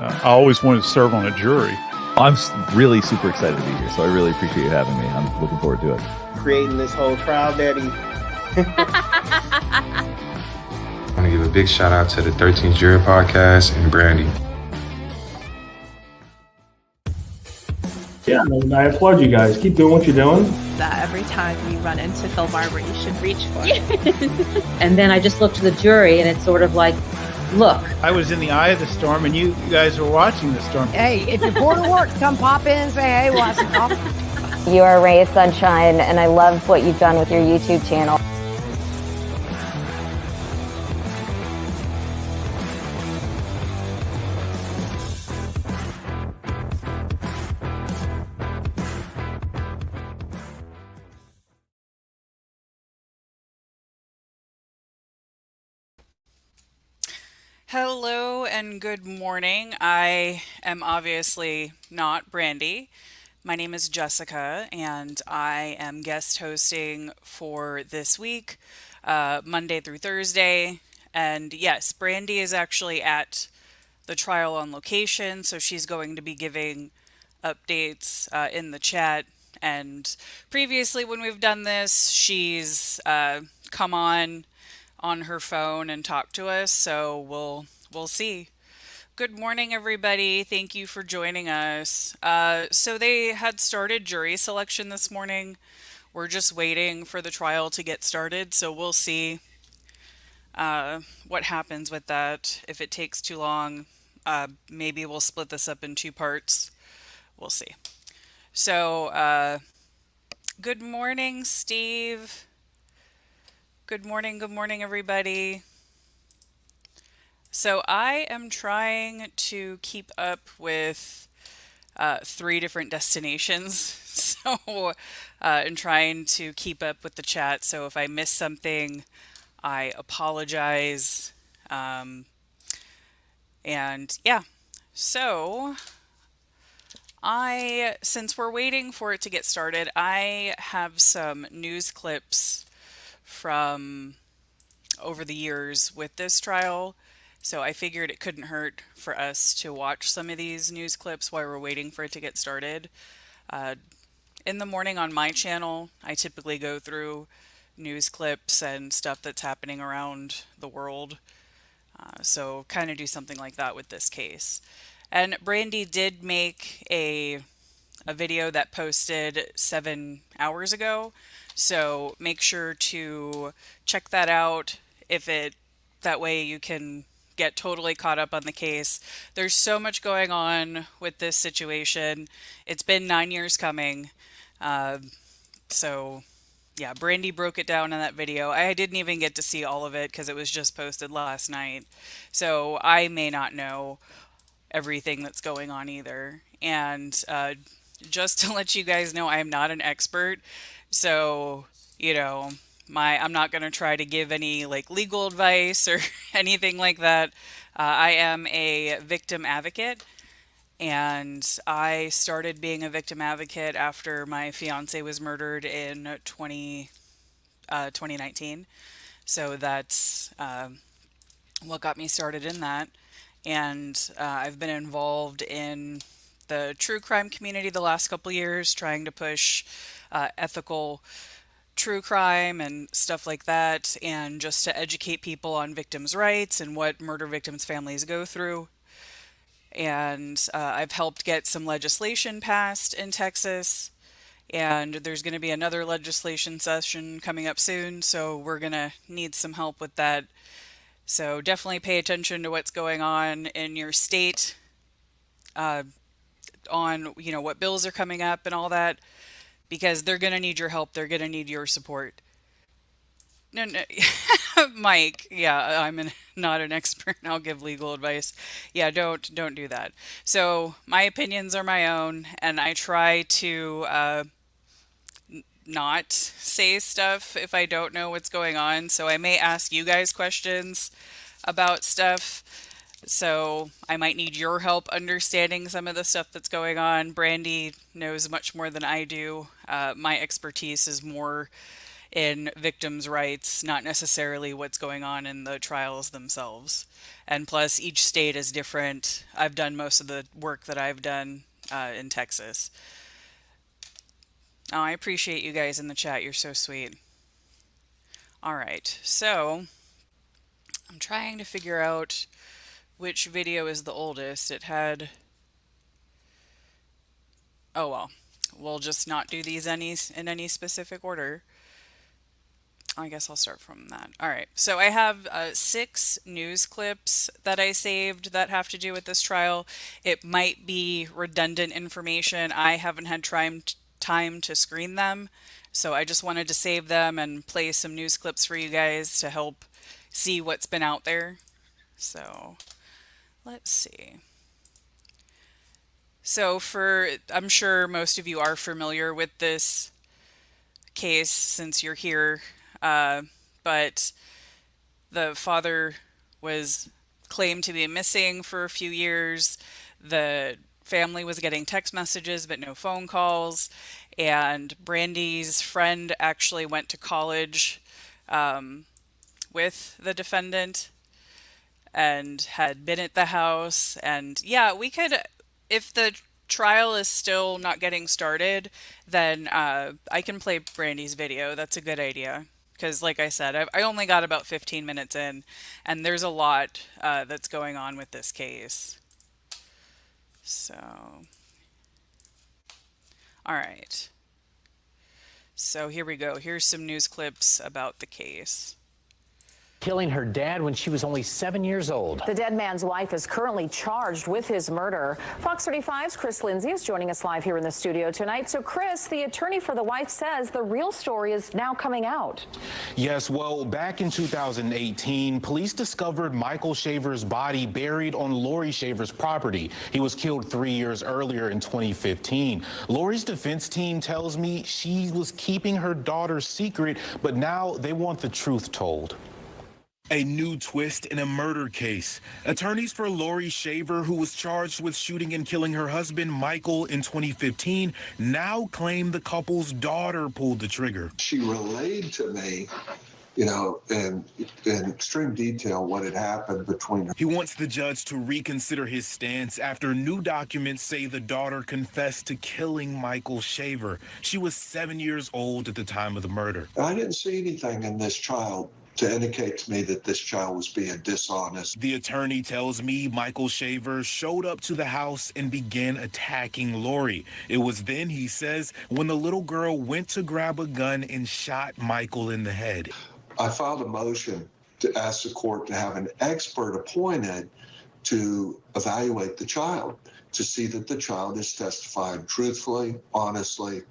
I always wanted to serve on a jury. I'm really super excited to be here, so I really appreciate you having me. I'm looking forward to it. Creating this whole trial, Daddy. I want to give a big shout out to the 13th Jury Podcast and Brandi. Yeah, and I applaud you guys. Keep doing what you're doing. That every time you run into Phil Barber, you should reach for it. And then I just look to the jury, and it's sort of like, look. I was in the eye of the storm, and you guys were watching the storm. Hey, if your porter works, come pop in and say, hey, want some coffee? You are a ray of sunshine, and I love what you've done with your YouTube channel. Hello and good morning. I am obviously not Brandi. My name is Jessika, and I am guest hosting for this week, Monday through Thursday. And yes, Brandi is actually at the trial on location, so she's going to be giving updates in the chat. And previously when we've done this, she's come on her phone and talk to us, so we'll see. Good morning, everybody. Thank you for joining us. So they had started jury selection this morning. We're just waiting for the trial to get started, so we'll see what happens with that. If it takes too long, maybe we'll split this up in two parts. We'll see. So, good morning, Steve. Good morning, everybody. So I am trying to keep up with 3 different destinations. So and trying to keep up with the chat. So if I miss something, I apologize. And yeah, so since we're waiting for it to get started, I have some news clips from over the years with this trial. So I figured it couldn't hurt for us to watch some of these news clips while we're waiting for it to get started. In the morning on my channel, I typically go through news clips and stuff that's happening around the world. So kind of do something like that with this case. And Brandi did make a video that posted 7 hours ago. So make sure to check that out that way you can get totally caught up on the case. There's so much going on with this situation. It's been 9 years coming. So yeah, Brandi broke it down in that video. I didn't even get to see all of it because it was just posted last night. So I may not know everything that's going on either. And just to let you guys know, I am not an expert. So, I'm not going to try to give any legal advice or anything like that. I am a victim advocate, and I started being a victim advocate after my fiance was murdered in 2019. So that's what got me started in that. And I've been involved in the true crime community the last couple years, trying to push ethical true crime and stuff like that, and just to educate people on victims' rights and what murder victims' families go through. And I've helped get some legislation passed in Texas, and there's going to be another legislation session coming up soon, so we're going to need some help with that. So definitely pay attention to what's going on in your state, on what bills are coming up and all that, because they're going to need your help. They're going to need your support. No, Mike, yeah, I'm not an expert. I'll give legal advice. Yeah, don't do that. So my opinions are my own, and I try to not say stuff if I don't know what's going on. So I may ask you guys questions about stuff. So I might need your help understanding some of the stuff that's going on. Brandi knows much more than I do. My expertise is more in victims' rights, not necessarily what's going on in the trials themselves. And plus, each state is different. I've done most of the work that I've done in Texas. Oh, I appreciate you guys in the chat. You're so sweet. All right, so I'm trying to figure out which video is the oldest. It had... Oh, well. We'll just not do these in any specific order. I guess I'll start from that. All right. So I have 6 news clips that I saved that have to do with this trial. It might be redundant information. I haven't had time to screen them. So I just wanted to save them and play some news clips for you guys to help see what's been out there. So let's see. So I'm sure most of you are familiar with this case since you're here, but the father was claimed to be missing for a few years. The family was getting text messages but no phone calls, and Brandi's friend actually went to college with the defendant and had been at the house. And yeah, we could... If the trial is still not getting started, then I can play Brandi's video. That's a good idea. Because like I said, I only got about 15 minutes in, and there's a lot that's going on with this case. So, all right. So here we go. Here's some news clips about the case. Killing her dad when she was only 7 years old. The dead man's wife is currently charged with his murder. Fox 35's Chris Lindsay is joining us live here in the studio tonight. So, Chris, the attorney for the wife says the real story is now coming out. Yes, well, back in 2018, police discovered Michael Shaver's body buried on Laurie Shaver's property. He was killed 3 years earlier in 2015. Laurie's defense team tells me she was keeping her daughter's secret, but now they want the truth told. A new twist in a murder case. Attorneys for Laurie Shaver, who was charged with shooting and killing her husband, Michael, in 2015, now claim the couple's daughter pulled the trigger. She relayed to me, in extreme detail what had happened between her. He wants the judge to reconsider his stance after new documents say the daughter confessed to killing Michael Shaver. She was 7 years old at the time of the murder. I didn't see anything in this child to indicate to me that this child was being dishonest. The attorney tells me Michael Shaver showed up to the house and began attacking Laurie. It was then, he says, when the little girl went to grab a gun and shot Michael in the head. I filed a motion to ask the court to have an expert appointed to evaluate the child, to see that the child is testifying truthfully, honestly,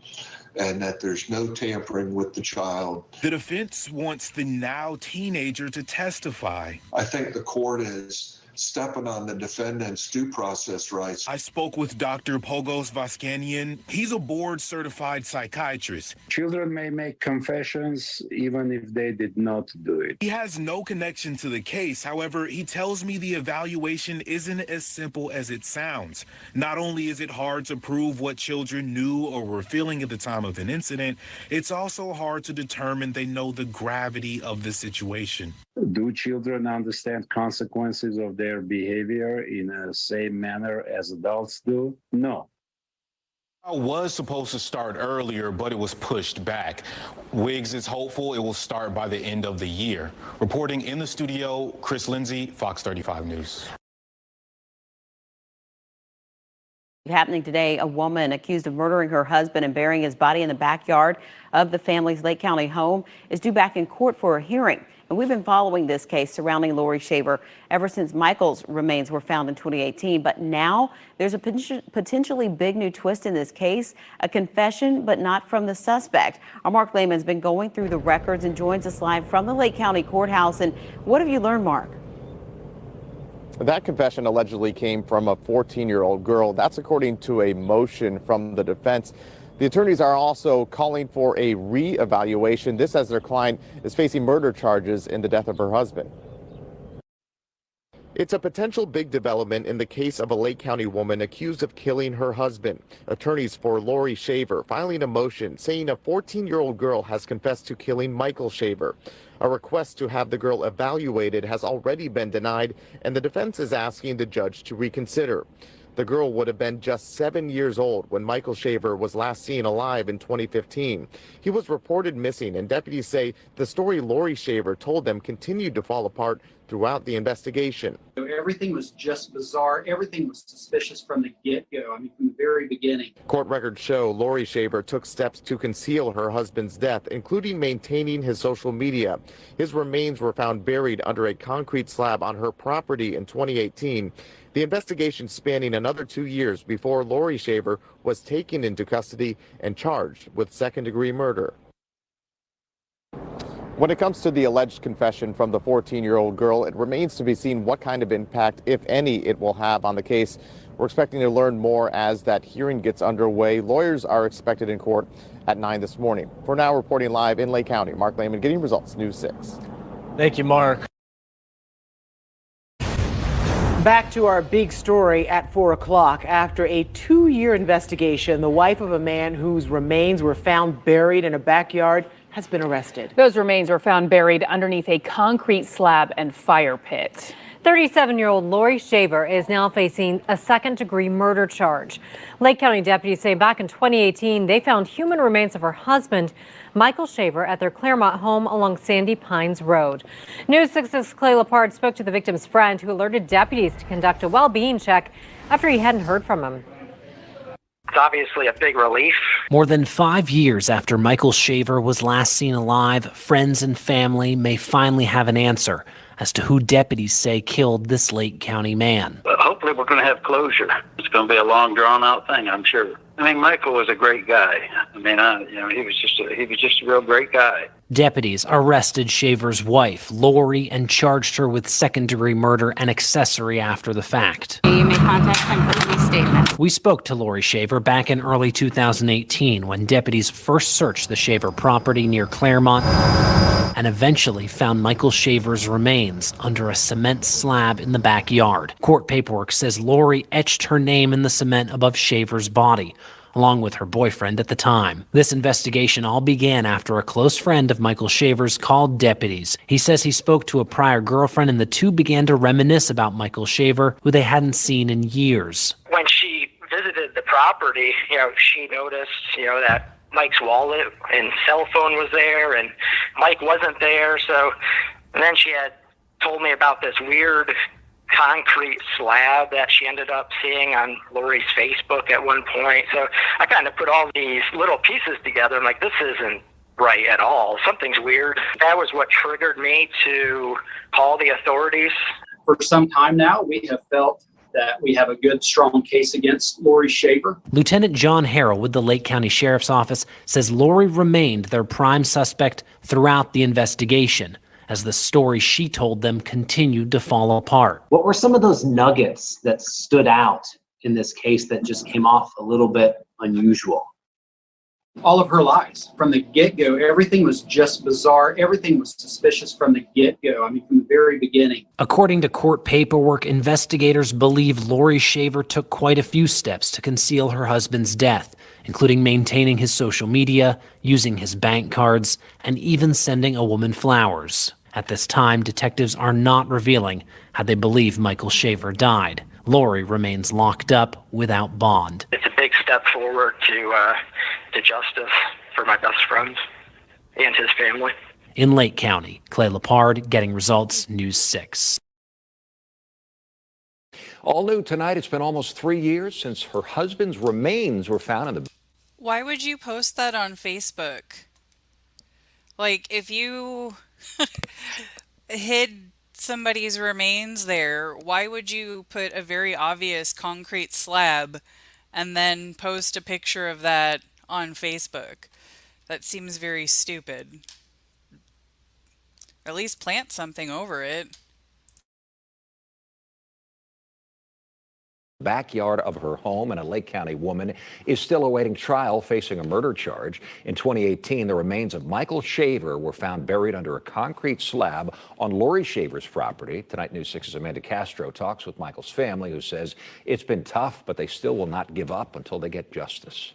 and that there's no tampering with the child. The defense wants the now teenager to testify. I think the court is stepping on the defendant's due process rights. I spoke with Dr. Pogos Vaskanian. He's a board-certified psychiatrist. Children may make confessions even if they did not do it. He has no connection to the case. However, he tells me the evaluation isn't as simple as it sounds. Not only is it hard to prove what children knew or were feeling at the time of an incident, it's also hard to determine they know the gravity of the situation. Do children understand consequences of their behavior in the same manner as adults do? No. I was supposed to start earlier, but it was pushed back. Wiggs is hopeful it will start by the end of the year. Reporting in the studio, Chris Lindsay, Fox 35 News. Happening today, a woman accused of murdering her husband and burying his body in the backyard of the family's Lake County home is due back in court for a hearing. And we've been following this case surrounding Laurie Shaver ever since Michael's remains were found in 2018. But now there's a potentially big new twist in this case, a confession, but not from the suspect. Our Mark Lehman's been going through the records and joins us live from the Lake County Courthouse. And what have you learned, Mark? That confession allegedly came from a 14-year-old girl. That's according to a motion from the defense. The attorneys are also calling for a re-evaluation. This as their client is facing murder charges in the death of her husband. It's a potential big development in the case of a Lake County woman accused of killing her husband. Attorneys for Laurie Shaver filing a motion saying a 14-year-old girl has confessed to killing Michael Shaver. A request to have the girl evaluated has already been denied, and the defense is asking the judge to reconsider. The girl would have been just 7 years old when Michael Shaver was last seen alive in 2015. He was reported missing, and deputies say the story Laurie Shaver told them continued to fall apart throughout the investigation. Everything was just bizarre. Everything was suspicious from the get-go. I mean, from the very beginning. Court records show Laurie Shaver took steps to conceal her husband's death, including maintaining his social media. His remains were found buried under a concrete slab on her property in 2018. The investigation spanning another 2 years before Laurie Shaver was taken into custody and charged with second-degree murder. When it comes to the alleged confession from the 14-year-old girl, it remains to be seen what kind of impact, if any, it will have on the case. We're expecting to learn more as that hearing gets underway. Lawyers are expected in court at 9 this morning. For now, reporting live in Lake County, Mark Lehman, Getting Results, News 6. Thank you, Mark. Back to our big story at 4 o'clock. After a 2-year investigation, the wife of a man whose remains were found buried in a backyard has been arrested. Those remains were found buried underneath a concrete slab and fire pit. 37-year-old Laurie Shaver is now facing a second-degree murder charge. Lake County deputies say back in 2018, they found human remains of her husband, Michael Shaver, at their Claremont home along Sandy Pines Road. News 6's Clay Lepard spoke to the victim's friend, who alerted deputies to conduct a well-being check after he hadn't heard from him. It's obviously a big relief. More than 5 years after Michael Shaver was last seen alive, friends and family may finally have an answer as to who deputies say killed this Lake County man. But hopefully we're going to have closure. It's going to be a long, drawn-out thing, I'm sure. I mean, Michael was a great guy. I mean, he was just a real great guy. Deputies arrested Shaver's wife, Laurie, and charged her with second-degree murder and accessory after the fact. You may contact him for any statement. We spoke to Laurie Shaver back in early 2018 when deputies first searched the Shaver property near Claremont and eventually found Michael Shaver's remains under a cement slab in the backyard. Court paperwork says Laurie etched her name in the cement above Shaver's body, along with her boyfriend at the time. This investigation all began after a close friend of Michael Shaver's called deputies. He says he spoke to a prior girlfriend and the two began to reminisce about Michael Shaver, who they hadn't seen in years. When she visited the property, she noticed, that Mike's wallet and cell phone was there and Mike wasn't there. And then she had told me about this weird concrete slab that she ended up seeing on Laurie's Facebook at one point. So I kind of put all these little pieces together. I'm like, this isn't right at all. Something's weird. That was what triggered me to call the authorities. For some time now, we have felt that we have a good, strong case against Laurie Shaver. Lieutenant John Harrell with the Lake County Sheriff's Office says Laurie remained their prime suspect throughout the investigation, as the story she told them continued to fall apart. What were some of those nuggets that stood out in this case that just came off a little bit unusual? All of her lies from the get-go. Everything was just bizarre. Everything was suspicious from the get-go. I mean, from the very beginning. According to court paperwork, investigators believe Laurie Shaver took quite a few steps to conceal her husband's death, including maintaining his social media, using his bank cards, and even sending a woman flowers. At this time, detectives are not revealing how they believe Michael Shaver died. Laurie remains locked up without bond. It's a big step forward to justice for my best friend and his family. In Lake County, Clay Lepard, Getting Results, News 6. All new tonight, it's been almost 3 years since her husband's remains were found in the... Why would you post that on Facebook? Like, if you hid somebody's remains there, why would you put a very obvious concrete slab and then post a picture of that on Facebook? That seems very stupid. Or at least plant something over it. backyard of her home, and a Lake County woman is still awaiting trial, facing a murder charge. In 2018, the remains of Michael Shaver were found buried under a concrete slab on Laurie Shaver's property. Tonight, News 6's Amanda Castro talks with Michael's family, who says it's been tough, but they still will not give up until they get justice.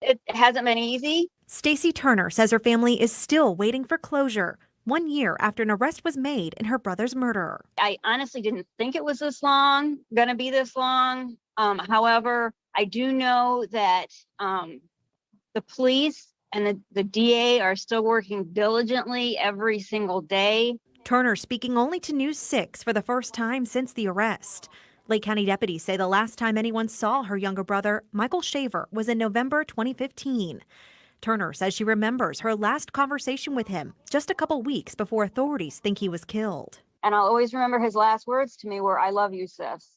It hasn't been easy. Stacy Turner says her family is still waiting for closure 1 year after an arrest was made in her brother's murder. I honestly didn't think it was this long, going to be this long. However, I do know that the police and the DA are still working diligently every single day. Turner speaking only to News 6 for the first time since the arrest. Lake County deputies say the last time anyone saw her younger brother, Michael Shaver, was in November 2015. Turner says she remembers her last conversation with him just a couple weeks before authorities think he was killed. And I'll always remember his last words to me were, "I love you, sis."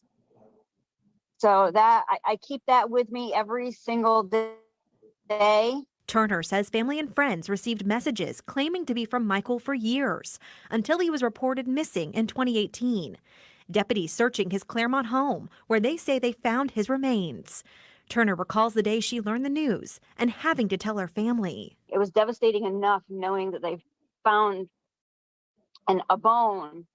So that I keep that with me every single day. Turner says family and friends received messages claiming to be from Michael for years until he was reported missing in 2018. Deputies searching his Claremont home, where they say they found his remains. Turner recalls the day she learned the news and having to tell her family. It was devastating enough knowing that they found a bone,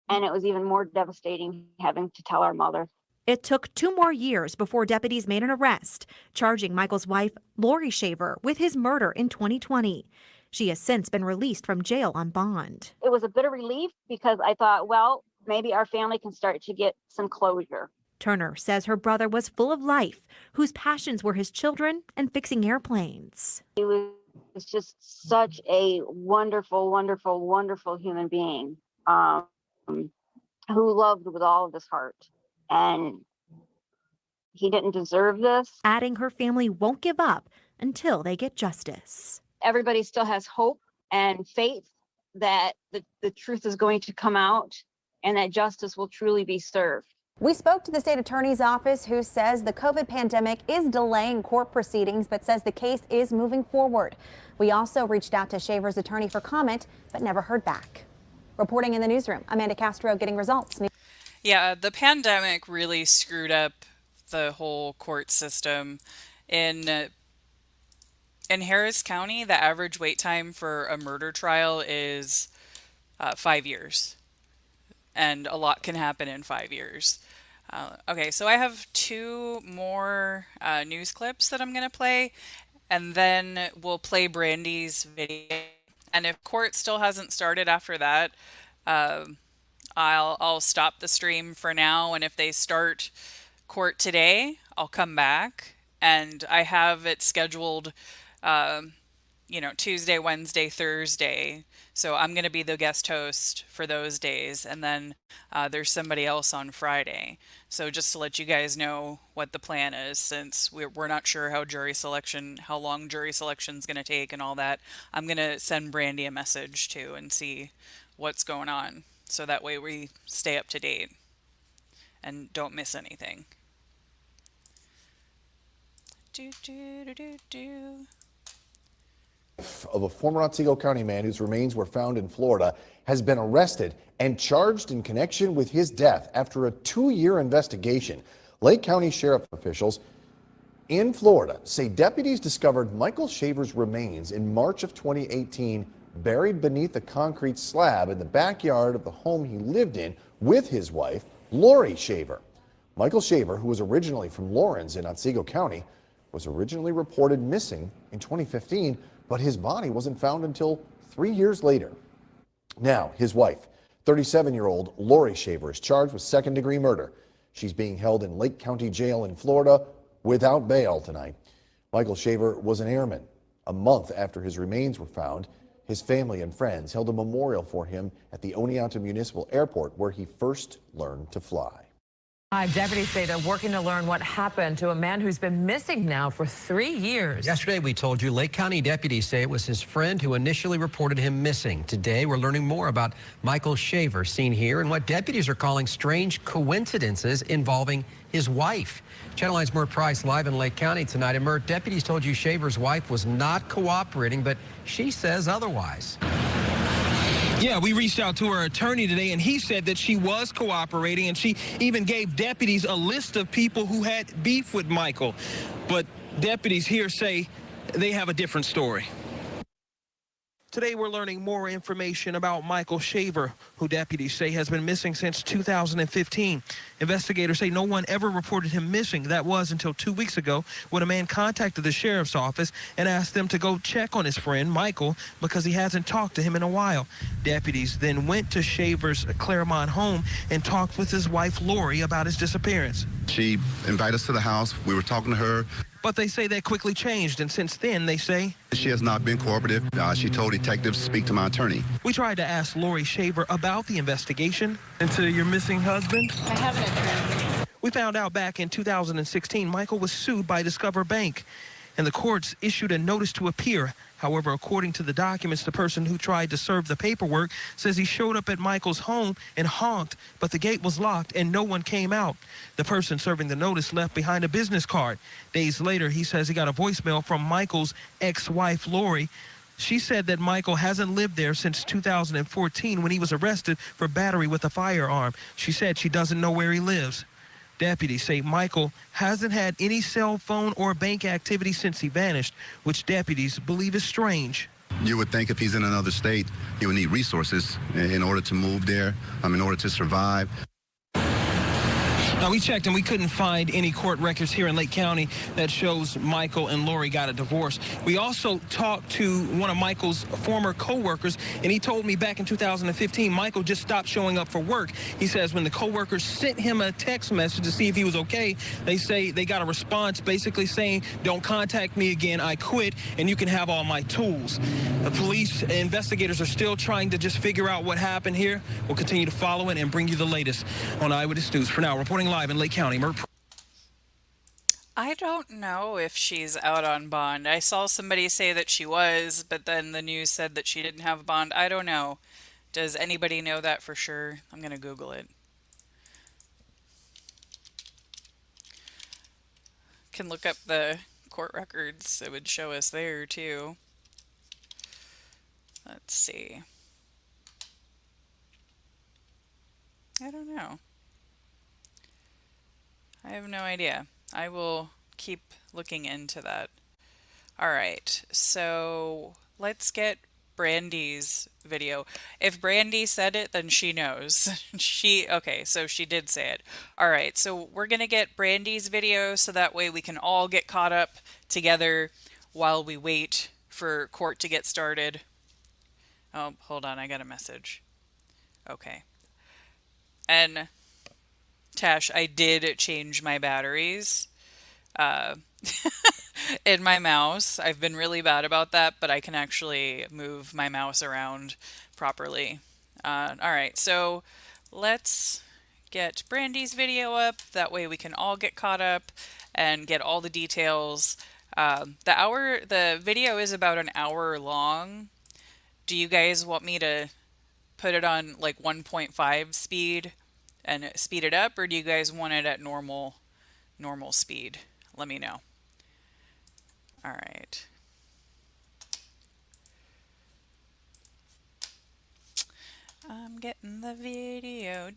and it was even more devastating having to tell our mother. It took 2 more years before deputies made an arrest, charging Michael's wife, Laurie Shaver, with his murder in 2020. She has since been released from jail on bond. It was a bit of relief because I thought, well, maybe our family can start to get some closure. Turner says her brother was full of life, whose passions were his children and fixing airplanes. He was just such a wonderful, wonderful, wonderful human being who loved with all of his heart. And he didn't deserve this. Adding her family won't give up until they get justice. Everybody still has hope and faith that the truth is going to come out and that justice will truly be served. We spoke to the state attorney's office, who says the COVID pandemic is delaying court proceedings, but says the case is moving forward. We also reached out to Shaver's attorney for comment, but never heard back. Reporting in the newsroom, Amanda Castro, Getting Results. Yeah, the pandemic really screwed up the whole court system. In Harris County, the average wait time for a murder trial is 5 years. And a lot can happen in 5 years. Okay, so I have 2 more news clips that I'm going to play, and then we'll play Brandi's video. And if court still hasn't started after that, I'll stop the stream for now, and if they start court today, I'll come back, and I have it scheduled Tuesday, Wednesday, Thursday. So I'm going to be the guest host for those days. And then there's somebody else on Friday. So just to let you guys know what the plan is, since we're not sure how long jury selection is going to take and all that, I'm going to send Brandi a message too and see what's going on. So that way we stay up to date and don't miss anything. Of a former Otsego County man whose remains were found in Florida has been arrested and charged in connection with his death after a 2-year investigation. Lake County Sheriff officials in Florida say deputies discovered Michael Shaver's remains in March of 2018 buried beneath a concrete slab in the backyard of the home he lived in with his wife, Laurie Shaver. Michael Shaver, who was originally from Lawrence in Otsego County, was originally reported missing in 2015, but his body wasn't found until 3 years later. Now, his wife, 37-year-old Laurie Shaver, is charged with second-degree murder. She's being held in Lake County Jail in Florida without bail tonight. Michael Shaver was an airman. A month after his remains were found, his family and friends held a memorial for him at the Oneonta Municipal Airport, where he first learned to fly. Deputies say they're working to learn what happened to a man who's been missing now for 3 years. Yesterday, we told you Lake County deputies say it was his friend who initially reported him missing. Today, we're learning more about Michael Shaver, seen here, and what deputies are calling strange coincidences involving his wife. Channel 9's Mert Price live in Lake County tonight. And Mert, deputies told you Shaver's wife was not cooperating, but she says otherwise. Yeah, we reached out to her attorney today, and he said that she was cooperating, and she even gave deputies a list of people who had beef with Michael. But deputies here say they have a different story. Today, we're learning more information about Michael Shaver, who deputies say has been missing since 2015. Investigators say no one ever reported him missing. That was until 2 weeks ago when a man contacted the sheriff's office and asked them to go check on his friend, Michael, because he hasn't talked to him in a while. Deputies then went to Shaver's Claremont home and talked with his wife, Laurie, about his disappearance. She invited us to the house. We were talking to her. But they say that quickly changed, and since then, they say She has not been cooperative. She told detectives to speak to my attorney. We tried to ask Laurie Shaver about the investigation into your missing husband. I have an attorney. We found out back in 2016, Michael was sued by Discover Bank, and the courts issued a notice to appear. However, according to the documents, the person who tried to serve the paperwork says he showed up at Michael's home and honked, but the gate was locked and no one came out. The person serving the notice left behind a business card. Days later, he says he got a voicemail from Michael's ex-wife, Laurie. She said that Michael hasn't lived there since 2014 when he was arrested for battery with a firearm. She said she doesn't know where he lives. Deputies say Michael hasn't had any cell phone or bank activity since he vanished, which deputies believe is strange. You would think if he's in another state, he would need resources in order to move there, in order to survive. Now, we checked and we couldn't find any court records here in Lake County that shows Michael and Laurie got a divorce. We also talked to one of Michael's former co-workers, and he told me back in 2015, Michael just stopped showing up for work. He says when the co-workers sent him a text message to see if he was okay, they say they got a response basically saying, don't contact me again, I quit, and you can have all my tools. The police investigators are still trying to just figure out what happened here. We'll continue to follow it and bring you the latest on Eyewitness News. For now, reporting live in Lake County. I don't know if she's out on bond. I saw somebody say that she was, but then the news said that she didn't have bond. I don't know. Does anybody know that for sure? I'm going to Google it. Can look up the court records. It would show us there too. Let's see. I don't know. I have no idea. I will keep looking into that. All right, so let's get Brandi's video. If Brandi said it, then she knows. Okay, so she did say it. All right, so we're gonna get Brandi's video so that way we can all get caught up together while we wait for court to get started. Oh, hold on, I got a message. Okay. And Tash, I did change my batteries in my mouse. I've been really bad about that, but I can actually move my mouse around properly. All right, so let's get Brandi's video up. That way we can all get caught up and get all the details. The video is about an hour long. Do you guys want me to put it on like 1.5 speed and speed it up, or do you guys want it at normal speed? Let me know. All right. I'm getting the video.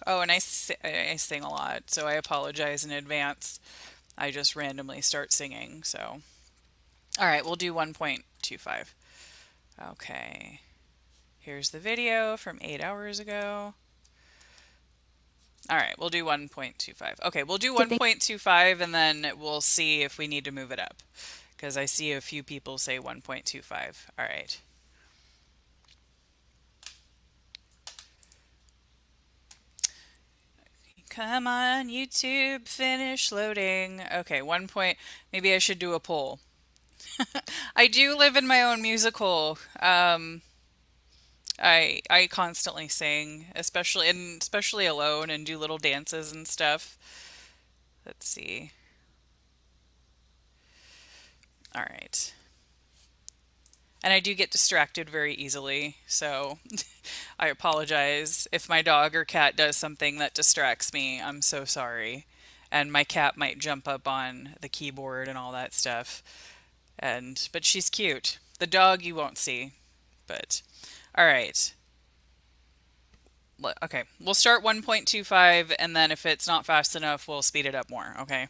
Oh, and I sing a lot, so I apologize in advance. I just randomly start singing, so. All right, we'll do 1.25. Okay. Here's the video from 8 hours ago. All right, we'll do 1.25. Okay, we'll do 1.25 and then we'll see if we need to move it up, because I see a few people say 1.25. All right. Come on, YouTube, finish loading. Okay, maybe I should do a poll. I do live in my own musical. I constantly sing, especially alone, and do little dances and stuff. Let's see. All right. And I do get distracted very easily, so I apologize if my dog or cat does something that distracts me. I'm so sorry. And my cat might jump up on the keyboard and all that stuff. But she's cute. The dog you won't see, but All right. Okay, we'll start 1.25, and then if it's not fast enough, we'll speed it up more, okay?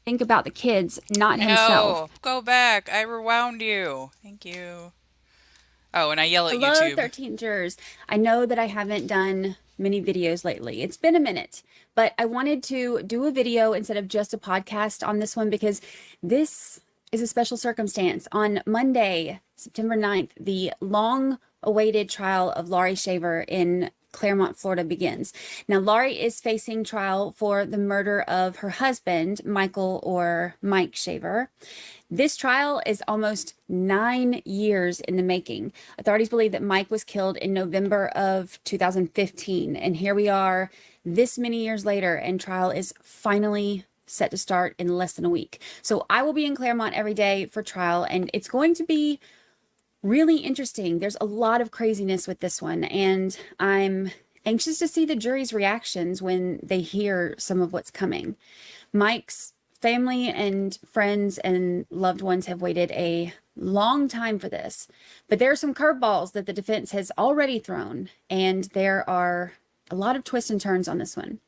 Think about the kids, not himself. No, go back. I rewound you. Thank you. Oh, and I yell at Hello, YouTube. 13 jurors. I know that I haven't done many videos lately. It's been a minute, but I wanted to do a video instead of just a podcast on this one because this is a special circumstance. On Monday, September 9th, the long-awaited trial of Laurie Shaver in Claremont, Florida begins. Now, Laurie is facing trial for the murder of her husband, Michael or Mike Shaver. This trial is almost 9 years in the making. Authorities believe that Mike was killed in November of 2015. And here we are this many years later, and trial is finally set to start in less than a week. So I will be in Claremont every day for trial, and it's going to be really interesting. There's a lot of craziness with this one, and I'm anxious to see the jury's reactions when they hear some of what's coming. Mike's family and friends and loved ones have waited a long time for this, but there are some curveballs that the defense has already thrown, and there are a lot of twists and turns on this one.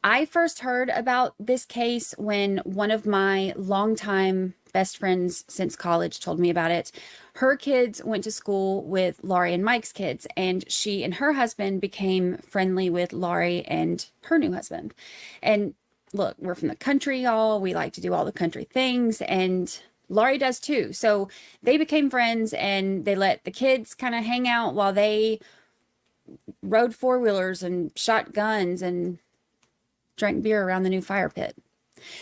I first heard about this case when one of my longtime best friends since college told me about it. Her kids went to school with Laurie and Mike's kids, and she and her husband became friendly with Laurie and her new husband. And look, we're from the country, y'all. We like to do all the country things, and Laurie does too. So they became friends, and they let the kids kind of hang out while they rode four-wheelers and shot guns and drank beer around the new fire pit.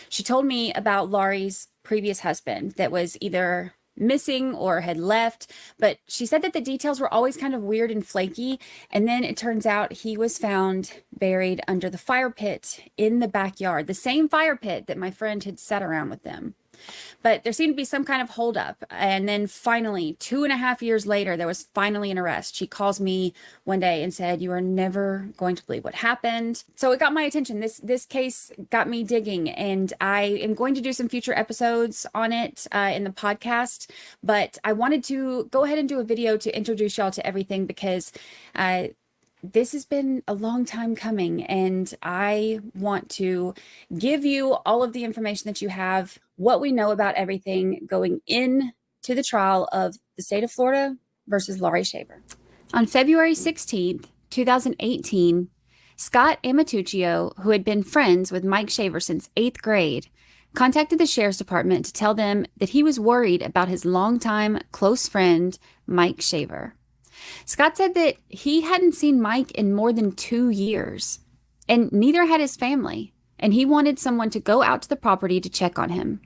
She told me about Laurie's previous husband that was either missing or had left, but she said that the details were always kind of weird and flaky. And then it turns out he was found buried under the fire pit in the backyard, the same fire pit that my friend had sat around with them. But there seemed to be some kind of holdup. And then finally, 2.5 years later, there was finally an arrest. She calls me one day and said, "You are never going to believe what happened." So it got my attention. This case got me digging, and I am going to do some future episodes on it in the podcast. But I wanted to go ahead and do a video to introduce y'all to everything because this has been a long time coming, and I want to give you all of the information that you have, what we know about everything going into the trial of the state of Florida versus Laurie Shaver. On February 16th, 2018, Scott Amatuccio, who had been friends with Mike Shaver since 8th grade, contacted the sheriff's department to tell them that he was worried about his longtime close friend, Mike Shaver. Scott said that he hadn't seen Mike in more than 2 years, and neither had his family, and he wanted someone to go out to the property to check on him.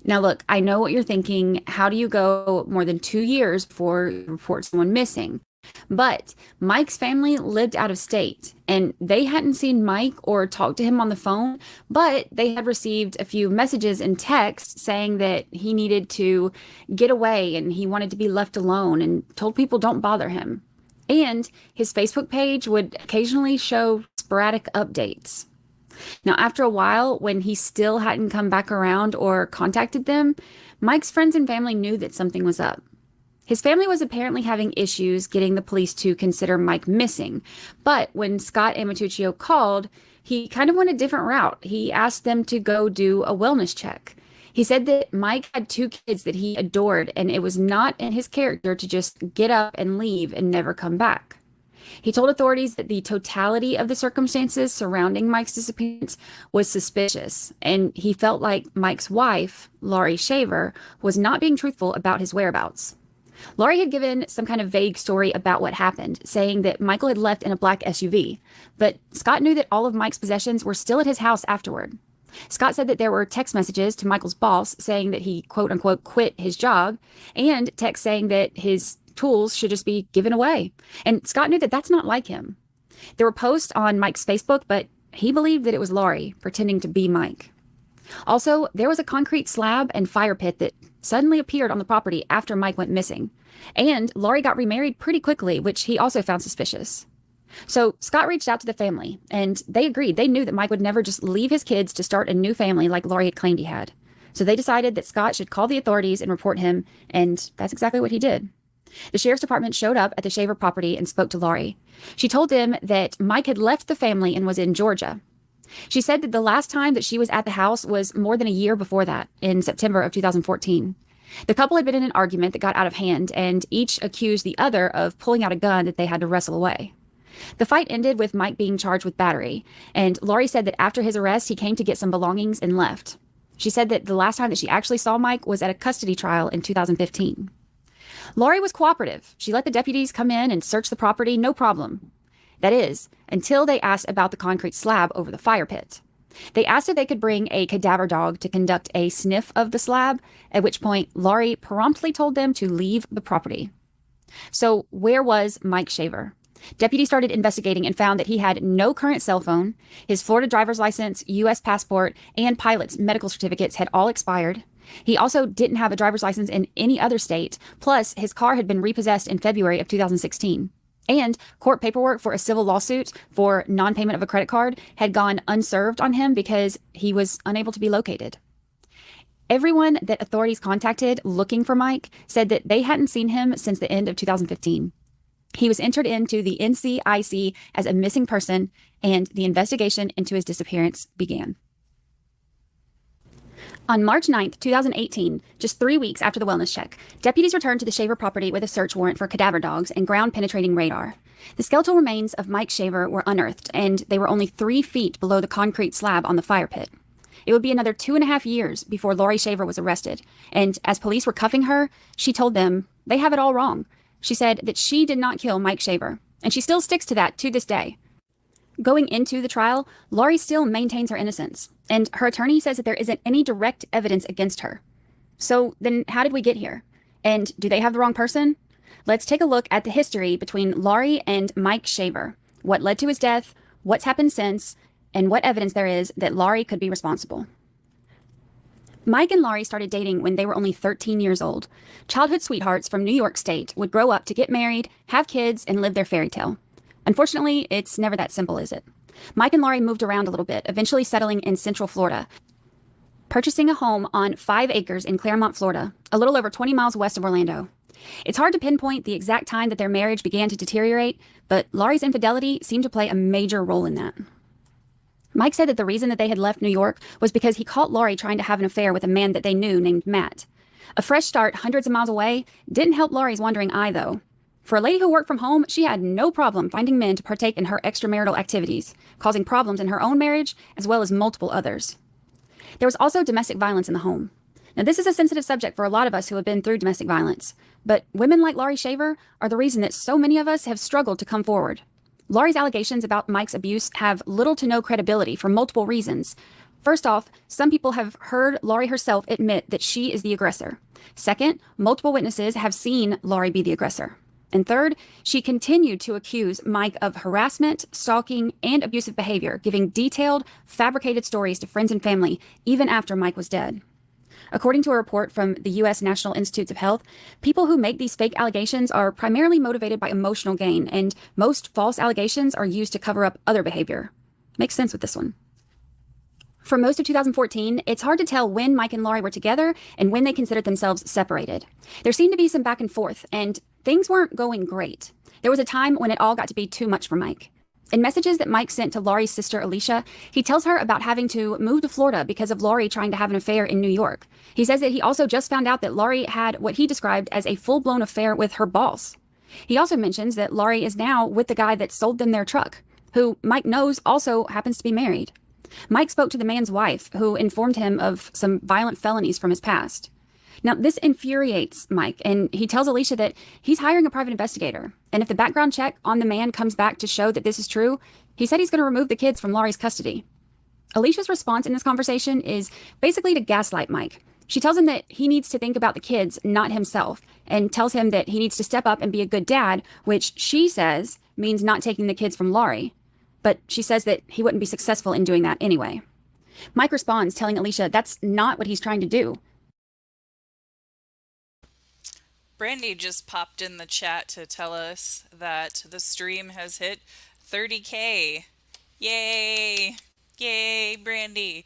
Now, look, I know what you're thinking. How do you go more than 2 years before you report someone missing? But Mike's family lived out of state, and they hadn't seen Mike or talked to him on the phone, but they had received a few messages and texts saying that he needed to get away and he wanted to be left alone, and told people don't bother him. And his Facebook page would occasionally show sporadic updates. Now, after a while, when he still hadn't come back around or contacted them, Mike's friends and family knew that something was up. His family was apparently having issues getting the police to consider Mike missing. But when Scott Amatuccio called, he kind of went a different route. He asked them to go do a wellness check. He said that Mike had 2 kids that he adored, and it was not in his character to just get up and leave and never come back. He told authorities that the totality of the circumstances surrounding Mike's disappearance was suspicious, and he felt like Mike's wife, Laurie Shaver, was not being truthful about his whereabouts. Laurie had given some kind of vague story about what happened, saying that Michael had left in a black SUV, but Scott knew that all of Mike's possessions were still at his house afterward. Scott said that there were text messages to Michael's boss saying that he, quote unquote, quit his job, and text saying that his tools should just be given away. And Scott knew that that's not like him. There were posts on Mike's Facebook, but he believed that it was Laurie pretending to be Mike. Also, there was a concrete slab and fire pit that suddenly appeared on the property after Mike went missing. And Laurie got remarried pretty quickly, which he also found suspicious. So Scott reached out to the family, and they agreed. They knew that Mike would never just leave his kids to start a new family like Laurie had claimed he had. So they decided that Scott should call the authorities and report him, and that's exactly what he did. The sheriff's department showed up at the Shaver property and spoke to Laurie. She told them that Mike had left the family and was in Georgia. She said that the last time that she was at the house was more than a year before that, in September of 2014. The couple had been in an argument that got out of hand, and each accused the other of pulling out a gun that they had to wrestle away. The fight ended with Mike being charged with battery, and Laurie said that after his arrest, he came to get some belongings and left. She said that the last time that she actually saw Mike was at a custody trial in 2015. Laurie was cooperative. She let the deputies come in and search the property, no problem. That is, until they asked about the concrete slab over the fire pit. They asked if they could bring a cadaver dog to conduct a sniff of the slab, at which point Laurie promptly told them to leave the property. So where was Mike Shaver? Deputies started investigating and found that he had no current cell phone, his Florida driver's license, U.S. passport, and pilot's medical certificates had all expired. He also didn't have a driver's license in any other state, plus his car had been repossessed in February of 2016. And court paperwork for a civil lawsuit for non-payment of a credit card had gone unserved on him because he was unable to be located. Everyone that authorities contacted looking for Mike said that they hadn't seen him since the end of 2015. He was entered into the NCIC as a missing person, and the investigation into his disappearance began. On March 9th, 2018, just 3 weeks after the wellness check, deputies returned to the Shaver property with a search warrant for cadaver dogs and ground-penetrating radar. The skeletal remains of Mike Shaver were unearthed, and they were only 3 feet below the concrete slab on the fire pit. It would be another 2.5 years before Laurie Shaver was arrested, and as police were cuffing her, she told them they have it all wrong. She said that she did not kill Mike Shaver, and she still sticks to that to this day. Going into the trial, Laurie still maintains her innocence, and her attorney says that there isn't any direct evidence against her. So then how did we get here? And do they have the wrong person? Let's take a look at the history between Laurie and Mike Shaver, what led to his death, what's happened since, and what evidence there is that Laurie could be responsible. Mike and Laurie started dating when they were only 13 years old. Childhood sweethearts from New York State would grow up to get married, have kids, and live their fairy tale. Unfortunately, it's never that simple, is it? Mike and Laurie moved around a little bit, eventually settling in Central Florida, purchasing a home on 5 acres in Clermont, Florida, a little over 20 miles west of Orlando. It's hard to pinpoint the exact time that their marriage began to deteriorate, but Laurie's infidelity seemed to play a major role in that. Mike said that the reason that they had left New York was because he caught Laurie trying to have an affair with a man that they knew named Matt. A fresh start hundreds of miles away didn't help Laurie's wandering eye, though. For a lady who worked from home, she had no problem finding men to partake in her extramarital activities, causing problems in her own marriage as well as multiple others. There was also domestic violence in the home. Now, this is a sensitive subject for a lot of us who have been through domestic violence, but women like Laurie Shaver are the reason that so many of us have struggled to come forward. Laurie's allegations about Mike's abuse have little to no credibility for multiple reasons. First off, some people have heard Laurie herself admit that she is the aggressor. Second, multiple witnesses have seen Laurie be the aggressor. And third, she continued to accuse Mike of harassment, stalking, and abusive behavior, giving detailed, fabricated stories to friends and family even after Mike was dead. According to a report from the U.S. National Institutes of Health, people who make these fake allegations are primarily motivated by emotional gain, and most false allegations are used to cover up other behavior. Makes sense with this one. For most of 2014, it's hard to tell when Mike and Laurie were together and when they considered themselves separated. There seemed to be some back and forth, and things weren't going great. There was a time when it all got to be too much for Mike. In messages that Mike sent to Laurie's sister, Alicia, he tells her about having to move to Florida because of Laurie trying to have an affair in New York. He says that he also just found out that Laurie had what he described as a full-blown affair with her boss. He also mentions that Laurie is now with the guy that sold them their truck, who Mike knows also happens to be married. Mike spoke to the man's wife, who informed him of some violent felonies from his past. Now, this infuriates Mike, and he tells Alicia that he's hiring a private investigator. And if the background check on the man comes back to show that this is true, he said he's going to remove the kids from Laurie's custody. Alicia's response in this conversation is basically to gaslight Mike. She tells him that he needs to think about the kids, not himself, and tells him that he needs to step up and be a good dad, which she says means not taking the kids from Laurie. But she says that he wouldn't be successful in doing that anyway. Mike responds, telling Alicia that's not what he's trying to do. Brandi just popped in the chat to tell us that the stream has hit 30K. Yay! Yay, Brandi!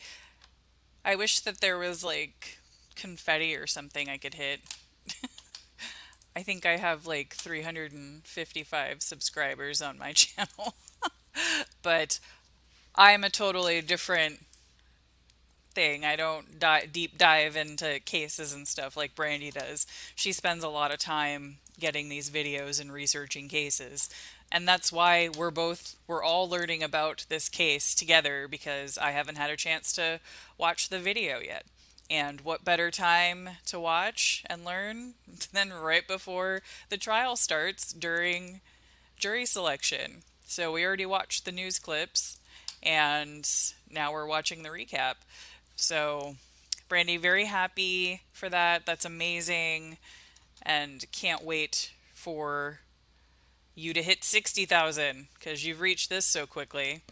I wish that there was like confetti or something I could hit. I think I have like 355 subscribers on my channel. But I'm a totally different thing. I don't deep dive into cases and stuff like Brandi does. She spends a lot of time getting these videos and researching cases. And that's why we're all learning about this case together, because I haven't had a chance to watch the video yet. And what better time to watch and learn than right before the trial starts during jury selection. So we already watched the news clips and now we're watching the recap. So Brandi, very happy for that. That's amazing. And can't wait for you to hit 60,000 because you've reached this so quickly.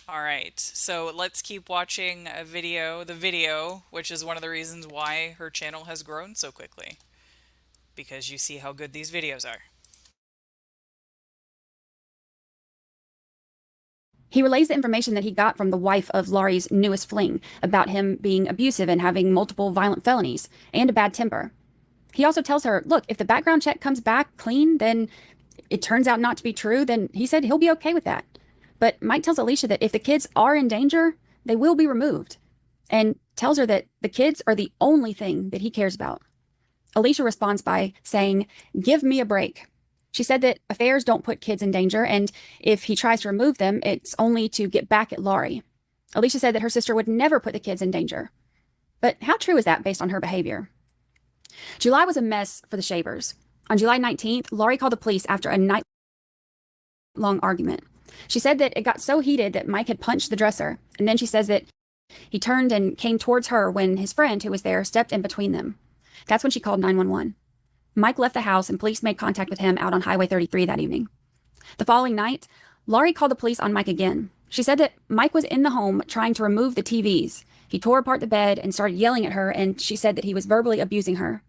All right, so let's keep watching the video, which is one of the reasons why her channel has grown so quickly, because you see how good these videos are. He relays the information that he got from the wife of Laurie's newest fling about him being abusive and having multiple violent felonies and a bad temper. He also tells her, look, if the background check comes back clean, then it turns out not to be true, then he said he'll be okay with that. But Mike tells Alicia that if the kids are in danger, they will be removed, and tells her that the kids are the only thing that he cares about. Alicia responds by saying, give me a break. She said that affairs don't put kids in danger, and if he tries to remove them, it's only to get back at Laurie. Alicia said that her sister would never put the kids in danger. But how true is that based on her behavior? July was a mess for the Shavers. On July 19th, Laurie called the police after a night-long argument. She said that it got so heated that Mike had punched the dresser, and then she says that he turned and came towards her when his friend, who was there, stepped in between them. That's when she called 911. Mike left the house and police made contact with him out on Highway 33 that evening. The following night, Laurie called the police on Mike again. She said that Mike was in the home trying to remove the TVs. He tore apart the bed and started yelling at her, and she said that he was verbally abusing her.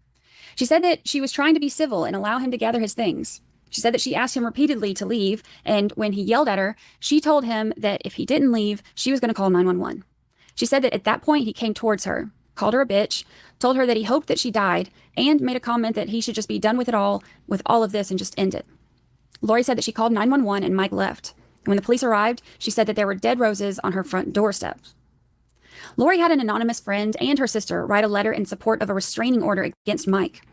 She said that she was trying to be civil and allow him to gather his things. She said that she asked him repeatedly to leave, and when he yelled at her, she told him that if he didn't leave, she was going to call 911. She said that at that point, he came towards her, called her a bitch, told her that he hoped that she died, and made a comment that he should just be done with all of this and just end it. Laurie said that she called 911 and Mike left. When the police arrived, she said that there were dead roses on her front doorstep. Laurie had an anonymous friend and her sister write a letter in support of a restraining order against Mike.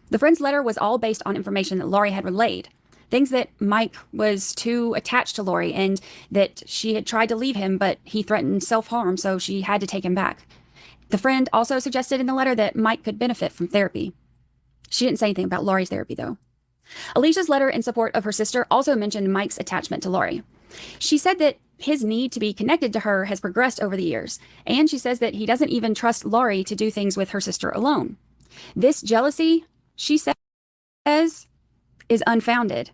The friend's letter was all based on information that Laurie had relayed, things that Mike was too attached to Laurie and that she had tried to leave him, but he threatened self-harm, so she had to take him back. The friend also suggested in the letter that Mike could benefit from therapy. She didn't say anything about Laurie's therapy, though. Alicia's letter in support of her sister also mentioned Mike's attachment to Laurie. She said that his need to be connected to her has progressed over the years, and she says that he doesn't even trust Laurie to do things with her sister alone. This jealousy, she says, is unfounded,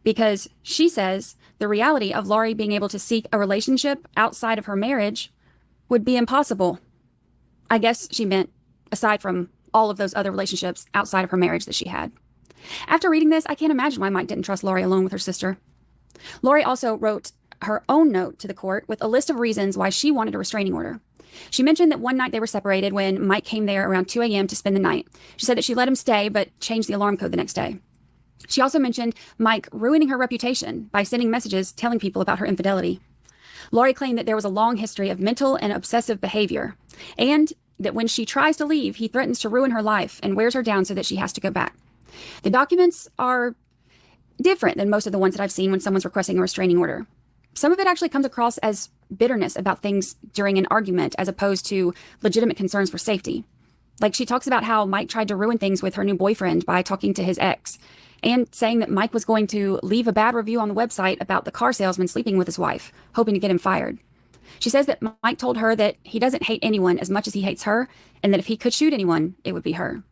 because she says the reality of Laurie being able to seek a relationship outside of her marriage would be impossible. I guess she meant aside from all of those other relationships outside of her marriage that she had. After reading this, I can't imagine why Mike didn't trust Laurie alone with her sister. Laurie also wrote her own note to the court with a list of reasons why she wanted a restraining order. She mentioned that one night they were separated when Mike came there around 2 a.m. to spend the night. She said that she let him stay, but changed the alarm code the next day. She also mentioned Mike ruining her reputation by sending messages telling people about her infidelity. Laurie claimed that there was a long history of mental and obsessive behavior, and that when she tries to leave, he threatens to ruin her life and wears her down so that she has to go back. The documents are different than most of the ones that I've seen when someone's requesting a restraining order. Some of it actually comes across as bitterness about things during an argument as opposed to legitimate concerns for safety. Like she talks about how Mike tried to ruin things with her new boyfriend by talking to his ex and saying that Mike was going to leave a bad review on the website about the car salesman sleeping with his wife, hoping to get him fired. She says that Mike told her that he doesn't hate anyone as much as he hates her, and that if he could shoot anyone, it would be her.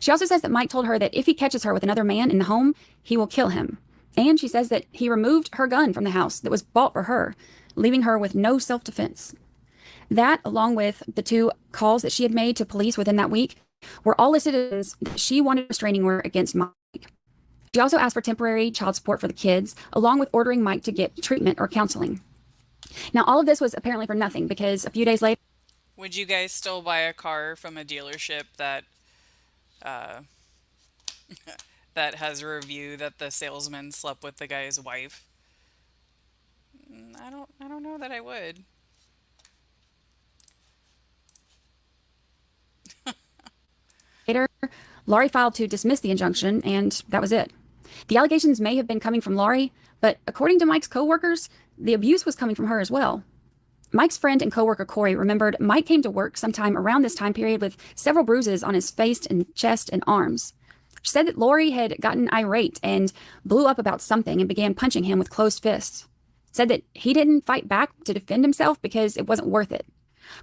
She also says that Mike told her that if he catches her with another man in the home, he will kill him. And she says that he removed her gun from the house that was bought for her, leaving her with no self-defense. That, along with the 2 calls that she had made to police within that week, were all listed as that she wanted a restraining order against Mike. She also asked for temporary child support for the kids, along with ordering Mike to get treatment or counseling. Now, all of this was apparently for nothing, because a few days later... Would you guys still buy a car from a dealership that that has a review that the salesman slept with the guy's wife. I don't know that I would. Later, Laurie filed to dismiss the injunction, and that was it. The allegations may have been coming from Laurie, but according to Mike's coworkers, the abuse was coming from her as well. Mike's friend and coworker Corey remembered Mike came to work sometime around this time period with several bruises on his face and chest and arms. She said that Laurie had gotten irate and blew up about something and began punching him with closed fists. Said that he didn't fight back to defend himself because it wasn't worth it.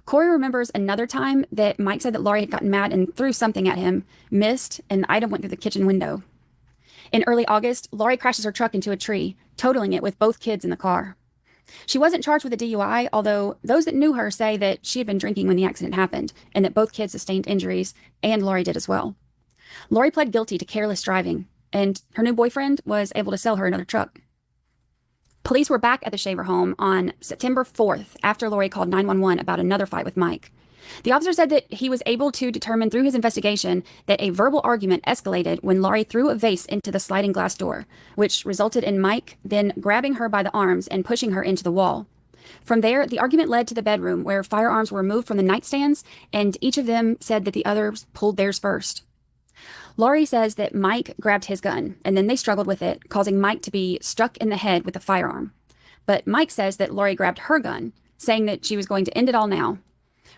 Corey remembers another time that Mike said that Laurie had gotten mad and threw something at him, missed, and the item went through the kitchen window. In early August, Laurie crashes her truck into a tree, totaling it with both kids in the car. She wasn't charged with a DUI, although those that knew her say that she had been drinking when the accident happened and that both kids sustained injuries, and Laurie did as well. Laurie pled guilty to careless driving, and her new boyfriend was able to sell her another truck. Police were back at the Shaver home on September 4th after Laurie called 911 about another fight with Mike. The officer said that he was able to determine through his investigation that a verbal argument escalated when Laurie threw a vase into the sliding glass door, which resulted in Mike then grabbing her by the arms and pushing her into the wall. From there, the argument led to the bedroom where firearms were removed from the nightstands, and each of them said that the others pulled theirs first. Laurie says that Mike grabbed his gun, and then they struggled with it, causing Mike to be struck in the head with a firearm. But Mike says that Laurie grabbed her gun, saying that she was going to end it all now.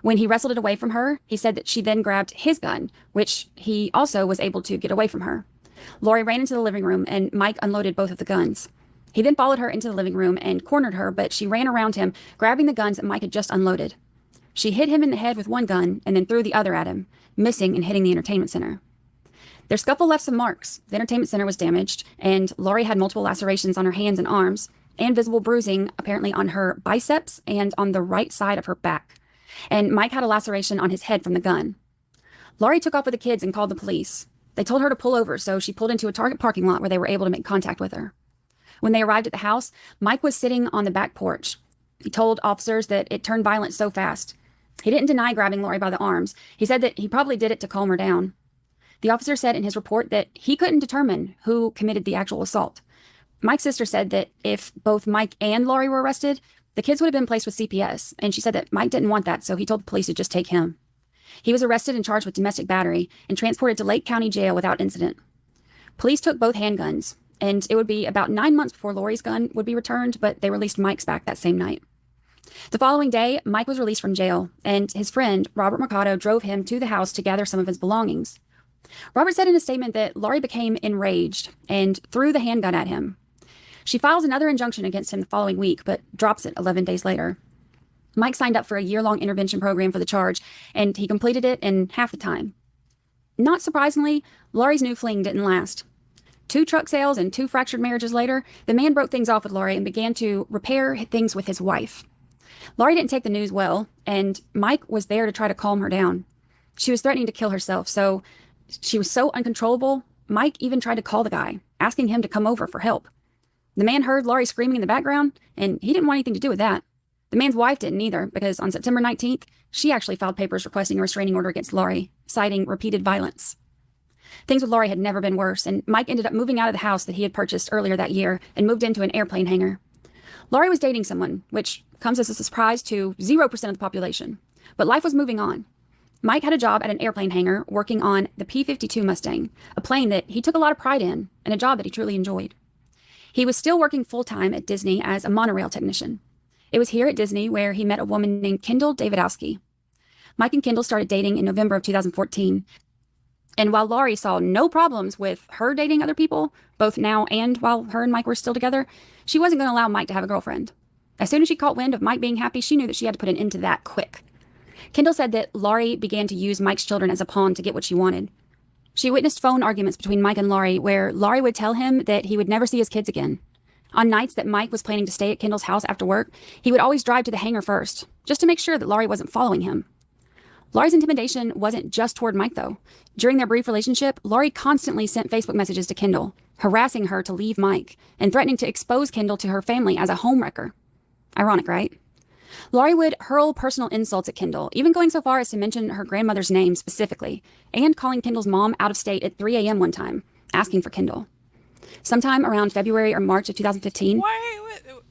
When he wrestled it away from her, he said that she then grabbed his gun, which he also was able to get away from her. Laurie ran into the living room, and Mike unloaded both of the guns. He then followed her into the living room and cornered her, but she ran around him, grabbing the guns that Mike had just unloaded. She hit him in the head with one gun and then threw the other at him, missing and hitting the entertainment center. Their scuffle left some marks. The entertainment center was damaged, and Laurie had multiple lacerations on her hands and arms, and visible bruising apparently on her biceps and on the right side of her back. And Mike had a laceration on his head from the gun. Laurie took off with the kids and called the police. They told her to pull over, so she pulled into a Target parking lot where they were able to make contact with her. When they arrived at the house, Mike was sitting on the back porch. He told officers that it turned violent so fast. He didn't deny grabbing Laurie by the arms. He said that he probably did it to calm her down. The officer said in his report that he couldn't determine who committed the actual assault. Mike's sister said that if both Mike and Laurie were arrested, the kids would have been placed with CPS, and she said that Mike didn't want that, so he told the police to just take him. He was arrested and charged with domestic battery and transported to Lake County Jail without incident. Police took both handguns, and it would be about 9 months before Laurie's gun would be returned, but they released Mike's back that same night. The following day, Mike was released from jail, and his friend, Robert Mercado, drove him to the house to gather some of his belongings. Robert said in a statement that Laurie became enraged and threw the handgun at him. She files another injunction against him the following week, but drops it 11 days later. Mike signed up for a year-long intervention program for the charge, and he completed it in half the time. Not surprisingly, Laurie's new fling didn't last. 2 truck sales and 2 fractured marriages later, the man broke things off with Laurie and began to repair things with his wife. Laurie didn't take the news well, and Mike was there to try to calm her down. She was threatening to kill herself, so she was so uncontrollable, Mike even tried to call the guy, asking him to come over for help. The man heard Laurie screaming in the background, and he didn't want anything to do with that. The man's wife didn't either, because on September 19th, she actually filed papers requesting a restraining order against Laurie, citing repeated violence. Things with Laurie had never been worse, and Mike ended up moving out of the house that he had purchased earlier that year and moved into an airplane hangar. Laurie was dating someone, which comes as a surprise to 0% of the population. But life was moving on. Mike had a job at an airplane hangar working on the P-52 Mustang, a plane that he took a lot of pride in, and a job that he truly enjoyed. He was still working full-time at Disney as a monorail technician. It was here at Disney where he met a woman named Kendall Davidowski. Mike and Kendall started dating in November of 2014. And while Laurie saw no problems with her dating other people, both now and while her and Mike were still together, she wasn't going to allow Mike to have a girlfriend. As soon as she caught wind of Mike being happy, she knew that she had to put an end to that quick. Kendall said that Laurie began to use Mike's children as a pawn to get what she wanted. She witnessed phone arguments between Mike and Laurie where Laurie would tell him that he would never see his kids again. On nights that Mike was planning to stay at Kendall's house after work, he would always drive to the hangar first, just to make sure that Laurie wasn't following him. Laurie's intimidation wasn't just toward Mike, though. During their brief relationship, Laurie constantly sent Facebook messages to Kendall, harassing her to leave Mike and threatening to expose Kendall to her family as a homewrecker. Ironic, right? Laurie would hurl personal insults at Kendall, even going so far as to mention her grandmother's name specifically, and calling Kendall's mom out of state at 3 a.m. one time, asking for Kendall. Sometime around February or March of 2015,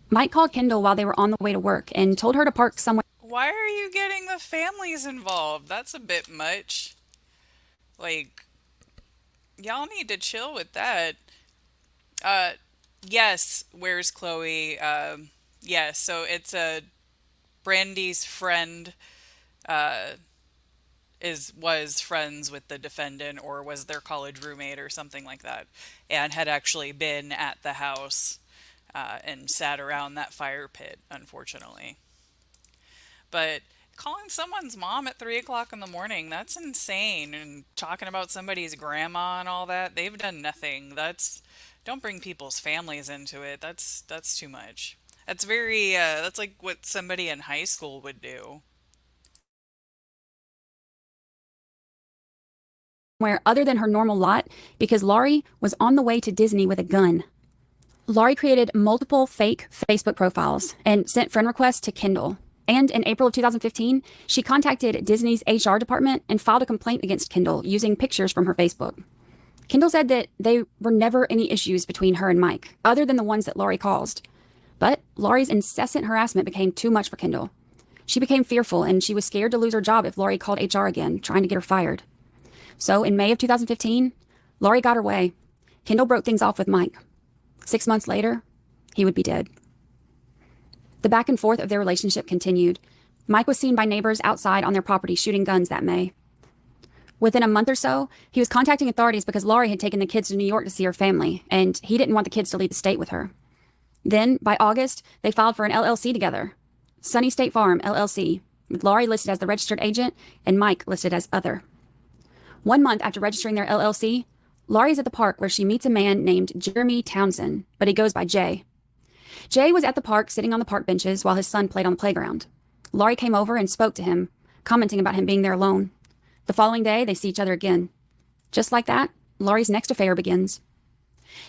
Mike called Kendall while they were on the way to work and told her to park somewhere. Why are you getting the families involved? That's a bit much. Like, y'all need to chill with that. Yes, where's Chloe? Yes, so it's Brandi's friend was friends with the defendant or was their college roommate or something like that, and had actually been at the house and sat around that fire pit, unfortunately. But calling someone's mom at 3 o'clock in the morning, that's insane. And talking about somebody's grandma and all that, they've done nothing. Don't bring people's families into it. That's too much. That's very, that's like what somebody in high school would do. Where other than her normal lot because Laurie was on the way to Disney with a gun. Laurie created multiple fake Facebook profiles and sent friend requests to Kendall. And in April of 2015, she contacted Disney's HR department and filed a complaint against Kendall using pictures from her Facebook. Kendall said that there were never any issues between her and Mike, other than the ones that Laurie caused. But Laurie's incessant harassment became too much for Kendall. She became fearful and she was scared to lose her job if Laurie called HR again, trying to get her fired. So in May of 2015, Laurie got her way. Kendall broke things off with Mike. 6 months later, he would be dead. The back and forth of their relationship continued. Mike was seen by neighbors outside on their property shooting guns that May. Within a month or so, he was contacting authorities because Laurie had taken the kids to New York to see her family, and he didn't want the kids to leave the state with her. Then, by August, they filed for an LLC together, Sunny State Farm, LLC, with Laurie listed as the registered agent and Mike listed as other. 1 month after registering their LLC, Laurie's at the park where she meets a man named Jeremy Townsend, but he goes by Jay. Jay was at the park sitting on the park benches while his son played on the playground. Laurie came over and spoke to him, commenting about him being there alone. The following day, they see each other again. Just like that, Laurie's next affair begins.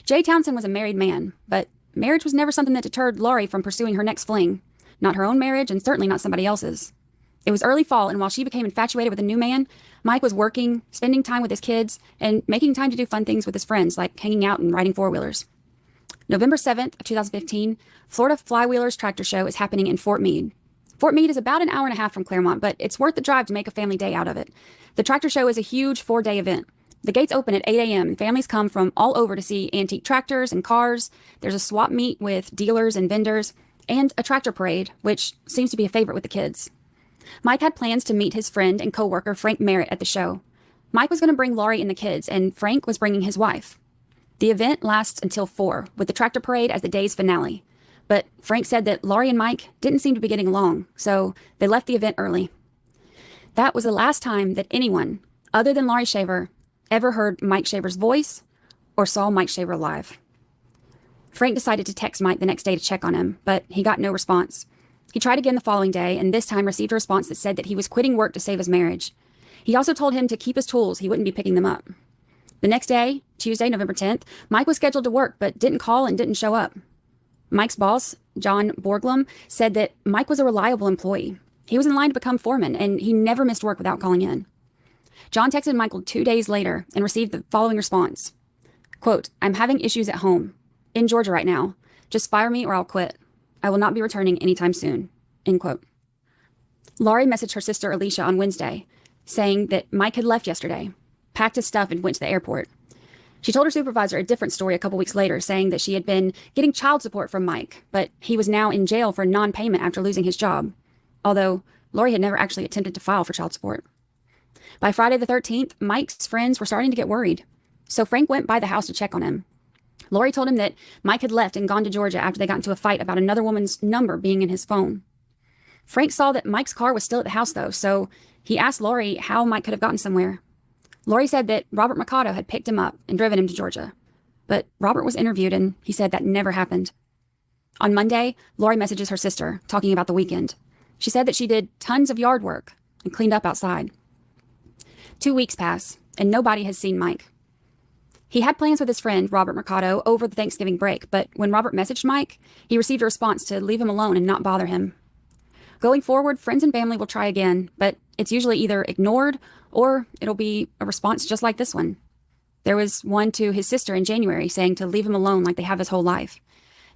Jay Townsend was a married man, but marriage was never something that deterred Laurie from pursuing her next fling. Not her own marriage, and certainly not somebody else's. It was early fall, and while she became infatuated with a new man, Mike was working, spending time with his kids, and making time to do fun things with his friends, like hanging out and riding four-wheelers. November 7th of 2015, Florida Flywheelers Tractor Show is happening in Fort Meade. Fort Meade is about an hour and a half from Claremont, but it's worth the drive to make a family day out of it. The tractor show is a huge 4-day event. The gates open at 8 a.m. and families come from all over to see antique tractors and cars. There's a swap meet with dealers and vendors, and a tractor parade, which seems to be a favorite with the kids. Mike had plans to meet his friend and co-worker Frank Merritt at the show. Mike was going to bring Laurie and the kids, and Frank was bringing his wife. The event lasts until 4, with the tractor parade as the day's finale. But Frank said that Laurie and Mike didn't seem to be getting along, so they left the event early. That was the last time that anyone, other than Laurie Shaver, ever heard Mike Shaver's voice or saw Mike Shaver live. Frank decided to text Mike the next day to check on him, but he got no response. He tried again the following day, and this time received a response that said that he was quitting work to save his marriage. He also told him to keep his tools, he wouldn't be picking them up. The next day, Tuesday, November 10th, Mike was scheduled to work, but didn't call and didn't show up. Mike's boss, John Borglum, said that Mike was a reliable employee. He was in line to become foreman, and he never missed work without calling in. John texted Michael 2 days later and received the following response. Quote, "I'm having issues at home. In Georgia right now. Just fire me or I'll quit. I will not be returning anytime soon." End quote. Laurie messaged her sister Alicia on Wednesday, saying that Mike had left yesterday, packed his stuff and went to the airport. She told her supervisor a different story a couple weeks later, saying that she had been getting child support from Mike, but he was now in jail for non-payment after losing his job, although Laurie had never actually attempted to file for child support. By Friday the 13th, Mike's friends were starting to get worried, so Frank went by the house to check on him. Laurie told him that Mike had left and gone to Georgia after they got into a fight about another woman's number being in his phone. Frank saw that Mike's car was still at the house, though, so he asked Laurie how Mike could have gotten somewhere. Laurie said that Robert Mercado had picked him up and driven him to Georgia. But Robert was interviewed, and he said that never happened. On Monday, Laurie messages her sister, talking about the weekend. She said that she did tons of yard work and cleaned up outside. 2 weeks pass, and nobody has seen Mike. He had plans with his friend, Robert Mercado, over the Thanksgiving break, but when Robert messaged Mike, he received a response to leave him alone and not bother him. Going forward, friends and family will try again, but it's usually either ignored or it'll be a response just like this one. There was one to his sister in January saying to leave him alone like they have his whole life.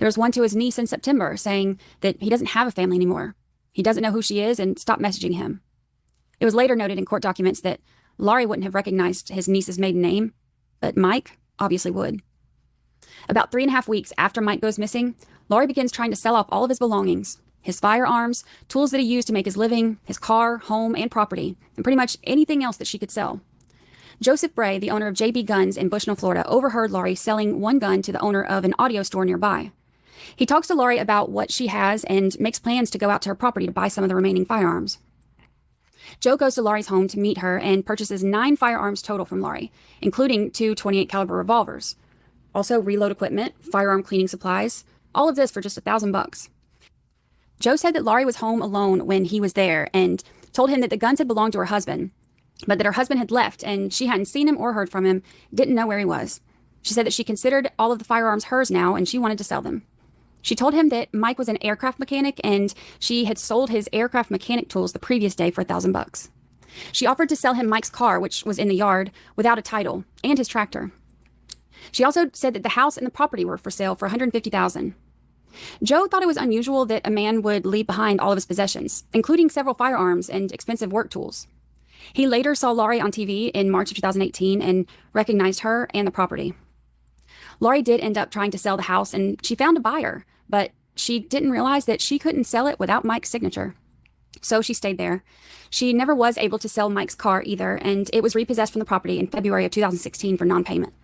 There was one to his niece in September saying that he doesn't have a family anymore. He doesn't know who she is and stop messaging him. It was later noted in court documents that Laurie wouldn't have recognized his niece's maiden name, but Mike obviously would. About 3.5 weeks after Mike goes missing, Laurie begins trying to sell off all of his belongings, his firearms, tools that he used to make his living, his car, home, and property, and pretty much anything else that she could sell. Joseph Bray, the owner of JB Guns in Bushnell, Florida, overheard Laurie selling one gun to the owner of an audio store nearby. He talks to Laurie about what she has and makes plans to go out to her property to buy some of the remaining firearms. Joe goes to Laurie's home to meet her and purchases 9 firearms total from Laurie, including 2 .28 caliber revolvers. Also reload equipment, firearm cleaning supplies, all of this for just $1,000. Joe said that Laurie was home alone when he was there and told him that the guns had belonged to her husband, but that her husband had left and she hadn't seen him or heard from him, didn't know where he was. She said that she considered all of the firearms hers now and she wanted to sell them. She told him that Mike was an aircraft mechanic and she had sold his aircraft mechanic tools the previous day for $1,000. She offered to sell him Mike's car, which was in the yard, without a title, and his tractor. She also said that the house and the property were for sale for $150,000. Joe thought it was unusual that a man would leave behind all of his possessions, including several firearms and expensive work tools. He later saw Laurie on TV in March of 2018 and recognized her and the property. Laurie did end up trying to sell the house and she found a buyer, but she didn't realize that she couldn't sell it without Mike's signature. So she stayed there. She never was able to sell Mike's car either, and it was repossessed from the property in February of 2016 for non-payment.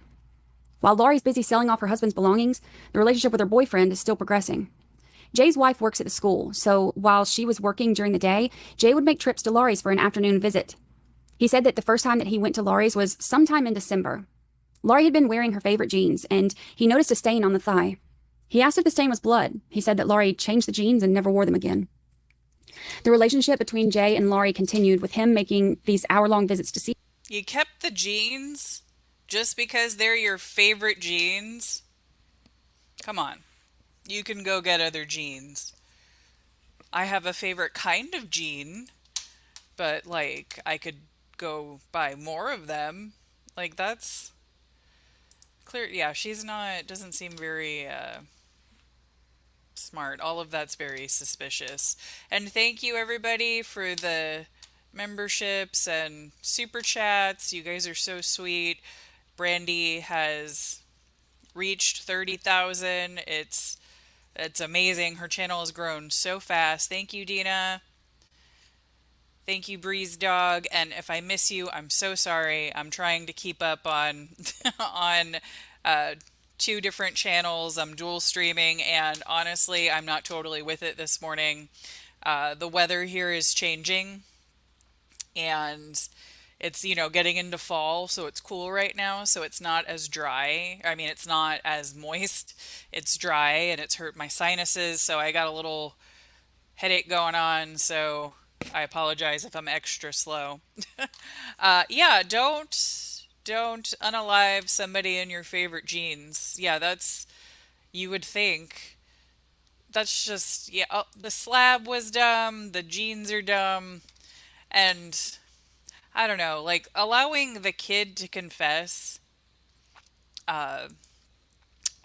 While Laurie's busy selling off her husband's belongings, the relationship with her boyfriend is still progressing. Jay's wife works at the school, so while she was working during the day, Jay would make trips to Laurie's for an afternoon visit. He said that the first time that he went to Laurie's was sometime in December. Laurie had been wearing her favorite jeans, and he noticed a stain on the thigh. He asked if the stain was blood. He said that Laurie changed the jeans and never wore them again. The relationship between Jay and Laurie continued, with him making these hour-long visits to see. You kept the jeans just because they're your favorite jeans? Come on. You can go get other jeans. I have a favorite kind of jean, but like I could go buy more of them. Like that's clear. Yeah, she's not, doesn't seem very smart. All of that's very suspicious. And thank you everybody for the memberships and super chats. You guys are so sweet. Brandi has reached 30,000. It's amazing. Her channel has grown so fast. Thank you, Dina. Thank you, Breeze Dog. And if I miss you, I'm so sorry. I'm trying to keep up on on 2 different channels. I'm dual streaming, and honestly, I'm not totally with it this morning. The weather here is changing, and it's, you know, getting into fall, so it's cool right now, so it's not as dry. I mean, it's not as moist. It's dry, and it's hurt my sinuses, so I got a little headache going on, so I apologize if I'm extra slow. Yeah, don't unalive somebody in your favorite jeans. Yeah, that's, you would think. That's just, yeah, oh, the slab was dumb, the jeans are dumb, and I don't know, like allowing the kid to confess. I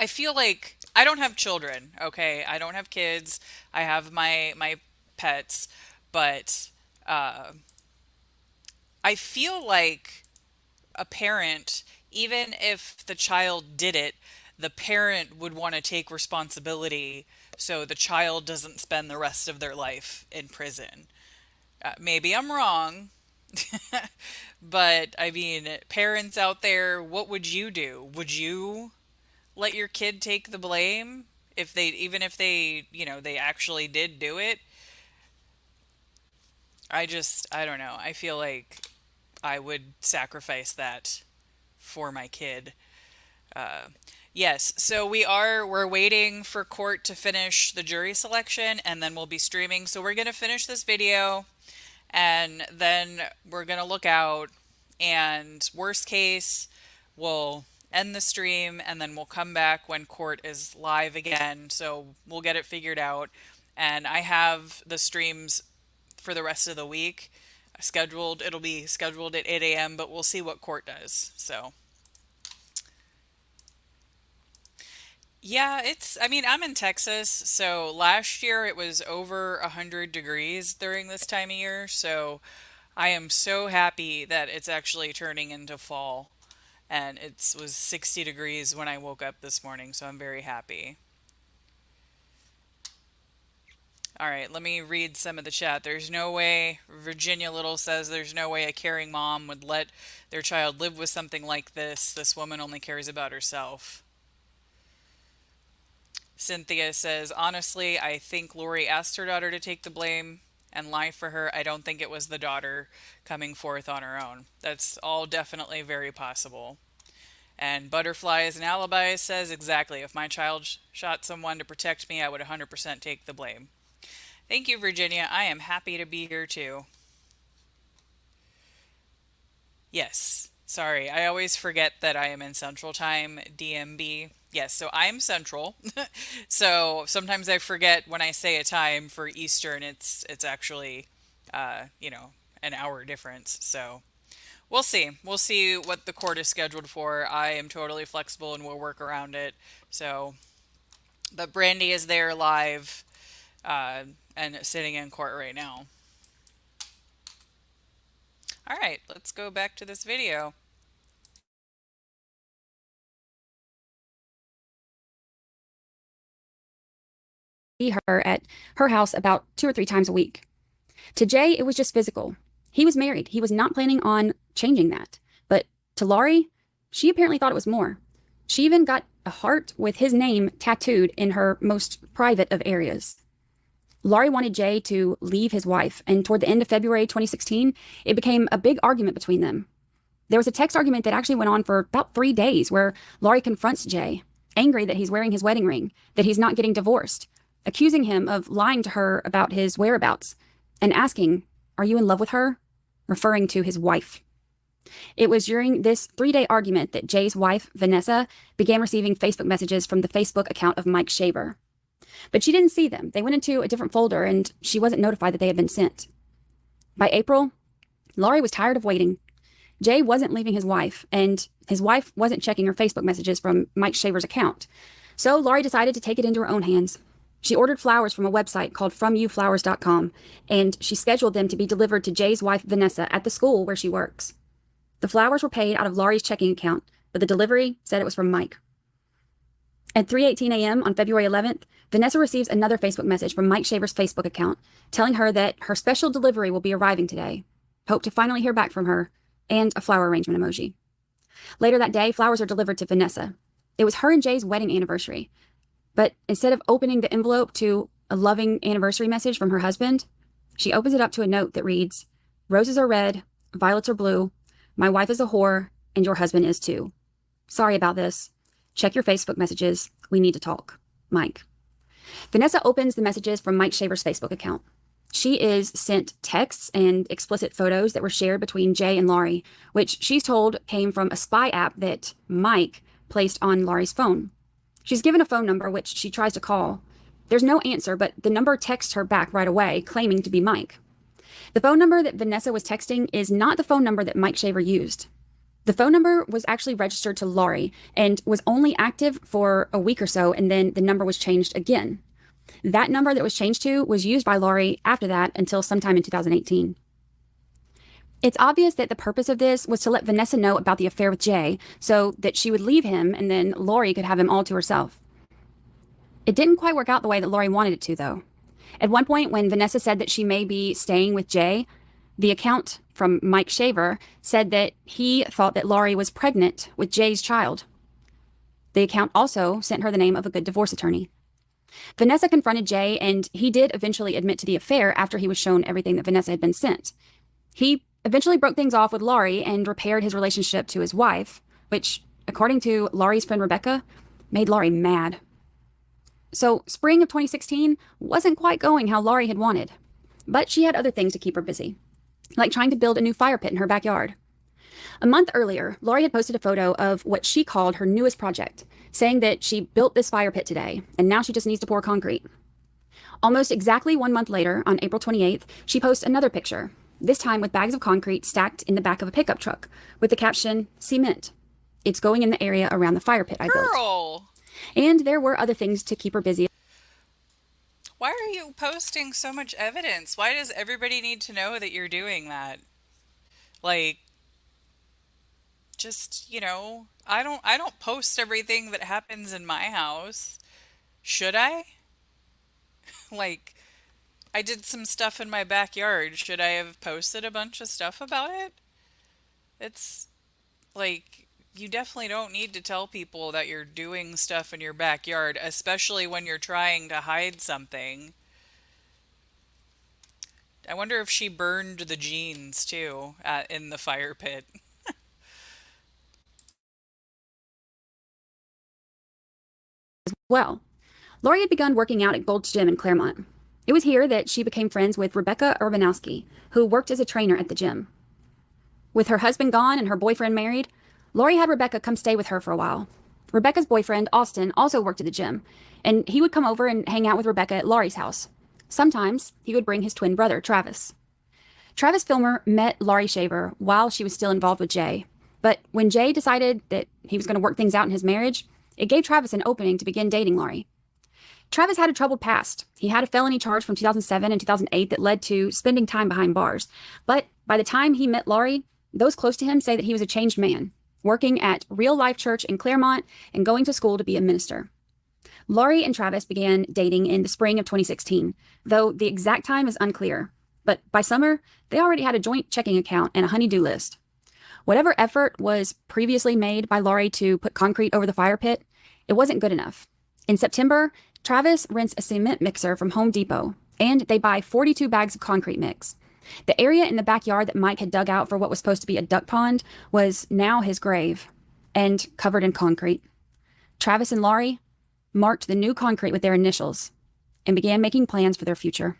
feel like I don't have children, okay? I don't have kids. I have my pets, but I feel like a parent, even if the child did it, the parent would want to take responsibility so the child doesn't spend the rest of their life in prison. Maybe I'm wrong, but I mean, parents out there, what would you do? Would you let your kid take the blame if they, even if they, you know, they actually did do it? I don't know. I feel like I would sacrifice that for my kid. Yes, so we're waiting for court to finish the jury selection, and then we'll be streaming. So we're going to finish this video, and then we're going to look out, and worst case, we'll end the stream, and then we'll come back when court is live again. So we'll get it figured out. And I have the streams for the rest of the week scheduled. It'll be scheduled at 8 a.m., but we'll see what court does. So Yeah, I mean, I'm in Texas, so last year it was over 100 degrees during this time of year, so I am so happy that it's actually turning into fall. And it was 60 degrees when I woke up this morning, so I'm very happy. All right, let me read some of the chat. There's no way, Virginia Little says, there's no way a caring mom would let their child live with something like this. This woman only cares about herself. Cynthia says, honestly, I think Laurie asked her daughter to take the blame and lie for her. I don't think it was the daughter coming forth on her own. That's all definitely very possible. And Butterflies and Alibis says, exactly, if my child shot someone to protect me, I would 100% take the blame. Thank you, Virginia. I am happy to be here too. Yes. Sorry, I always forget that I am in Central Time, DMB. Yes, so I am Central. So sometimes I forget when I say a time for Eastern, it's actually, an hour difference. So we'll see. We'll see what the court is scheduled for. I am totally flexible and we'll work around it. So, but Brandi is there live and sitting in court right now. All right, let's go back to this video. See her at her house about 2 or 3 times a week. To Jay, it was just physical. He was married. He was not planning on changing that. But to Laurie, she apparently thought it was more. She even got a heart with his name tattooed in her most private of areas. Laurie wanted Jay to leave his wife, and toward the end of February 2016, it became a big argument between them. There was a text argument that actually went on for about 3 days where Laurie confronts Jay, angry that he's wearing his wedding ring, that he's not getting divorced, accusing him of lying to her about his whereabouts, and asking, "Are you in love with her?" referring to his wife. It was during this 3-day argument that Jay's wife, Vanessa, began receiving Facebook messages from the Facebook account of Mike Shaver. But she didn't see them. They went into a different folder, and she wasn't notified that they had been sent. By April, Laurie was tired of waiting. Jay wasn't leaving his wife, and his wife wasn't checking her Facebook messages from Mike Shaver's account. So Laurie decided to take it into her own hands. She ordered flowers from a website called FromYouFlowers.com, and she scheduled them to be delivered to Jay's wife, Vanessa, at the school where she works. The flowers were paid out of Laurie's checking account, but the delivery said it was from Mike. At 3:18 a.m. on February 11th, Vanessa receives another Facebook message from Mike Shaver's Facebook account, telling her that her special delivery will be arriving today. Hope to finally hear back from her, and a flower arrangement emoji. Later that day, flowers are delivered to Vanessa. It was her and Jay's wedding anniversary. But instead of opening the envelope to a loving anniversary message from her husband, she opens it up to a note that reads, "Roses are red, violets are blue. My wife is a whore, and your husband is too. Sorry about this. Check your Facebook messages. We need to talk. Mike." Vanessa opens the messages from Mike Shaver's Facebook account. She is sent texts and explicit photos that were shared between Jay and Laurie, which she's told came from a spy app that Mike placed on Laurie's phone. She's given a phone number, which she tries to call. There's no answer, but the number texts her back right away, claiming to be Mike. The phone number that Vanessa was texting is not the phone number that Mike Shaver used. The phone number was actually registered to Laurie and was only active for a week or so, and then the number was changed again. That number that was changed to was used by Laurie after that until sometime in 2018. It's obvious that the purpose of this was to let Vanessa know about the affair with Jay so that she would leave him and then Laurie could have him all to herself. It didn't quite work out the way that Laurie wanted it to, though. At one point, when Vanessa said that she may be staying with Jay, the account from Mike Shaver said that he thought that Laurie was pregnant with Jay's child. The account also sent her the name of a good divorce attorney. Vanessa confronted Jay, and he did eventually admit to the affair after he was shown everything that Vanessa had been sent. He eventually broke things off with Laurie and repaired his relationship to his wife, which, according to Laurie's friend Rebecca, made Laurie mad. So spring of 2016 wasn't quite going how Laurie had wanted, but she had other things to keep her busy, like trying to build a new fire pit in her backyard. A month earlier, Laurie had posted a photo of what she called her newest project, saying that she built this fire pit today, and now she just needs to pour concrete. Almost exactly 1 month later, on April 28th, she posts another picture, this time with bags of concrete stacked in the back of a pickup truck, with the caption, "Cement. It's going in the area around the fire pit I built." And there were other things to keep her busy. Why are you posting so much evidence? Why does everybody need to know that you're doing that? Like, just, I don't post everything that happens in my house. Should I? Like, I did some stuff in my backyard. Should I have posted a bunch of stuff about it? It's like, you definitely don't need to tell people that you're doing stuff in your backyard, especially when you're trying to hide something. I wonder if she burned the jeans too in the fire pit. Well, Laurie had begun working out at Gold's Gym in Claremont. It was here that she became friends with Rebecca Urbanowski, who worked as a trainer at the gym. With her husband gone and her boyfriend married, Laurie had Rebecca come stay with her for a while. Rebecca's boyfriend, Austin, also worked at the gym, and he would come over and hang out with Rebecca at Laurie's house. Sometimes he would bring his twin brother, Travis. Travis Filmer met Laurie Shaver while she was still involved with Jay, but when Jay decided that he was going to work things out in his marriage, it gave Travis an opening to begin dating Laurie. Travis had a troubled past. He had a felony charge from 2007 and 2008 that led to spending time behind bars. But by the time he met Laurie, those close to him say that he was a changed man, working at Real Life Church in Claremont and going to school to be a minister. Laurie and Travis began dating in the spring of 2016, though the exact time is unclear. But by summer, they already had a joint checking account and a honey-do list. Whatever effort was previously made by Laurie to put concrete over the fire pit, it wasn't good enough. In September, Travis rents a cement mixer from Home Depot, and they buy 42 bags of concrete mix. The area in the backyard that Mike had dug out for what was supposed to be a duck pond was now his grave and covered in concrete. Travis and Laurie marked the new concrete with their initials and began making plans for their future.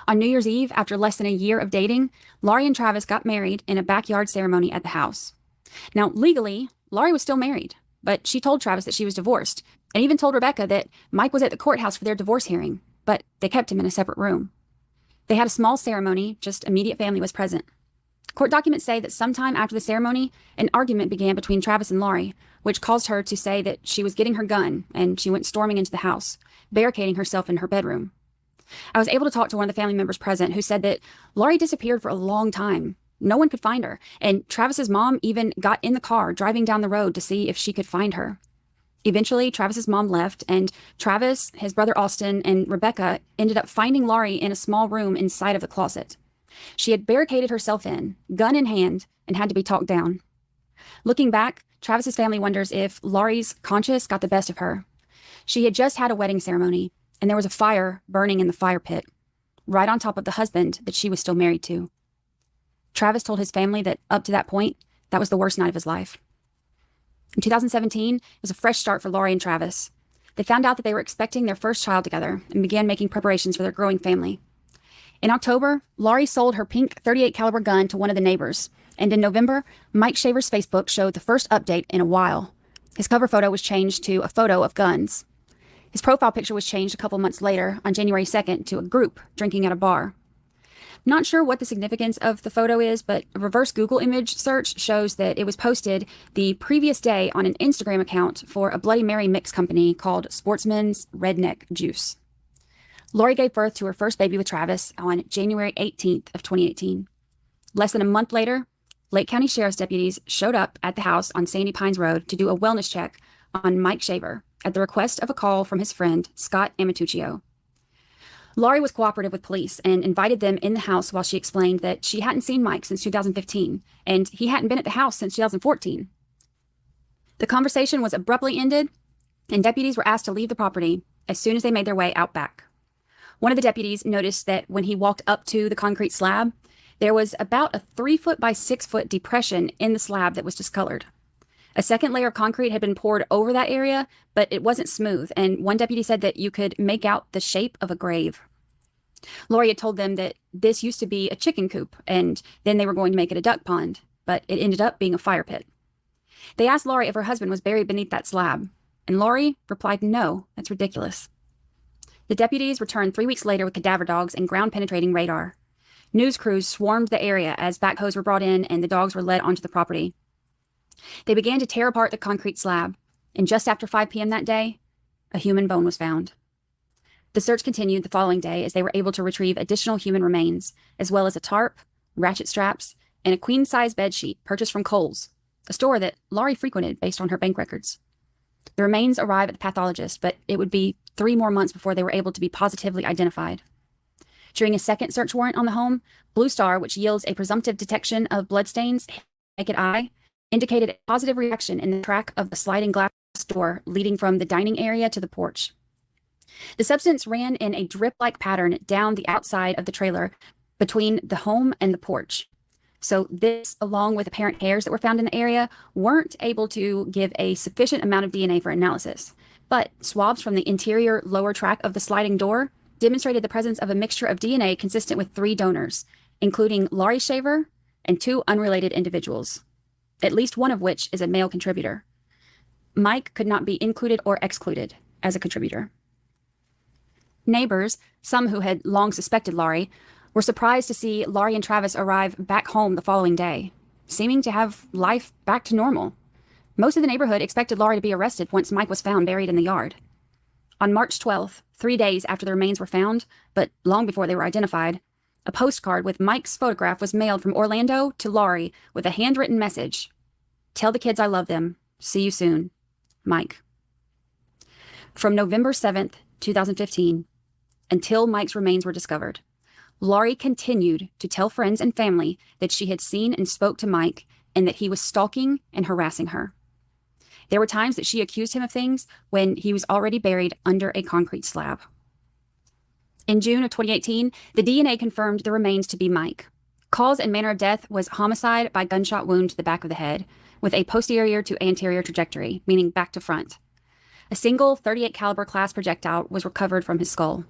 On New Year's Eve, after less than a year of dating, Laurie and Travis got married in a backyard ceremony at the house. Now, legally, Laurie was still married, but she told Travis that she was divorced, and even told Rebecca that Mike was at the courthouse for their divorce hearing, but they kept him in a separate room. They had a small ceremony, just immediate family was present. Court documents say that sometime after the ceremony, an argument began between Travis and Laurie, which caused her to say that she was getting her gun, and she went storming into the house, barricading herself in her bedroom. I was able to talk to one of the family members present who said that Laurie disappeared for a long time. No one could find her, and Travis's mom even got in the car driving down the road to see if she could find her. Eventually, Travis's mom left, and Travis, his brother Austin, and Rebecca ended up finding Laurie in a small room inside of the closet. She had barricaded herself in, gun in hand, and had to be talked down. Looking back, Travis's family wonders if Laurie's conscience got the best of her. She had just had a wedding ceremony, and there was a fire burning in the fire pit, right on top of the husband that she was still married to. Travis told his family that up to that point, that was the worst night of his life. In 2017, it was a fresh start for Laurie and Travis. They found out that they were expecting their first child together and began making preparations for their growing family. In October, Laurie sold her pink .38 caliber gun to one of the neighbors, and in November, Mike Shaver's Facebook showed the first update in a while. His cover photo was changed to a photo of guns. His profile picture was changed a couple months later, on January 2nd, to a group drinking at a bar. Not sure what the significance of the photo is, but a reverse Google image search shows that it was posted the previous day on an Instagram account for a Bloody Mary mix company called Sportsman's Redneck Juice. Laurie gave birth to her first baby with Travis on January 18th of 2018. Less than a month later, Lake County Sheriff's deputies showed up at the house on Sandy Pines Road to do a wellness check on Mike Shaver at the request of a call from his friend, Scott Amatuccio. Laurie was cooperative with police and invited them in the house while she explained that she hadn't seen Mike since 2015, and he hadn't been at the house since 2014. The conversation was abruptly ended, and deputies were asked to leave the property as soon as they made their way out back. One of the deputies noticed that when he walked up to the concrete slab, there was about a 3-foot by 6-foot depression in the slab that was discolored. A second layer of concrete had been poured over that area, but it wasn't smooth, and one deputy said that you could make out the shape of a grave. Laurie had told them that this used to be a chicken coop, and then they were going to make it a duck pond, but it ended up being a fire pit. They asked Laurie if her husband was buried beneath that slab, and Laurie replied, "No, that's ridiculous." The deputies returned 3 weeks later with cadaver dogs and ground-penetrating radar. News crews swarmed the area as backhoes were brought in and the dogs were led onto the property. They began to tear apart the concrete slab, And just after 5 p.m. that day, a human bone was found. The search continued the following day as they were able to retrieve additional human remains, as well as a tarp, ratchet straps, and a queen-size bedsheet purchased from Kohl's, a store that Laurie frequented based on her bank records. The remains arrive at the pathologist, but it would be 3 more months before they were able to be positively identified. During a second search warrant on the home, Blue Star, which yields a presumptive detection of bloodstains, naked eye, indicated a positive reaction in the track of the sliding glass door leading from the dining area to the porch. The substance ran in a drip-like pattern down the outside of the trailer between the home and the porch. So this, along with apparent hairs that were found in the area, weren't able to give a sufficient amount of DNA for analysis. But swabs from the interior lower track of the sliding door demonstrated the presence of a mixture of DNA consistent with 3 donors, including Laurie Shaver and 2 unrelated individuals, at least one of which is a male contributor. Mike could not be included or excluded as a contributor. Neighbors, some who had long suspected Laurie, were surprised to see Laurie and Travis arrive back home the following day, seeming to have life back to normal. Most of the neighborhood expected Laurie to be arrested once Mike was found buried in the yard. On March 12th, 3 days after the remains were found, but long before they were identified, a postcard with Mike's photograph was mailed from Orlando to Laurie with a handwritten message. "Tell the kids I love them. See you soon. Mike." From November 7th, 2015, until Mike's remains were discovered, Laurie continued to tell friends and family that she had seen and spoke to Mike and that he was stalking and harassing her. There were times that she accused him of things when he was already buried under a concrete slab. In June of 2018, the DNA confirmed the remains to be Mike. Cause and manner of death was homicide by gunshot wound to the back of the head, with a posterior to anterior trajectory, meaning back to front. A single .38 caliber class projectile was recovered from his skull.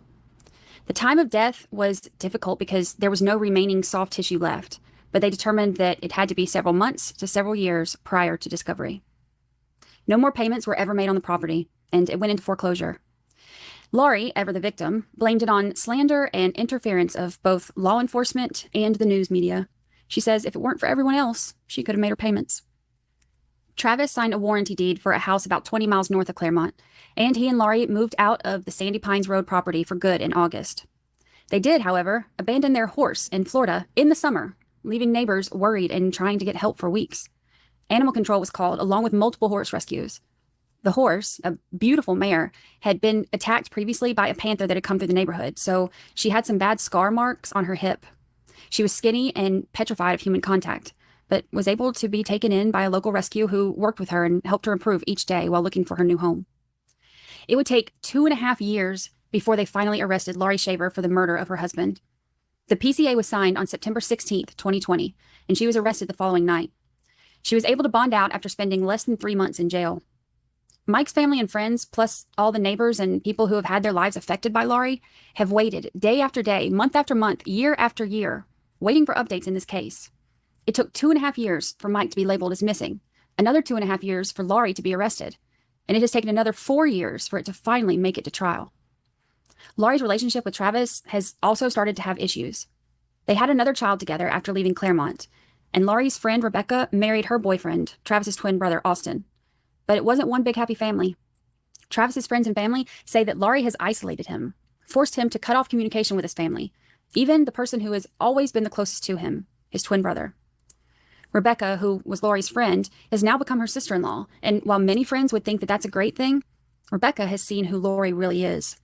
The time of death was difficult because there was no remaining soft tissue left, but they determined that it had to be several months to several years prior to discovery. No more payments were ever made on the property, and it went into foreclosure. Laurie, ever the victim, blamed it on slander and interference of both law enforcement and the news media. She says if it weren't for everyone else, she could have made her payments. Travis signed a warranty deed for a house about 20 miles north of Claremont, and he and Laurie moved out of the Sandy Pines Road property for good in August. They did, however, abandon their horse in Florida in the summer, leaving neighbors worried and trying to get help for weeks. Animal control was called, along with multiple horse rescues. The horse, a beautiful mare, had been attacked previously by a panther that had come through the neighborhood, so she had some bad scar marks on her hip. She was skinny and petrified of human contact, but was able to be taken in by a local rescue who worked with her and helped her improve each day while looking for her new home. It would take 2.5 years before they finally arrested Laurie Shaver for the murder of her husband. The PCA was signed on September 16th, 2020, and she was arrested the following night. She was able to bond out after spending less than 3 months in jail. Mike's family and friends, plus all the neighbors and people who have had their lives affected by Laurie, have waited day after day, month after month, year after year, waiting for updates in this case. It took 2.5 years for Mike to be labeled as missing, another 2.5 years for Laurie to be arrested, and it has taken another 4 years for it to finally make it to trial. Laurie's relationship with Travis has also started to have issues. They had another child together after leaving Claremont, and Laurie's friend Rebecca married her boyfriend, Travis's twin brother, Austin. But it wasn't one big happy family. Travis's friends and family say that Laurie has isolated him, forced him to cut off communication with his family, even the person who has always been the closest to him, his twin brother. Rebecca, who was Laurie's friend, has now become her sister-in-law, and while many friends would think that that's a great thing, Rebecca has seen who Laurie really is,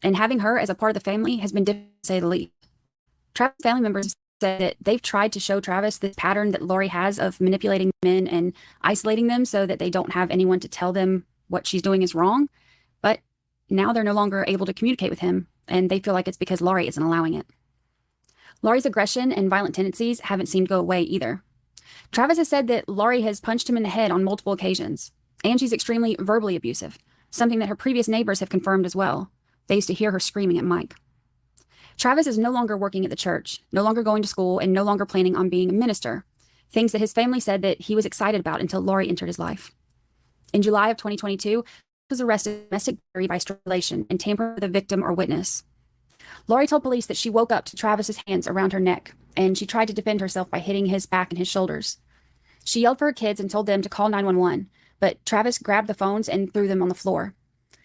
and having her as a part of the family has been difficult to say the least. Travis family members said that they've tried to show Travis this pattern that Laurie has of manipulating men and isolating them so that they don't have anyone to tell them what she's doing is wrong, but now they're no longer able to communicate with him, and they feel like it's because Laurie isn't allowing it. Laurie's aggression and violent tendencies haven't seemed to go away either. Travis has said that Laurie has punched him in the head on multiple occasions, and she's extremely verbally abusive, something that her previous neighbors have confirmed as well. They used to hear her screaming at Mike. Travis is no longer working at the church, no longer going to school, and no longer planning on being a minister, things that his family said that he was excited about until Laurie entered his life. In July of 2022, he was arrested for domestic battery by strangulation and tampering with a victim or witness. Laurie told police that she woke up to Travis's hands around her neck, and she tried to defend herself by hitting his back and his shoulders. She yelled for her kids and told them to call 911, but Travis grabbed the phones and threw them on the floor.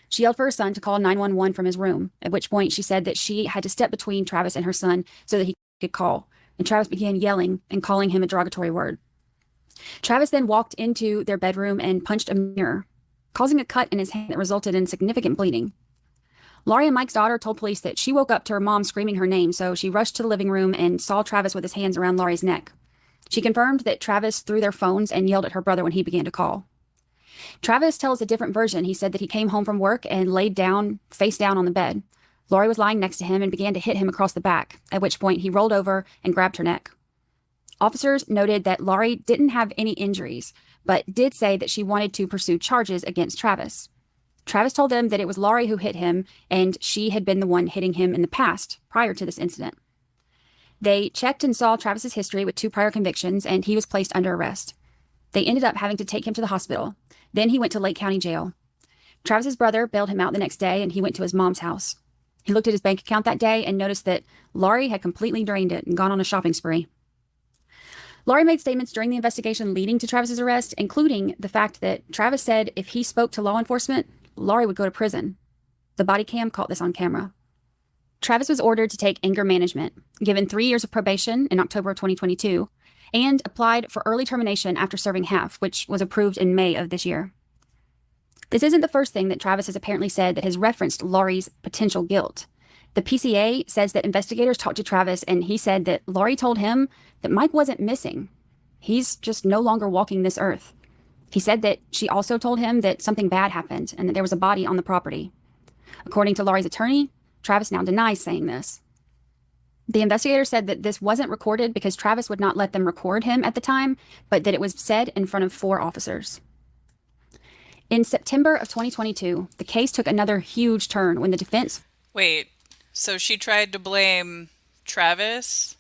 She yelled for her son to call 911 from his room, at which point she said that she had to step between Travis and her son so that he could call. And Travis began yelling and calling him a derogatory word. Travis then walked into their bedroom and punched a mirror, causing a cut in his hand that resulted in significant bleeding. Laurie and Mike's daughter told police that she woke up to her mom screaming her name, so she rushed to the living room and saw Travis with his hands around Laurie's neck. She confirmed that Travis threw their phones and yelled at her brother when he began to call. Travis tells a different version. He said that he came home from work and laid down, face down on the bed. Laurie was lying next to him and began to hit him across the back, at which point he rolled over and grabbed her neck. Officers noted that Laurie didn't have any injuries, but did say that she wanted to pursue charges against Travis. Travis told them that it was Laurie who hit him, and she had been the one hitting him in the past, prior to this incident. They checked and saw Travis's history with 2 prior convictions, and he was placed under arrest. They ended up having to take him to the hospital. Then he went to Lake County Jail. Travis's brother bailed him out the next day, and he went to his mom's house. He looked at his bank account that day and noticed that Laurie had completely drained it and gone on a shopping spree. Laurie made statements during the investigation leading to Travis's arrest, including the fact that Travis said if he spoke to law enforcement, Laurie would go to prison. The body cam caught this on camera. Travis was ordered to take anger management, given 3 years of probation in October of 2022, and applied for early termination after serving half, which was approved in May of this year. This isn't the first thing that Travis has apparently said that has referenced Laurie's potential guilt. The PCA says that investigators talked to Travis, and he said that Laurie told him that Mike wasn't missing. He's just no longer walking this earth. He said that she also told him that something bad happened and that there was a body on the property. According to Laurie's attorney, Travis now denies saying this. The investigator said that this wasn't recorded because Travis would not let them record him at the time, but that it was said in front of 4 officers. In September of 2022, the case took another huge turn when the defense... Wait, so she tried to blame Travis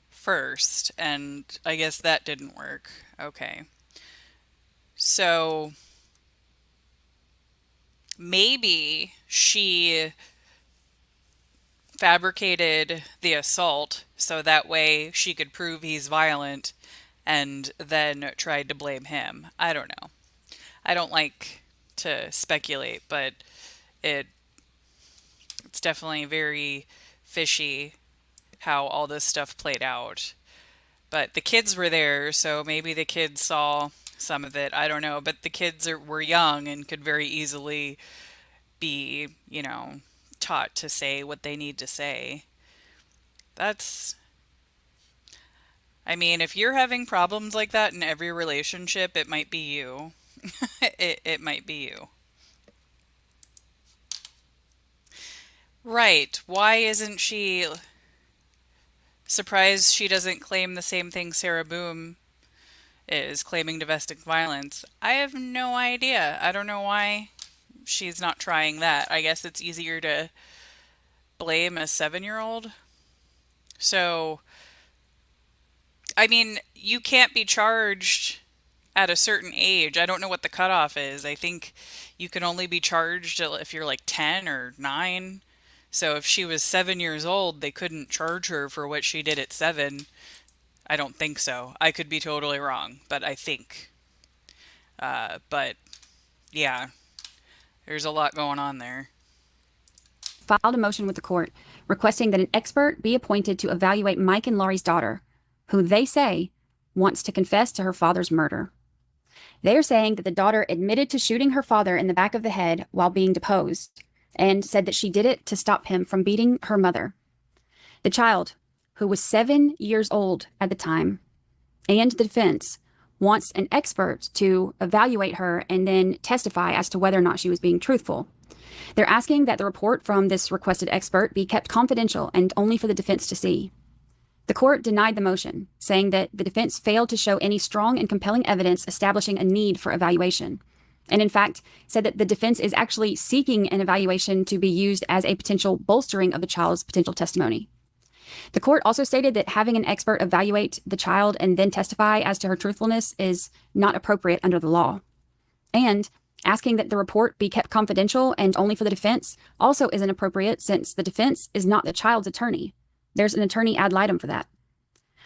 first, and I guess that didn't work. Okay. So maybe she fabricated the assault so that way she could prove he's violent and then tried to blame him. I don't know. I don't like to speculate, but it's definitely very fishy how all this stuff played out. But the kids were there, so maybe the kids saw some of it. I don't know, but the kids were young and could very easily be, taught to say what they need to say. If you're having problems like that in every relationship, it might be you. It might be you. Right. Why isn't she surprised she doesn't claim the same thing Sarah Boom is, claiming domestic violence? I have no idea. I don't know why she's not trying that. I guess it's easier to blame a 7-year-old. So, you can't be charged at a certain age. I don't know what the cutoff is. I think you can only be charged if you're like 10 or 9. So if she was 7 years old, they couldn't charge her for what she did at 7. I don't think so. I could be totally wrong, but I think. But yeah, there's a lot going on there. Filed a motion with the court requesting that an expert be appointed to evaluate Mike and Laurie's daughter, who they say wants to confess to her father's murder. They are saying that the daughter admitted to shooting her father in the back of the head while being deposed, and said that she did it to stop him from beating her mother. The child, who was 7 years old at the time, and the defense wants an expert to evaluate her and then testify as to whether or not she was being truthful. They're asking that the report from this requested expert be kept confidential and only for the defense to see. The court denied the motion, saying that the defense failed to show any strong and compelling evidence establishing a need for evaluation, and in fact said that the defense is actually seeking an evaluation to be used as a potential bolstering of the child's potential testimony. The court also stated that having an expert evaluate the child and then testify as to her truthfulness is not appropriate under the law. And asking that the report be kept confidential and only for the defense also isn't appropriate, since the defense is not the child's attorney. There's an attorney ad litem for that.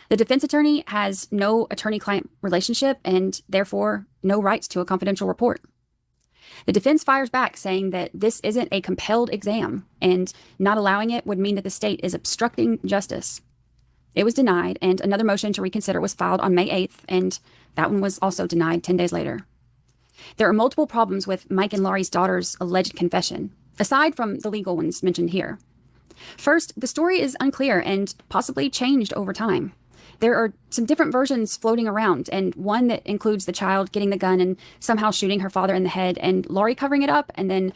The defense attorney has no attorney-client relationship and therefore no rights to a confidential report. The defense fires back, saying that this isn't a compelled exam and not allowing it would mean that the state is obstructing justice. It was denied, and another motion to reconsider was filed on May 8th, and that one was also denied 10 days later. There are multiple problems with Mike and Laurie's daughter's alleged confession, aside from the legal ones mentioned here. First, the story is unclear and possibly changed over time. There are some different versions floating around, and one that includes the child getting the gun and somehow shooting her father in the head, and Laurie covering it up, and then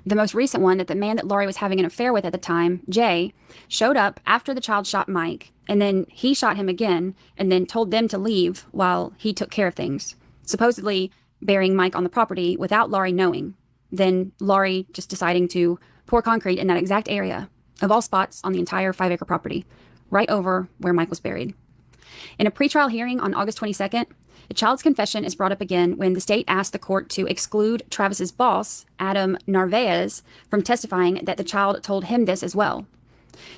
the most recent one that the man that Laurie was having an affair with at the time, Jay, showed up after the child shot Mike, and then he shot him again, and then told them to leave while he took care of things, supposedly burying Mike on the property without Laurie knowing. Then Laurie just deciding to pour concrete in that exact area, of all spots on the entire 5-acre property, right over where Mike was buried. In a pretrial hearing on August 22nd, the child's confession is brought up again when the state asked the court to exclude Travis's boss, Adam Narvaez, from testifying that the child told him this as well.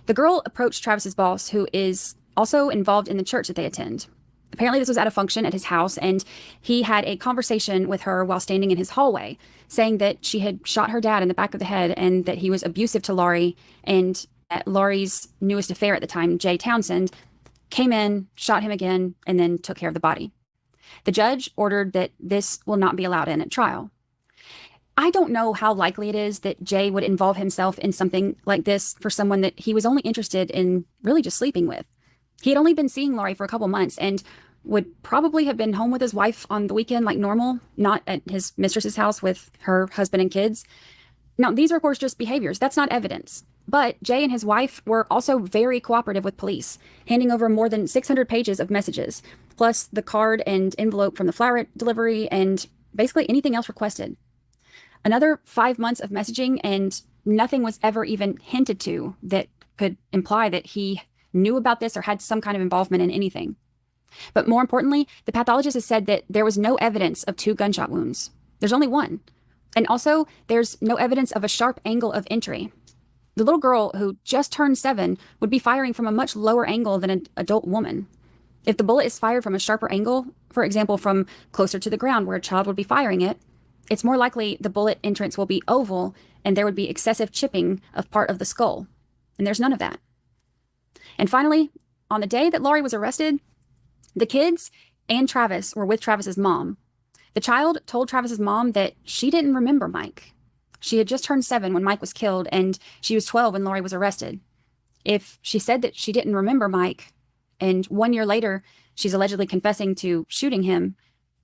The girl approached Travis's boss, who is also involved in the church that they attend. Apparently this was at a function at his house, and he had a conversation with her while standing in his hallway, saying that she had shot her dad in the back of the head and that he was abusive to Laurie, and that Laurie's newest affair at the time, Jay Townsend, came in, shot him again, and then took care of the body. The judge ordered that this will not be allowed in at trial. I don't know how likely it is that Jay would involve himself in something like this for someone that he was only interested in really just sleeping with. He had only been seeing Laurie for a couple months and would probably have been home with his wife on the weekend like normal, not at his mistress's house with her husband and kids. Now, these are, of course, just behaviors. That's not evidence. But Jay and his wife were also very cooperative with police, handing over more than 600 pages of messages, plus the card and envelope from the flower delivery and basically anything else requested. Another 5 months of messaging, and nothing was ever even hinted to that could imply that he knew about this or had some kind of involvement in anything. But more importantly, the pathologist has said that there was no evidence of 2 gunshot wounds. There's only one. And also, there's no evidence of a sharp angle of entry. The little girl, who just turned 7, would be firing from a much lower angle than an adult woman. If the bullet is fired from a sharper angle, for example, from closer to the ground where a child would be firing it, it's more likely the bullet entrance will be oval and there would be excessive chipping of part of the skull. And there's none of that. And finally, on the day that Laurie was arrested, the kids and Travis were with Travis's mom. The child told Travis's mom that she didn't remember Mike. She had just turned 7 when Mike was killed, and she was 12 when Laurie was arrested. If she said that she didn't remember Mike, and 1 year later she's allegedly confessing to shooting him,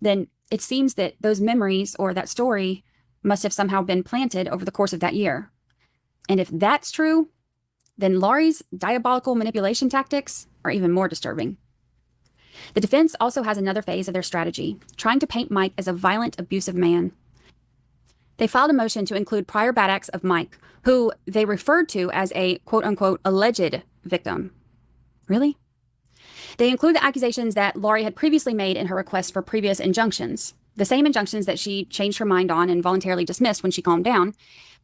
then it seems that those memories or that story must have somehow been planted over the course of that year. And if that's true, then Laurie's diabolical manipulation tactics are even more disturbing. The defense also has another phase of their strategy, trying to paint Mike as a violent, abusive man. They filed a motion to include prior bad acts of Mike, who they referred to as a quote-unquote alleged victim. Really? They include the accusations that Laurie had previously made in her request for previous injunctions, the same injunctions that she changed her mind on and voluntarily dismissed when she calmed down.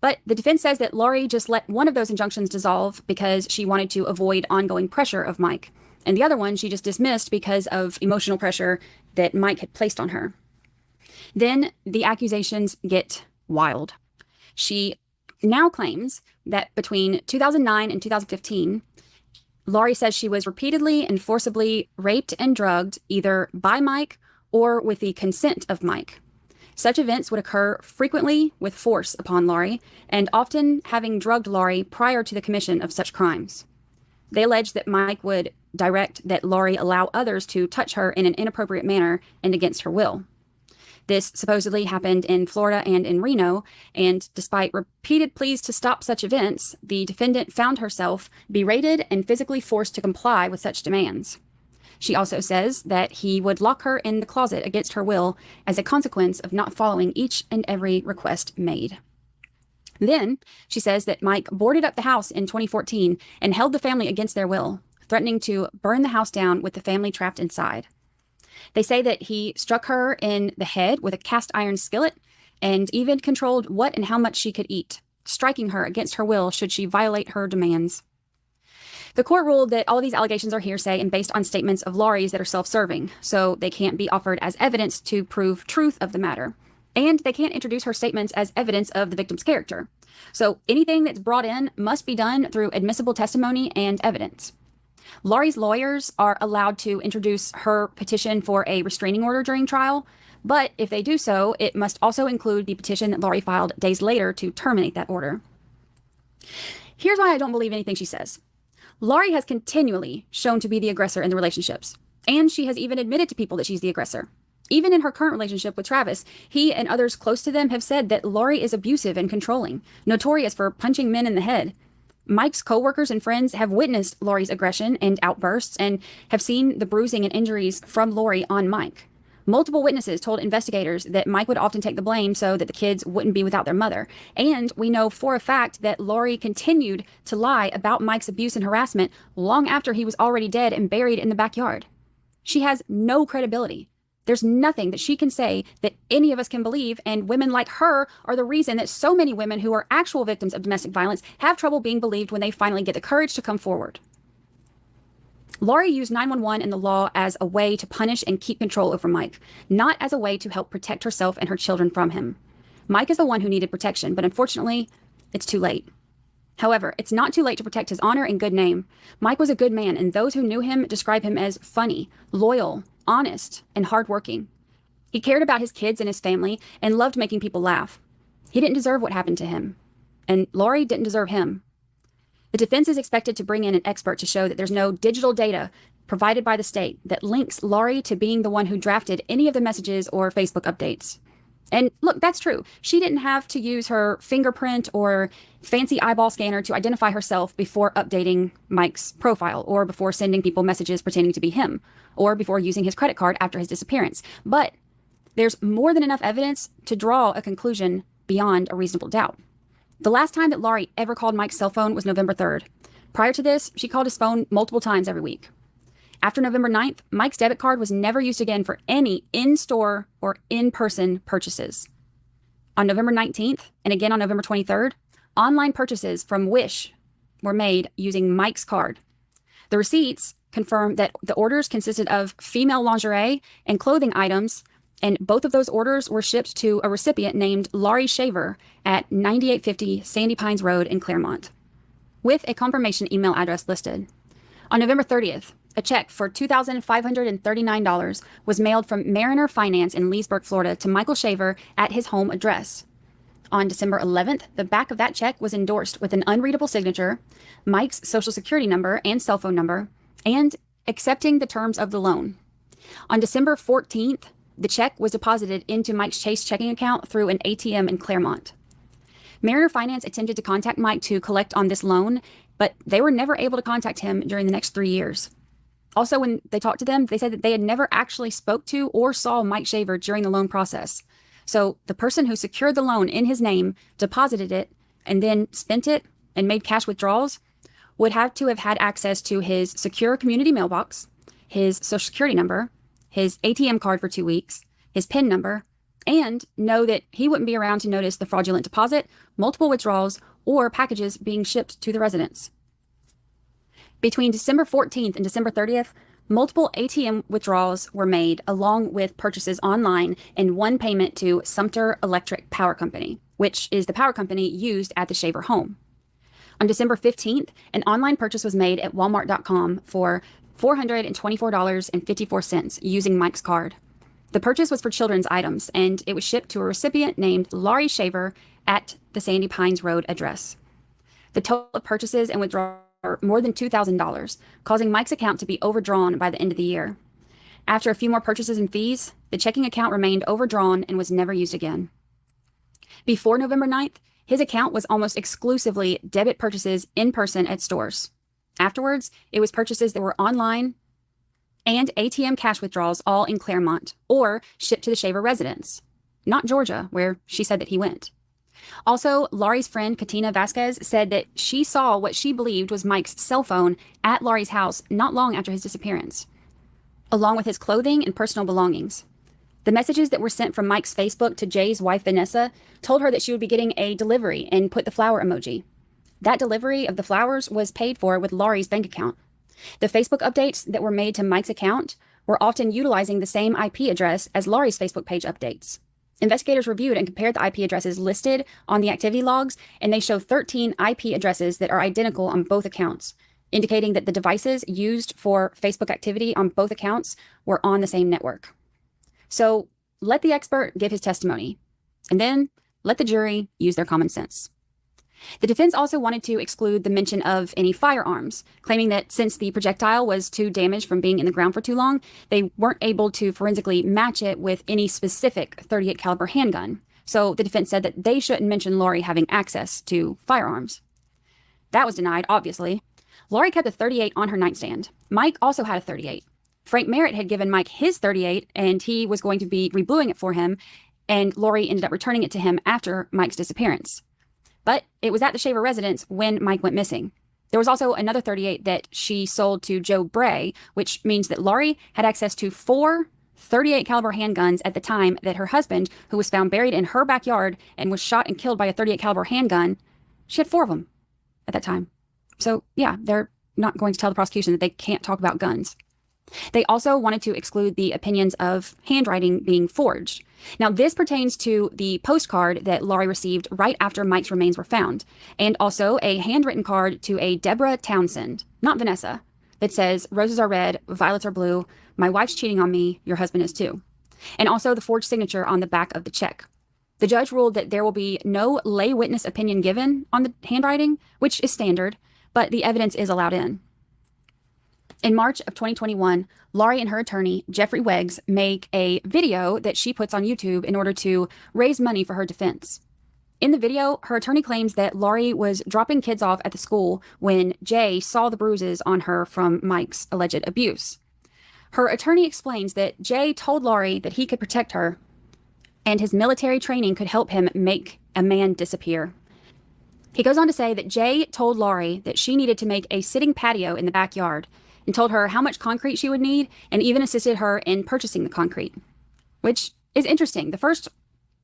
But the defense says that Laurie just let one of those injunctions dissolve because she wanted to avoid ongoing pressure of Mike, and the other one she just dismissed because of emotional pressure that Mike had placed on her. Then the accusations get wild. She now claims that between 2009 and 2015, Laurie says she was repeatedly and forcibly raped and drugged either by Mike or with the consent of Mike. Such events would occur frequently with force upon Laurie, and often having drugged Laurie prior to the commission of such crimes. They allege that Mike would direct that Laurie allow others to touch her in an inappropriate manner and against her will. This supposedly happened in Florida and in Reno, and despite repeated pleas to stop such events, the defendant found herself berated and physically forced to comply with such demands. She also says that he would lock her in the closet against her will as a consequence of not following each and every request made. Then, she says that Mike boarded up the house in 2014 and held the family against their will, threatening to burn the house down with the family trapped inside. They say that he struck her in the head with a cast iron skillet and even controlled what and how much she could eat, striking her against her will should she violate her demands. The court ruled that all of these allegations are hearsay and based on statements of Laurie's that are self-serving, so they can't be offered as evidence to prove truth of the matter. And they can't introduce her statements as evidence of the victim's character. So anything that's brought in must be done through admissible testimony and evidence. Laurie's lawyers are allowed to introduce her petition for a restraining order during trial, but if they do so, it must also include the petition that Laurie filed days later to terminate that order. Here's why I don't believe anything she says. Laurie has continually shown to be the aggressor in the relationships, and she has even admitted to people that she's the aggressor. Even in her current relationship with Travis, he and others close to them have said that Laurie is abusive and controlling, notorious for punching men in the head. Mike's coworkers and friends have witnessed Laurie's aggression and outbursts and have seen the bruising and injuries from Laurie on Mike. Multiple witnesses told investigators that Mike would often take the blame so that the kids wouldn't be without their mother. And we know for a fact that Laurie continued to lie about Mike's abuse and harassment long after he was already dead and buried in the backyard. She has no credibility. There's nothing that she can say that any of us can believe, and women like her are the reason that so many women who are actual victims of domestic violence have trouble being believed when they finally get the courage to come forward. Laurie used 911 and the law as a way to punish and keep control over Mike, not as a way to help protect herself and her children from him. Mike is the one who needed protection, but unfortunately, it's too late. However, it's not too late to protect his honor and good name. Mike was a good man, and those who knew him describe him as funny, loyal, honest, and hardworking. He cared about his kids and his family and loved making people laugh. He didn't deserve what happened to him, and Laurie didn't deserve him. The defense is expected to bring in an expert to show that there's no digital data provided by the state that links Laurie to being the one who drafted any of the messages or Facebook updates. And look, that's true. She didn't have to use her fingerprint or fancy eyeball scanner to identify herself before updating Mike's profile, or before sending people messages pretending to be him, or before using his credit card after his disappearance. But there's more than enough evidence to draw a conclusion beyond a reasonable doubt. The last time that Laurie ever called Mike's cell phone was November 3rd. Prior to this, she called his phone multiple times every week. After November 9th, Mike's debit card was never used again for any in-store or in-person purchases. On November 19th, and again on November 23rd, online purchases from Wish were made using Mike's card. The receipts confirm that the orders consisted of female lingerie and clothing items, and both of those orders were shipped to a recipient named Laurie Shaver at 9850 Sandy Pines Road in Claremont, with a confirmation email address listed. On November 30th, a check for $2,539 was mailed from Mariner Finance in Leesburg, Florida to Michael Shaver at his home address. On December 11th, the back of that check was endorsed with an unreadable signature, Mike's social security number and cell phone number, and accepting the terms of the loan. On December 14th, the check was deposited into Mike's Chase checking account through an ATM in Claremont. Mariner Finance attempted to contact Mike to collect on this loan, but they were never able to contact him during the next 3 years. Also, when they talked to them, they said that they had never actually spoke to or saw Mike Shaver during the loan process. So the person who secured the loan in his name, deposited it, and then spent it and made cash withdrawals would have to have had access to his secure community mailbox, his social security number, his ATM card for 2 weeks, his PIN number, and know that he wouldn't be around to notice the fraudulent deposit, multiple withdrawals, or packages being shipped to the residence. Between December 14th and December 30th, multiple ATM withdrawals were made, along with purchases online and one payment to Sumter Electric Power Company, which is the power company used at the Shaver home. On December 15th, an online purchase was made at Walmart.com for $424.54 using Mike's card. The purchase was for children's items, and it was shipped to a recipient named Laurie Shaver at the Sandy Pines Road address. The total of purchases and withdrawals were more than $2,000, causing Mike's account to be overdrawn by the end of the year. After a few more purchases and fees, the checking account remained overdrawn and was never used again. Before November 9th, his account was almost exclusively debit purchases in person at stores. Afterwards, it was purchases that were online and ATM cash withdrawals, all in Claremont, or shipped to the Shaver residence, not Georgia, where she said that he went. Also, Laurie's friend Katina Vasquez said that she saw what she believed was Mike's cell phone at Laurie's house not long after his disappearance, along with his clothing and personal belongings. The messages that were sent from Mike's Facebook to Jay's wife Vanessa told her that she would be getting a delivery and put the flower emoji. That delivery of the flowers was paid for with Laurie's bank account. The Facebook updates that were made to Mike's account were often utilizing the same IP address as Laurie's Facebook page updates. Investigators reviewed and compared the IP addresses listed on the activity logs, and they show 13 IP addresses that are identical on both accounts, indicating that the devices used for Facebook activity on both accounts were on the same network. So let the expert give his testimony, and then let the jury use their common sense. The defense also wanted to exclude the mention of any firearms, claiming that since the projectile was too damaged from being in the ground for too long, they weren't able to forensically match it with any specific .38 caliber handgun. So the defense said that they shouldn't mention Laurie having access to firearms. That was denied, obviously. Laurie kept a .38 on her nightstand. Mike also had a .38. Frank Merritt had given Mike his .38, and he was going to be rebluing it for him, and Laurie ended up returning it to him after Mike's disappearance. But it was at the Shaver residence when Mike went missing. There was also another .38 that she sold to Joe Bray, which means that Laurie had access to 4 .38 caliber handguns at the time that her husband, who was found buried in her backyard and was shot and killed by a .38 caliber handgun, she had 4 of them at that time. So yeah, they're not going to tell the prosecution that they can't talk about guns. They also wanted to exclude the opinions of handwriting being forged. Now, this pertains to the postcard that Laurie received right after Mike's remains were found, and also a handwritten card to a Deborah Townsend, not Vanessa, that says, "Roses are red, violets are blue, my wife's cheating on me, your husband is too." And also the forged signature on the back of the check. The judge ruled that there will be no lay witness opinion given on the handwriting, which is standard, but the evidence is allowed in. In March of 2021, Laurie and her attorney, Jeffrey Weggs, make a video that she puts on YouTube in order to raise money for her defense. In the video, her attorney claims that Laurie was dropping kids off at the school when Jay saw the bruises on her from Mike's alleged abuse. Her attorney explains that Jay told Laurie that he could protect her and his military training could help him make a man disappear. He goes on to say that Jay told Laurie that she needed to make a sitting patio in the backyard and told her how much concrete she would need and even assisted her in purchasing the concrete, which is interesting. The first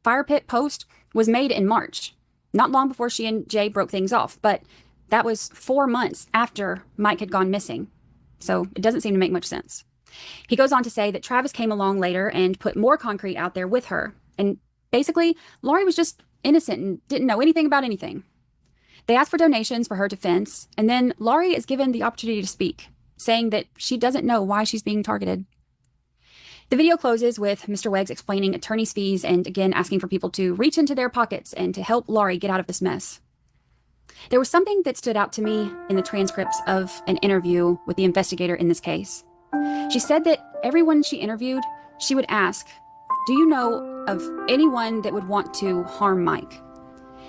fire pit post was made in March, not long before she and Jay broke things off, but that was 4 months after Mike had gone missing. So it doesn't seem to make much sense. He goes on to say that Travis came along later and put more concrete out there with her. And basically, Laurie was just innocent and didn't know anything about anything. They asked for donations for her defense, and then Laurie is given the opportunity to speak, saying that she doesn't know why she's being targeted. The video closes with Mr. Weggs explaining attorney's fees and again asking for people to reach into their pockets and to help Laurie get out of this mess. There was something that stood out to me in the transcripts of an interview with the investigator in this case. She said that everyone she interviewed, she would ask, "Do you know of anyone that would want to harm Mike?"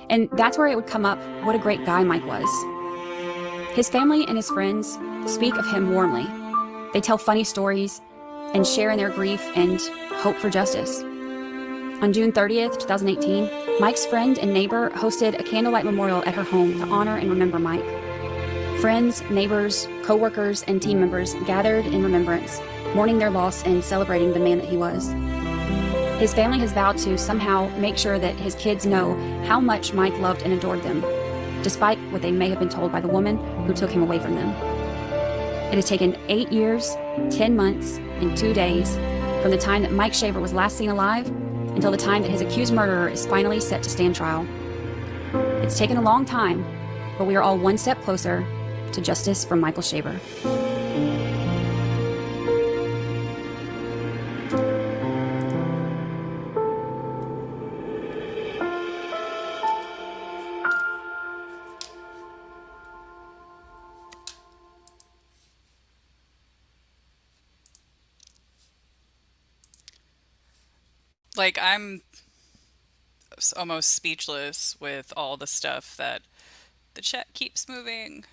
And that's where it would come up what a great guy Mike was. His family and his friends speak of him warmly. They tell funny stories and share in their grief and hope for justice. On June 30th, 2018, Mike's friend and neighbor hosted a candlelight memorial at her home to honor and remember Mike. Friends, neighbors, co-workers, and team members gathered in remembrance, mourning their loss and celebrating the man that he was. His family has vowed to somehow make sure that his kids know how much Mike loved and adored them, despite what they may have been told by the woman who took him away from them. It has taken 8 years, 10 months, and 2 days from the time that Mike Shaver was last seen alive until the time that his accused murderer is finally set to stand trial. It's taken a long time, but we are all one step closer to justice for Michael Shaver. Like, I'm almost speechless with all the stuff that the chat keeps moving,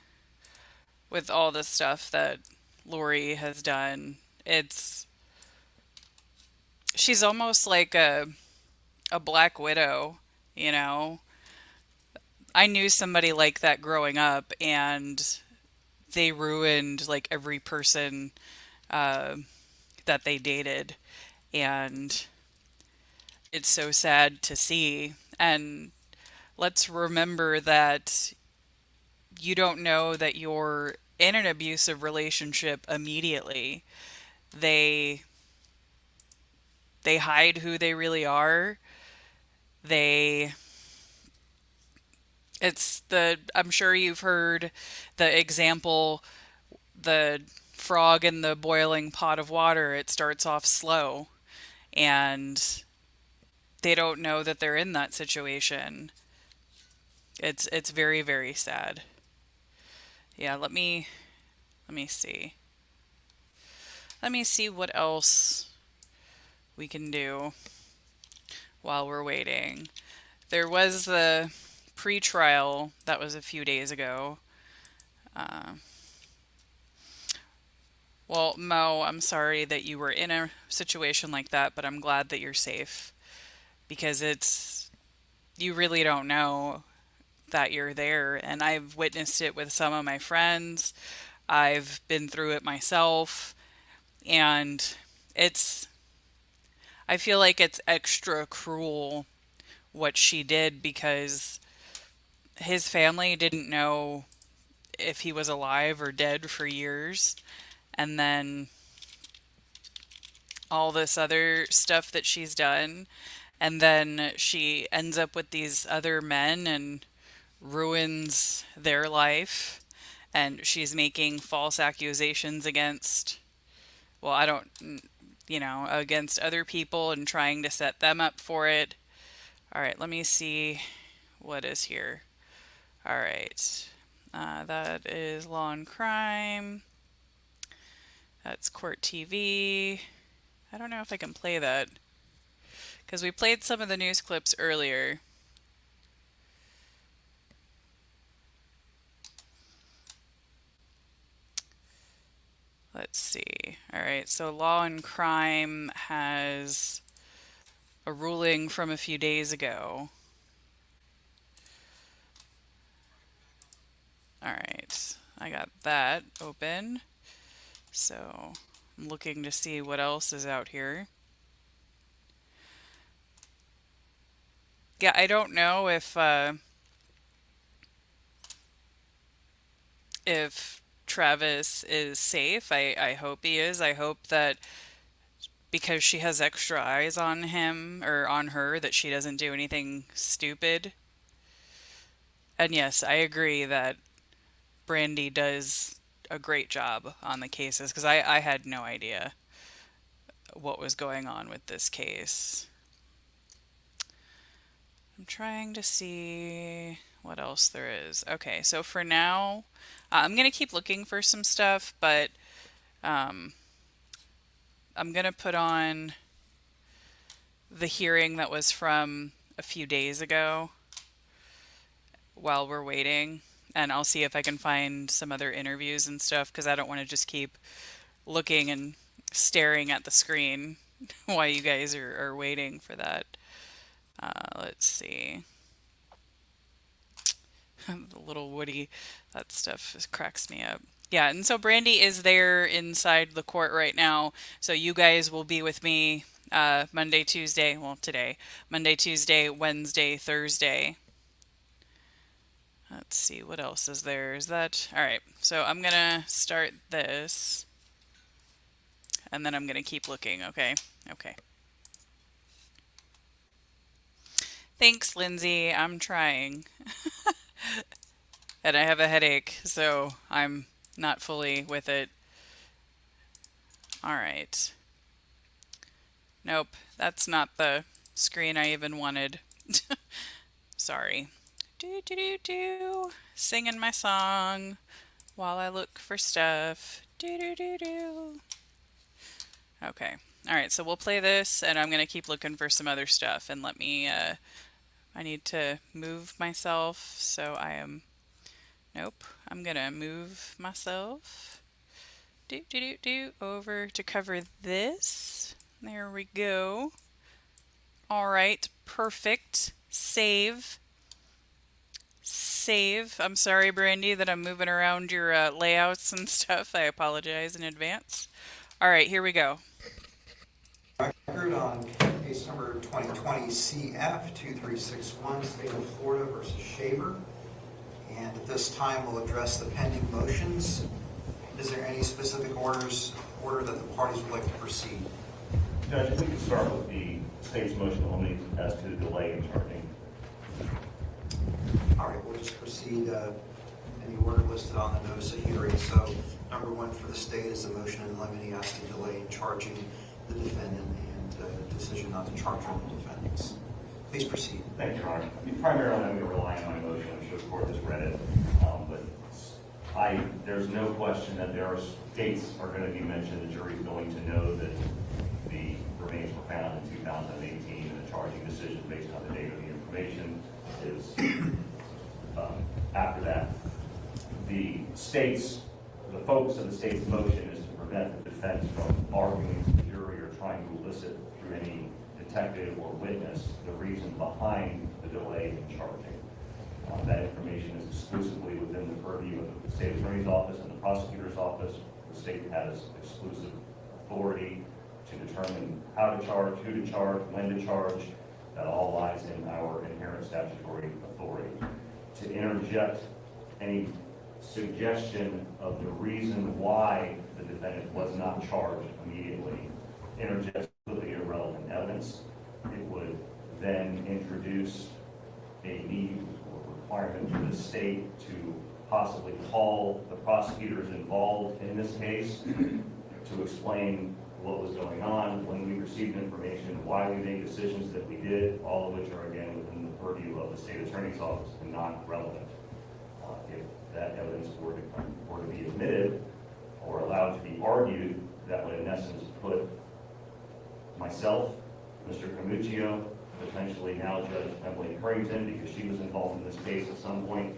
with all the stuff that Laurie has done. She's almost like a Black Widow, you know? I knew somebody like that growing up, and they ruined like every person that they dated, and it's so sad to see. And let's remember that you don't know that you're in an abusive relationship immediately. They hide who they really are. They I'm sure you've heard the example, the frog in the boiling pot of water. It starts off slow, and they don't know that they're in that situation. It's very, very sad. Yeah, let me see. Let me see what else we can do while we're waiting. There was the pre-trial that was a few days ago. Well, Mo, I'm sorry that you were in a situation like that, but I'm glad that you're safe, because you really don't know that you're there. And I've witnessed it with some of my friends. I've been through it myself, and I feel like it's extra cruel what she did, because his family didn't know if he was alive or dead for years. And then all this other stuff that she's done. And then she ends up with these other men and ruins their life. And she's making false accusations against, well, I don't, against other people and trying to set them up for it. All right, let me see what is here. All right. That is Law and Crime. That's Court TV. I don't know if I can play that, because we played some of the news clips earlier. Let's see. All right, so Law and Crime has a ruling from a few days ago. All right, I got that open. So I'm looking to see what else is out here. Yeah, I don't know if Travis is safe. I hope he is. I hope that because she has extra eyes on him, or on her, that she doesn't do anything stupid. And yes, I agree that Brandi does a great job on the cases, because I had no idea what was going on with this case. I'm trying to see what else there is. Okay, so for now, I'm going to keep looking for some stuff, but I'm going to put on the hearing that was from a few days ago while we're waiting. And I'll see if I can find some other interviews and stuff, because I don't want to just keep looking and staring at the screen while you guys are waiting for that. Let's see. The little Woody, that stuff cracks me up. Yeah, and so Brandi is there inside the court right now. So you guys will be with me Monday, Tuesday, well, today. Monday, Tuesday, Wednesday, Thursday. Let's see, what else is there? Is that... All right, so I'm going to start this. And then I'm going to keep looking, okay? Okay. Thanks, Lindsay. I'm trying. And I have a headache, so I'm not fully with it. All right. Nope, that's not the screen I even wanted. Sorry. Do. Singing my song while I look for stuff. Do. Okay. All right, so we'll play this, and I'm going to keep looking for some other stuff. And let me, I need to move myself, so I am, nope, I'm going to move myself. Do, over to cover this. There we go. All right, perfect. Save. I'm sorry, Brandi, that I'm moving around your layouts and stuff. I apologize in advance. All right, here we go. Record on case number 2020 CF 2361, State of Florida versus Shaver. and at this time we'll address the pending motions. Is there any specific order that the parties would like to proceed? Judge, if we could start with the state's motion only as to the delay in charging. All right, we'll just proceed in the order listed on the notice of hearing. So number one for the state is the motion in limine as to delay in charging the defendant and decision not to charge all the defendants. Please proceed. Thank you, Your Honor. Primarily, I'm going to rely on my motion. I'm sure the court has read it. There's no question that there are dates are going to be mentioned. The jury's going to know that the remains were found in 2018, and the charging decision based on the date of the information is after that. The focus of the state's motion is to prevent the defense from arguing to the jury or trying to elicit through any detective or witness the reason behind the delay in charging. That information is exclusively within the purview of the state attorney's office and the prosecutor's office. The state has exclusive authority to determine how to charge, who to charge, when to charge. That all lies in our inherent statutory authority. To interject any suggestion of the reason why the defendant was not charged immediately interjects completely irrelevant evidence. It would then introduce a need or requirement for the state to possibly call the prosecutors involved in this case to explain what was going on, when we received information, why we made decisions that we did, all of which are again within the purview of the state attorney's office and not relevant. If that evidence were to be admitted or allowed to be argued, that would in essence put myself, Mr. Camuccio, potentially now Judge Emily Currington, because she was involved in this case at some point,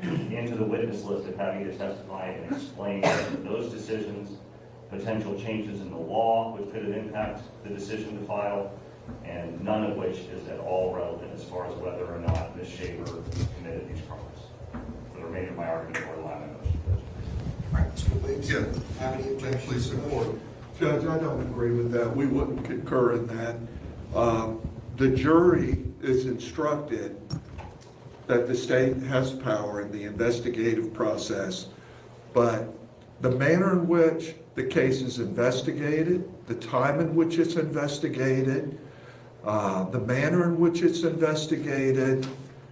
into the witness list of having to testify and explain those decisions, potential changes in the law which could have impacted the decision to file, and none of which is at all relevant as far as whether or not Ms. Shaver committed these crimes. For the remainder of my argument, I rely on my motion. All right, Mr. Williams, have any objections to the board? Judge, I don't agree with that. We wouldn't concur in that. The jury is instructed that the state has power in the investigative process, but the manner in which the case is investigated, the time in which it's investigated, the manner in which it's investigated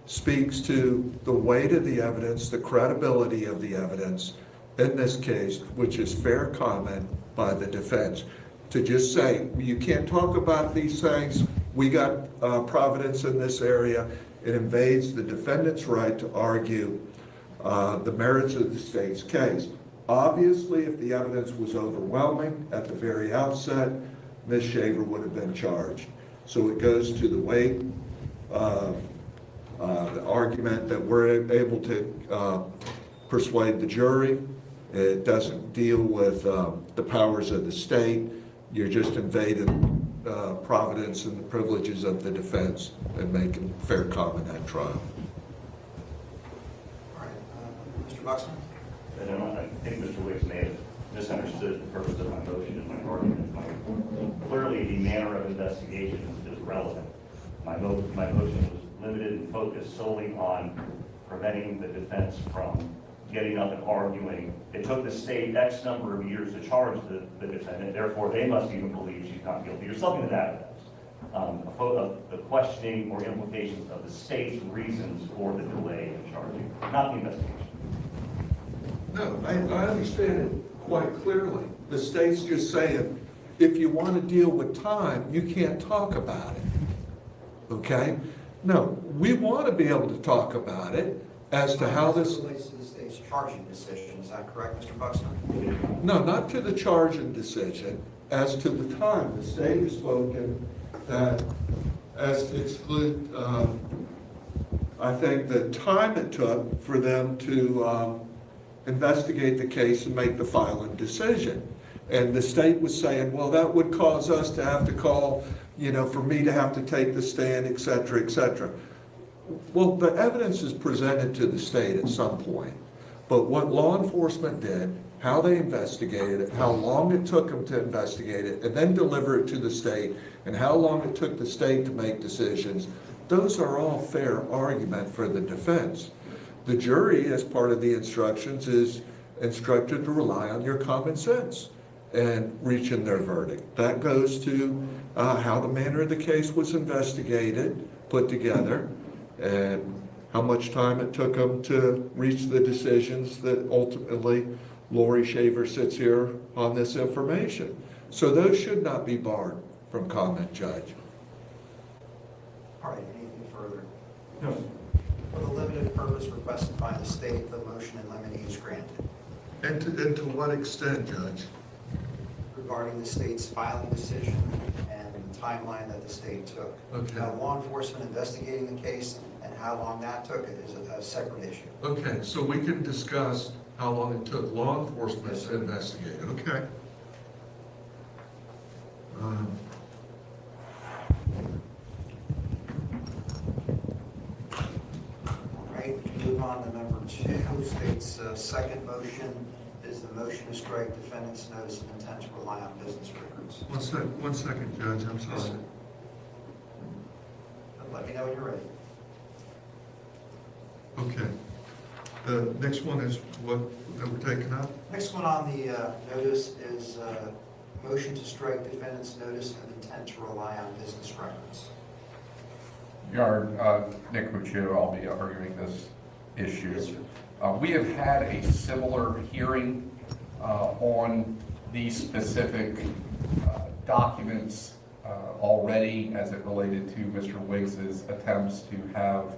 speaks to the weight of the evidence, the credibility of the evidence in this case, which is fair comment by the defense. To just say, you can't talk about these things, we got providence in this area, it invades the defendant's right to argue the merits of the state's case. Obviously, if the evidence was overwhelming at the very outset, Ms. Shaver would have been charged. So it goes to the weight of the argument that we're able to persuade the jury. It doesn't deal with the powers of the state. You're just invading providence and the privileges of the defense and making fair comment at trial. All right, Mr. Buxton? I think Mr. Wicks may have misunderstood the purpose of my motion and my argument. Clearly, the manner of investigation is relevant. My motion was limited and focused solely on preventing the defense from getting up and arguing. It took the state X number of years to charge the defendant, therefore they must even believe she's not guilty, or something to that effect. The questioning or implications of the state's reasons for the delay in charging, not the investigation. No, I understand it quite clearly. The state's just saying, if you want to deal with time, you can't talk about it. Okay? No, we want to be able to talk about it as to how this relates to the state's charging decision. Is that correct, Mr. Buxton? No, not to the charging decision, as to the time. The state has spoken that as to exclude, I think the time it took for them to investigate the case and make the filing decision. And the state was saying, well, that would cause us to have to call, for me to have to take the stand, et cetera, et cetera. Well, the evidence is presented to the state at some point. But what law enforcement did, how they investigated it, how long it took them to investigate it, and then deliver it to the state, and how long it took the state to make decisions, those are all fair argument for the defense. The jury, as part of the instructions, is instructed to rely on your common sense and reaching their verdict. That goes to how the manner of the case was investigated, put together, and how much time it took them to reach the decisions that ultimately Laurie Shaver sits here on this information. So those should not be barred from comment, Judge. All right, anything further? No. For the limited purpose requested by the state, the motion in limine is granted. And to what extent, Judge? Regarding the state's filing decision and the timeline that the state took. Okay. Now, law enforcement investigating the case and how long that took is a separate issue. Okay, so we can discuss how long it took law enforcement to investigate. Okay. All right, move on to number 2. State's second motion is the motion to strike defendant's notice of intent to rely on business records. One second, Judge, I'm sorry. Let me know when you're ready. Okay. The next one is what that we're taking up? Next one on the notice is motion to strike defendant's notice of intent to rely on business records. Your Honor, Nick Muccio, I'll be arguing this issue. Yes, We have had a similar hearing on these specific documents already as it related to Mr. Wiggs's attempts to have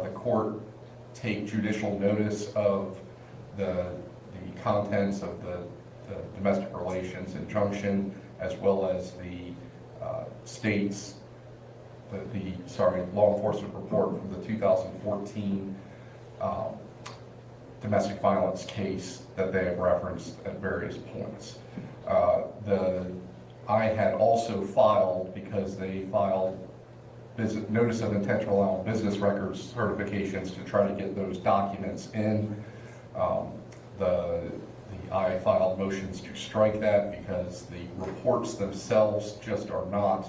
the court take judicial notice of the contents of the domestic relations injunction, as well as the state's law enforcement report from the 2014 domestic violence case that they have referenced at various points. I had also filed, because they filed notice of intent to rely on business records certifications to try to get those documents in. I filed motions to strike that because the reports themselves just are not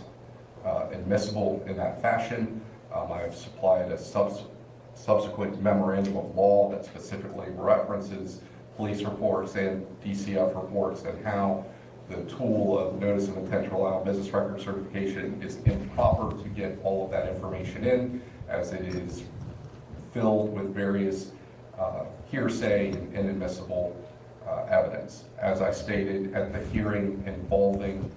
admissible in that fashion. I have supplied a subsequent memorandum of law that specifically references police reports and DCF reports and how the tool of notice of intent to rely on business record certification is improper to get all of that information in, as it is filled with various hearsay and inadmissible evidence. As I stated at the hearing involving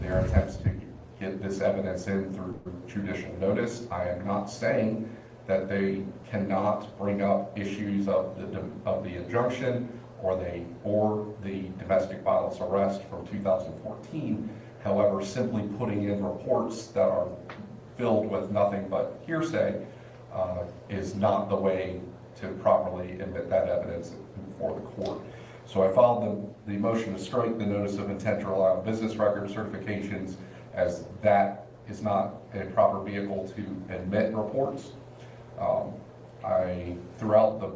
their attempts to get this evidence in through judicial notice, I am not saying that they cannot bring up issues of the injunction or the domestic violence arrest from 2014. However, simply putting in reports that are filled with nothing but hearsay is not the way to properly admit that evidence before the court. So I filed the motion to strike the notice of intent to rely on business record certifications, as that is not a proper vehicle to admit reports. Throughout the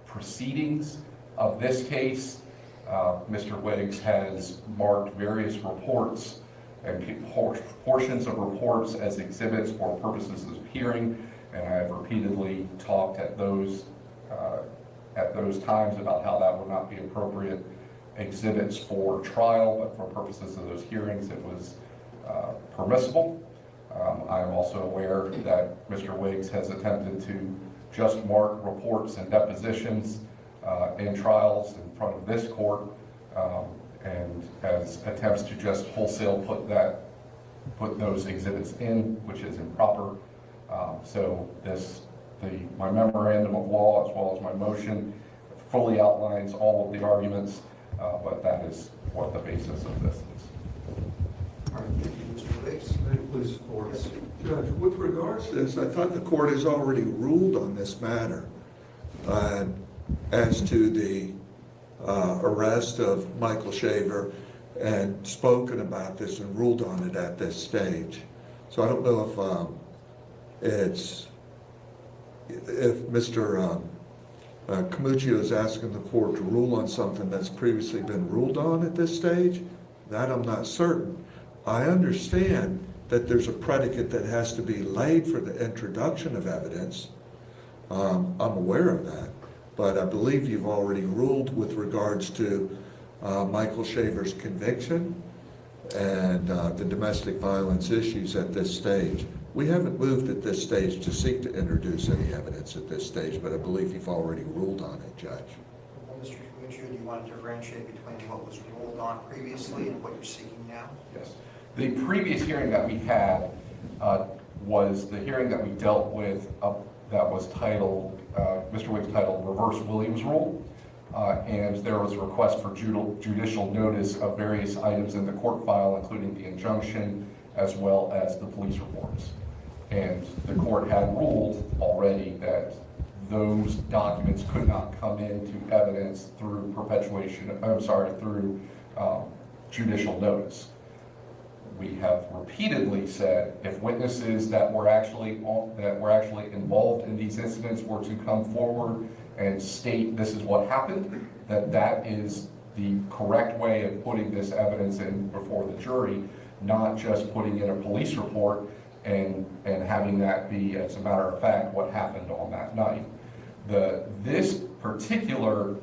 proceedings of this case, Mr. Wiggs has marked various reports and portions of reports as exhibits for purposes of hearing, and I have repeatedly talked at those times about how that would not be appropriate exhibits for trial, but for purposes of those hearings it was permissible. I am also aware that Mr. Wiggs has attempted to just mark reports and depositions in trials in front of this court, and as attempts to just wholesale put those exhibits in, which is improper. So my memorandum of law, as well as my motion, fully outlines all of the arguments, but that is what the basis of this is. All right, thank you, Mr. Wiggs. Please support. Judge, with regards to this, I thought the court has already ruled on this matter as to the arrest of Michael Shaver and spoken about this and ruled on it at this stage. So I don't know if Mr. Camuccio is asking the court to rule on something that's previously been ruled on at this stage. That I'm not certain. I understand that there's a predicate that has to be laid for the introduction of evidence, I'm aware of that, but I believe you've already ruled with regards to Michael Shaver's conviction and the domestic violence issues at this stage. We haven't moved at this stage to seek to introduce any evidence at this stage, but I believe you've already ruled on it, Judge. Well, Mr. Commissioner, do you want to differentiate between what was ruled on previously and what you're seeking now? Yes. The previous hearing that we had was the hearing that we dealt with that was titled, Mr. Wiggs titled Reverse Williams Rule. And there was a request for judicial notice of various items in the court file, including the injunction as well as the police reports. And the court had ruled already that those documents could not come into evidence through through judicial notice. We have repeatedly said if witnesses that were actually involved in these incidents were to come forward and state this is what happened, that is the correct way of putting this evidence in before the jury, not just putting in a police report and having that be, as a matter of fact, what happened on that night. This particular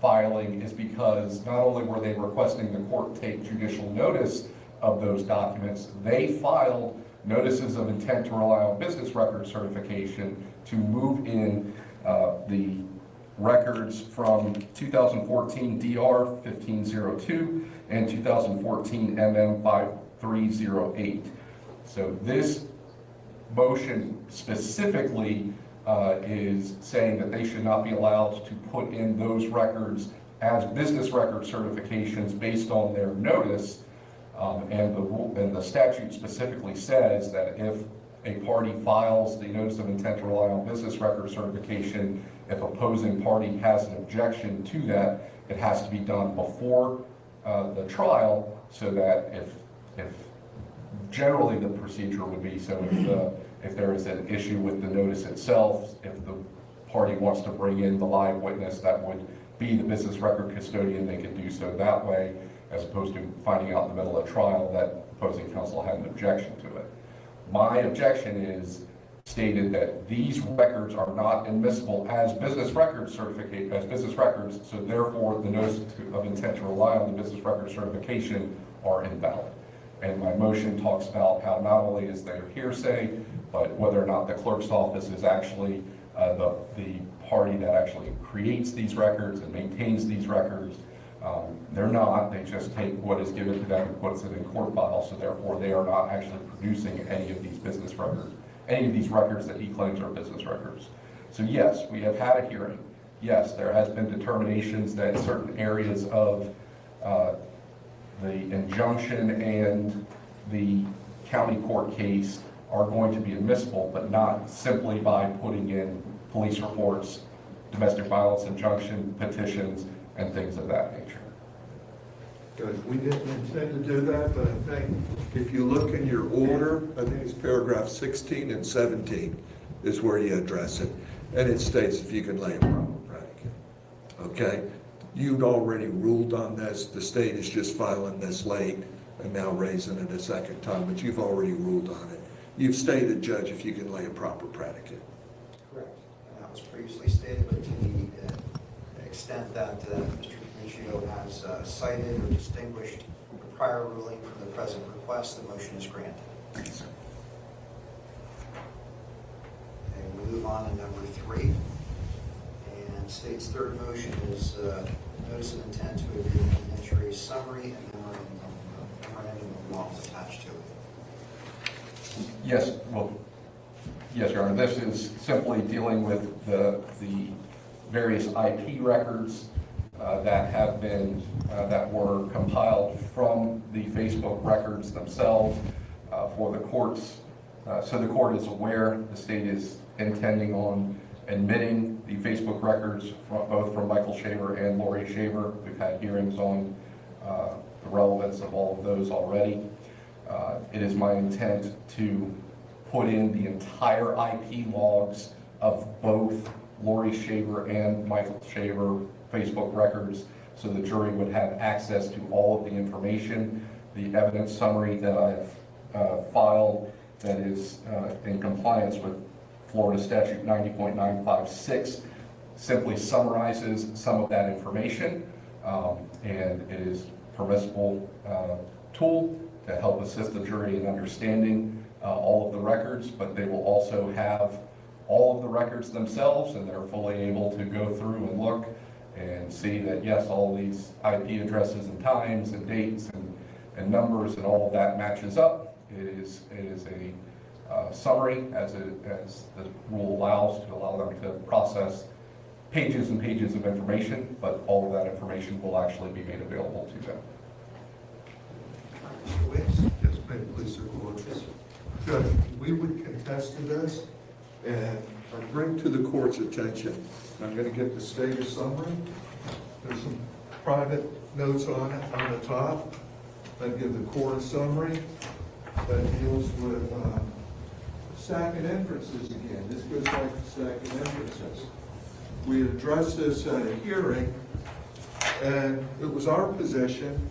filing is because not only were they requesting the court take judicial notice of those documents, they filed notices of intent to rely on business record certification to move in the records from 2014 DR 1502 and 2014 MM 5308. So this motion specifically is saying that they should not be allowed to put in those records as business record certifications based on their notice. And the statute specifically says that if a party files the notice of intent to rely on business record certification, if opposing party has an objection to that, it has to be done before the trial, so that if generally the procedure would be, so if there is an issue with the notice itself, if the party wants to bring in the live witness that would be the business record custodian, they could do so that way, as opposed to finding out in the middle of trial that opposing counsel had an objection to it. My objection is stated that these records are not admissible as business records so therefore the notice of intent to rely on the business record certification are invalid. And my motion talks about how not only is there hearsay, but whether or not the clerk's office is actually the party that actually creates these records and maintains these records. They're not, they just take what is given to them and puts it in court files, so therefore they are not actually producing any of these business records, any of these records that he claims are business records. So yes, we have had a hearing. Yes, there has been determinations that certain areas of the injunction and the county court case are going to be admissible, but not simply by putting in police reports, domestic violence injunction, petitions, and things of that nature. Good. We didn't intend to do that, but I think if you look in your order, I think it's paragraph 16 and 17 is where you address it. And it states if you can lay a proper predicate. Okay? You'd already ruled on this. The state is just filing this late and now raising it a second time, but you've already ruled on it. You've stated, Judge, if you can lay a proper predicate. Correct. And that was previously stated, but to the extent that Mr. Commissioner has cited or distinguished the prior ruling from the present request, the motion is granted. Thank you, sir. Okay, we move on to number 3. And state's third motion is notice of intent to review an evidentiary summary and memorandum of laws attached to it. Yes, well, yes, Your Honor. This is simply dealing with the various IP records that have been that were compiled from the Facebook records themselves for the courts. So the court is aware the state is intending on admitting the Facebook records both from Michael Shaver and Laurie Shaver. We've had hearings on the relevance of all of those already. It is my intent to put in the entire IP logs of both Laurie Shaver and Michael Shaver Facebook records so the jury would have access to all of the information. The evidence summary that I've filed that is in compliance with Florida Statute 90.956 simply summarizes some of that information, and it is a permissible tool to help assist the jury in understanding all of the records, but they will also have all of the records themselves, and they're fully able to go through and look and see that, yes, all these IP addresses and times and dates and numbers and all of that matches up. It is a summary, as the rule allows, to allow them to process pages and pages of information, but all of that information will actually be made available to them. Mr. Wicks? Yes, may it please the court. Judge, we would contest to this, and I bring to the court's attention, I'm going to get the status summary. There's some private notes on it on the top. I give the court a summary that deals with stacking inferences again. This goes back to stacking inferences. We addressed this at a hearing, and it was our position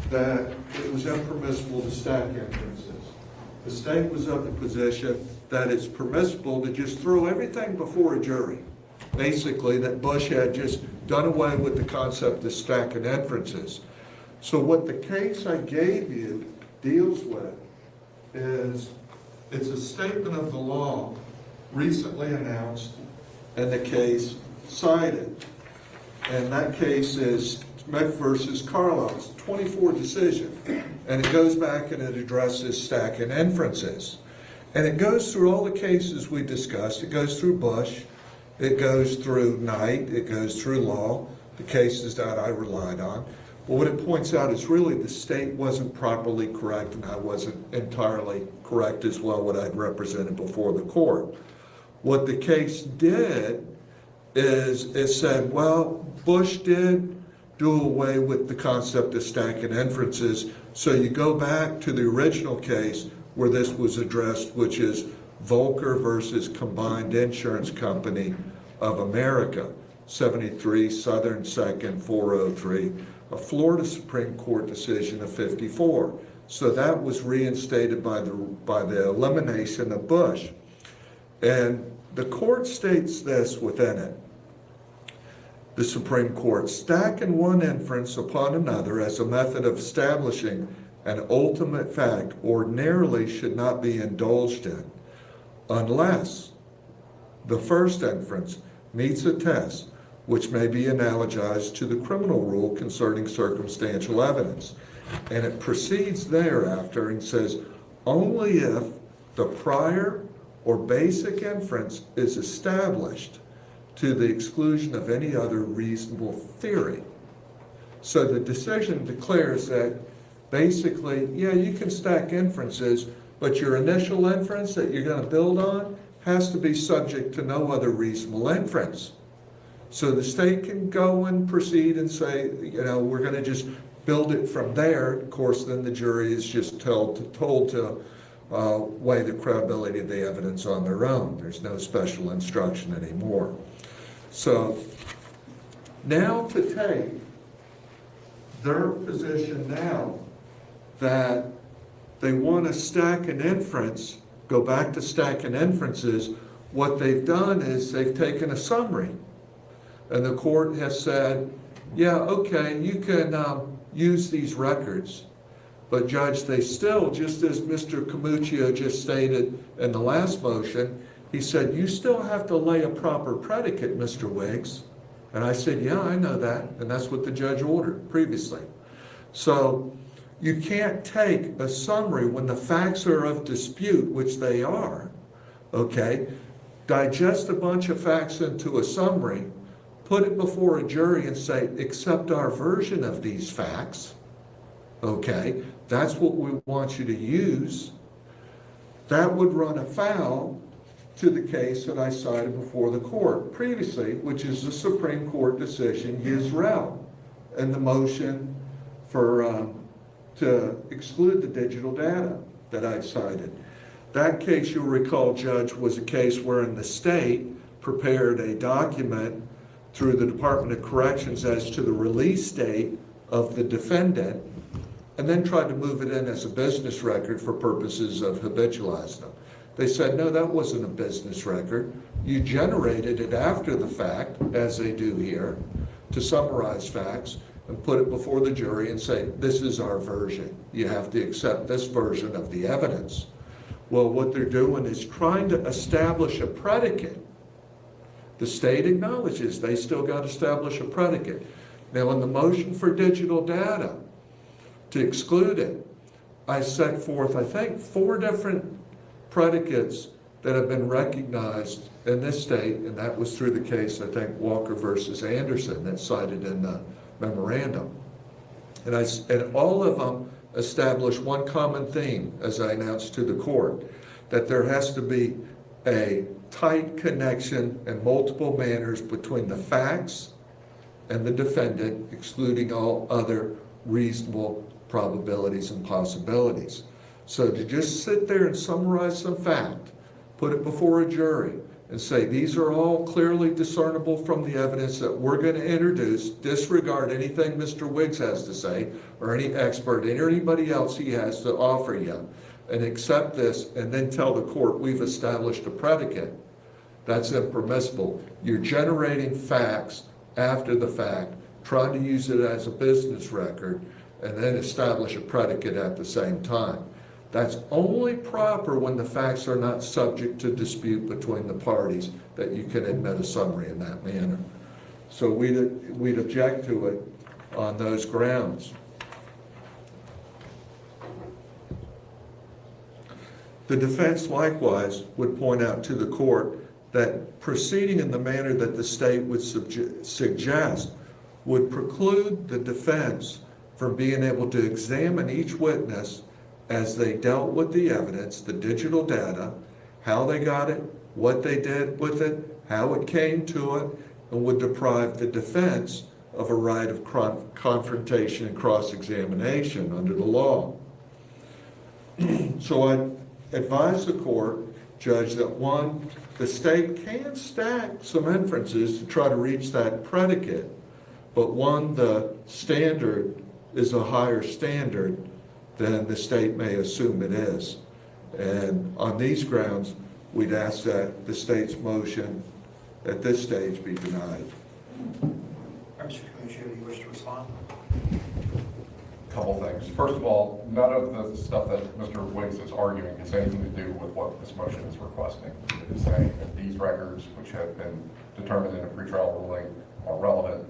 that it was impermissible to stack inferences. The state was of the position that it's permissible to just throw everything before a jury. Basically, that Bush had just done away with the concept of stacking inferences. So what the case I gave you deals with is, it's a statement of the law recently announced and the case cited. And that case is Smith versus Carlisle. It's a 24 decision. And it goes back and it addresses stacking inferences. And it goes through all the cases we discussed. It goes through Bush. It goes through Knight. It goes through Law, the cases that I relied on. But what it points out is really the state wasn't properly correct, and I wasn't entirely correct as well what I'd represented before the court. What the case did is it said, well, Bush did do away with the concept of stacking inferences, so you go back to the original case where this was addressed, which is Volcker versus Combined Insurance Company of America, 73 Southern 2nd 403, a Florida Supreme Court decision of 54. So that was reinstated by the elimination of Bush. And the court states this within it. The Supreme Court, stacking one inference upon another as a method of establishing an ultimate fact ordinarily should not be indulged in unless the first inference meets a test which may be analogized to the criminal rule concerning circumstantial evidence. And it proceeds thereafter and says, only if the prior or basic inference is established to the exclusion of any other reasonable theory. So the decision declares that basically, yeah, you can stack inferences, but your initial inference that you're going to build on has to be subject to no other reasonable inference. So the state can go and proceed and say, you know, we're going to just build it from there. Of course, then the jury is just told to weigh the credibility of the evidence on their own. There's no special instruction anymore. So now to take their position now that they want to stack an inference, go back to stacking inferences, what they've done is they've taken a summary. And the court has said, yeah, okay, you can use these records. But Judge, they still, just as Mr. Camuccio just stated in the last motion, he said, you still have to lay a proper predicate, Mr. Wiggs. And I said, yeah, I know that. And that's what the judge ordered previously. So you can't take a summary when the facts are of dispute, which they are, okay, digest a bunch of facts into a summary, put it before a jury and say, accept our version of these facts, okay, that's what we want you to use. That would run afoul to the case that I cited before the court previously, which is the Supreme Court decision, Yisrael, and the motion for to exclude the digital data that I cited. That case, you'll recall, Judge, was a case wherein the state prepared a document through the Department of Corrections as to the release date of the defendant, and then tried to move it in as a business record for purposes of habitualizing them. They said, no, that wasn't a business record. You generated it after the fact, as they do here, to summarize facts and put it before the jury and say, this is our version. You have to accept this version of the evidence. Well, what they're doing is trying to establish a predicate. The state acknowledges they still got to establish a predicate. Now, in the motion for digital data to exclude it, I set forth, I think, 4 different predicates that have been recognized in this state, and that was through the case, I think, Walker versus Anderson, that's cited in the memorandum. And all of them establish one common theme, as I announced to the court, that there has to be a tight connection in multiple manners between the facts and the defendant, excluding all other reasonable probabilities and possibilities. So to just sit there and summarize some fact, put it before a jury, and say these are all clearly discernible from the evidence that we're going to introduce, disregard anything Mr. Wiggs has to say, or any expert, or anybody else he has to offer you, and accept this, and then tell the court we've established a predicate, that's impermissible. You're generating facts after the fact, trying to use it as a business record, and then establish a predicate at the same time. That's only proper when the facts are not subject to dispute between the parties, that you can admit a summary in that manner. So we'd object to it on those grounds. The defense likewise would point out to the court that proceeding in the manner that the state would suggest would preclude the defense from being able to examine each witness as they dealt with the evidence, the digital data, how they got it, what they did with it, how it came to it, and would deprive the defense of a right of confrontation and cross-examination under the law. So I advise the court, Judge, that one, the state can stack some inferences to try to reach that predicate, but one, the standard is a higher standard than the state may assume it is. And on these grounds, we'd ask that the state's motion at this stage be denied. Mr. Commissioner, do you wish to respond? Couple things. First of all, none of the stuff that Mr. Wiggs is arguing has anything to do with what this motion is requesting. It is saying that these records, which have been determined in a pretrial ruling, are relevant,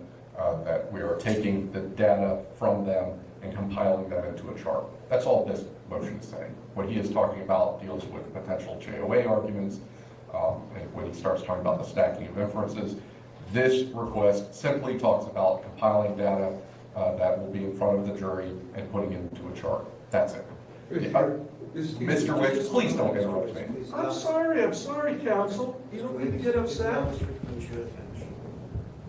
that we are taking the data from them and compiling them into a chart. That's all this motion is saying. What he is talking about deals with potential JOA arguments, and when he starts talking about the stacking of inferences. This request simply talks about compiling data that will be in front of the jury and putting it into a chart. That's it. Mr. Wiggs, please don't interrupt me. I'm sorry, counsel. You don't need to get upset.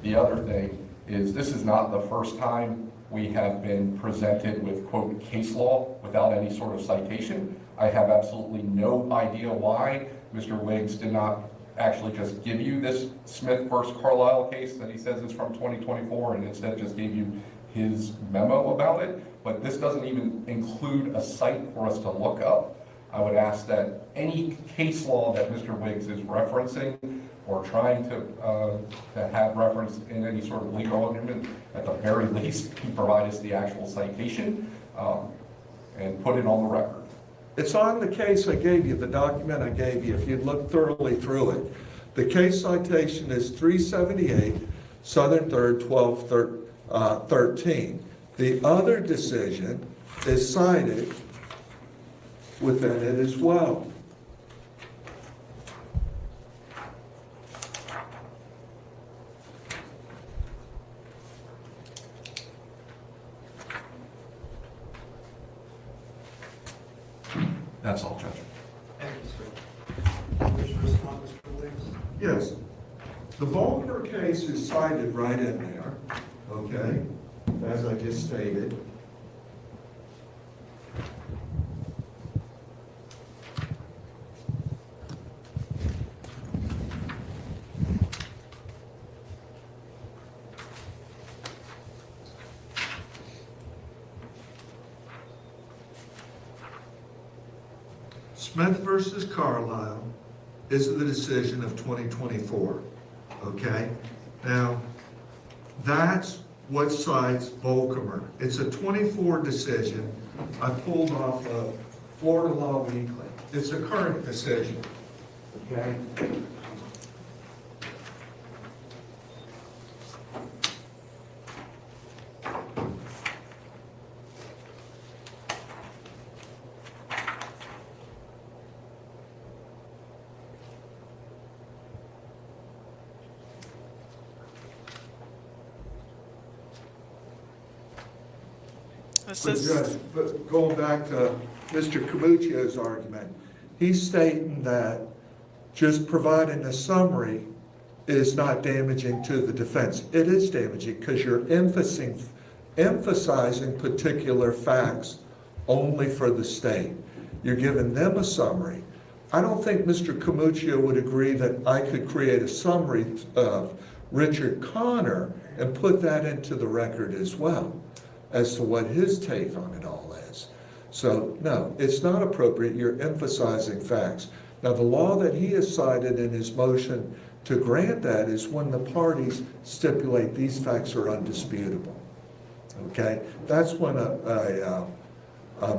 The other thing is, this is not the first time we have been presented with, quote, case law without any sort of citation. I have absolutely no idea why Mr. Wiggs did not actually just give you this Smith versus Carlisle case that he says is from 2024 and instead just gave you his memo about it. But this doesn't even include a site for us to look up. I would ask that any case law that Mr. Wiggs is referencing or trying to have reference in any sort of legal argument, at the very least, he provide us the actual citation and put it on the record. It's on the case I gave you, the document I gave you, if you'd look thoroughly through it. The case citation is 378 Southern 3rd 1213. The other decision is cited within it as well. That's all, Judge. Thank you, sir. Wish to respond, Mr. Wiggs? Yes. The Volcker case is cited right in there, okay, as I just stated. Smith versus Carlisle is the decision of 2024, okay? Now, that's what cites Volckermer. It's a 24 decision I pulled off of Florida Law Weekly. It's a current decision, okay? But going back to Mr. Camuccio's argument, he's stating that just providing a summary is not damaging to the defense. It is damaging because you're emphasizing particular facts only for the state. You're giving them a summary. I don't think Mr. Camuccio would agree that I could create a summary of Richard Connor and put that into the record as well, as to what his take on it all is. So no, it's not appropriate. You're emphasizing facts. Now the law that he has cited in his motion to grant that is when the parties stipulate these facts are undisputable. Okay, that's when a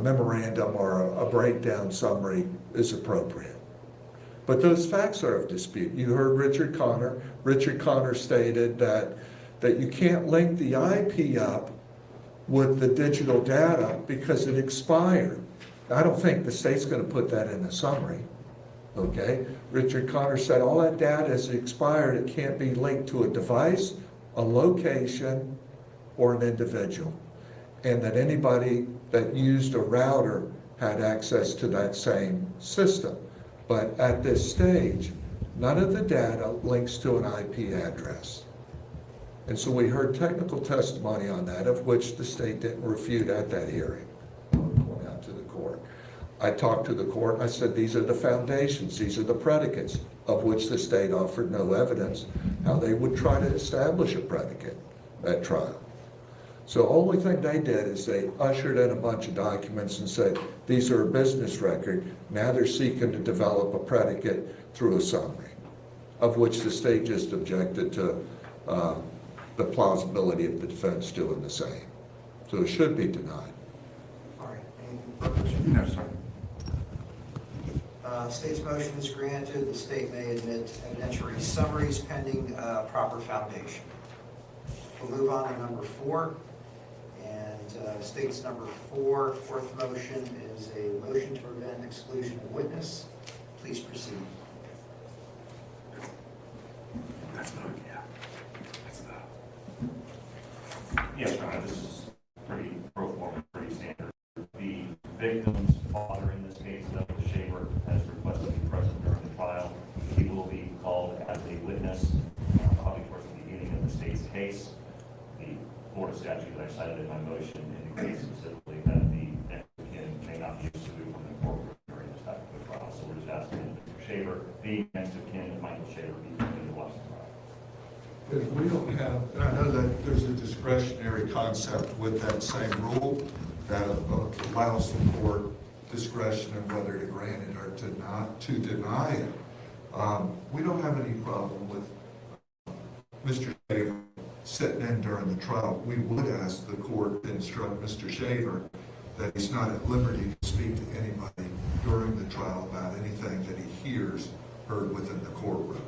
memorandum or a breakdown summary is appropriate. But those facts are of dispute. You heard Richard Connor. Richard Connor stated that you can't link the IP up with the digital data because it expired. I don't think the state's going to put that in a summary. Okay? Richard Connor said all that data is expired. It can't be linked to a device, a location, or an individual. And that anybody that used a router had access to that same system. But at this stage, none of the data links to an IP address. And so we heard technical testimony on that, of which the state didn't refute at that hearing. Point out to the court. I talked to the court, I said, these are the foundations, these are the predicates, of which the state offered no evidence, how they would try to establish a predicate at trial. So the only thing they did is they ushered in a bunch of documents and said, these are a business record. Now they're seeking to develop a predicate through a summary, of which the state just objected to the plausibility of the defense doing the same. So it should be denied. All right, anything further? No, sir. State's motion is granted. The state may admit evidentiary summaries pending proper foundation. We'll move on to number 4. And state's number 4, fourth motion is a motion to prevent exclusion of witness. Please proceed. That's not, yeah. That's not. Yes, Your Honor, this is pretty pro forma, pretty standard. The victim's father in this case, Michael Shaver, has requested to be present during the trial. He will be called as a witness, probably towards the beginning of the state's case. The Florida statute that I cited in my motion indicates specifically that the next of kin may not be excluded from the courtroom during this type of a trial. So we're just asking Mr. Shaver, the next of kin of Michael Shaver, be permitted to watch the trial. Because we don't have, I know that there's a discretionary concept with that same rule that allows the court discretion of whether to grant it or to deny it. We don't have any problem with Mr. Shaver sitting in during the trial. We would ask the court to instruct Mr. Shaver that he's not at liberty to speak to anybody during the trial about anything that he hears heard within the courtroom.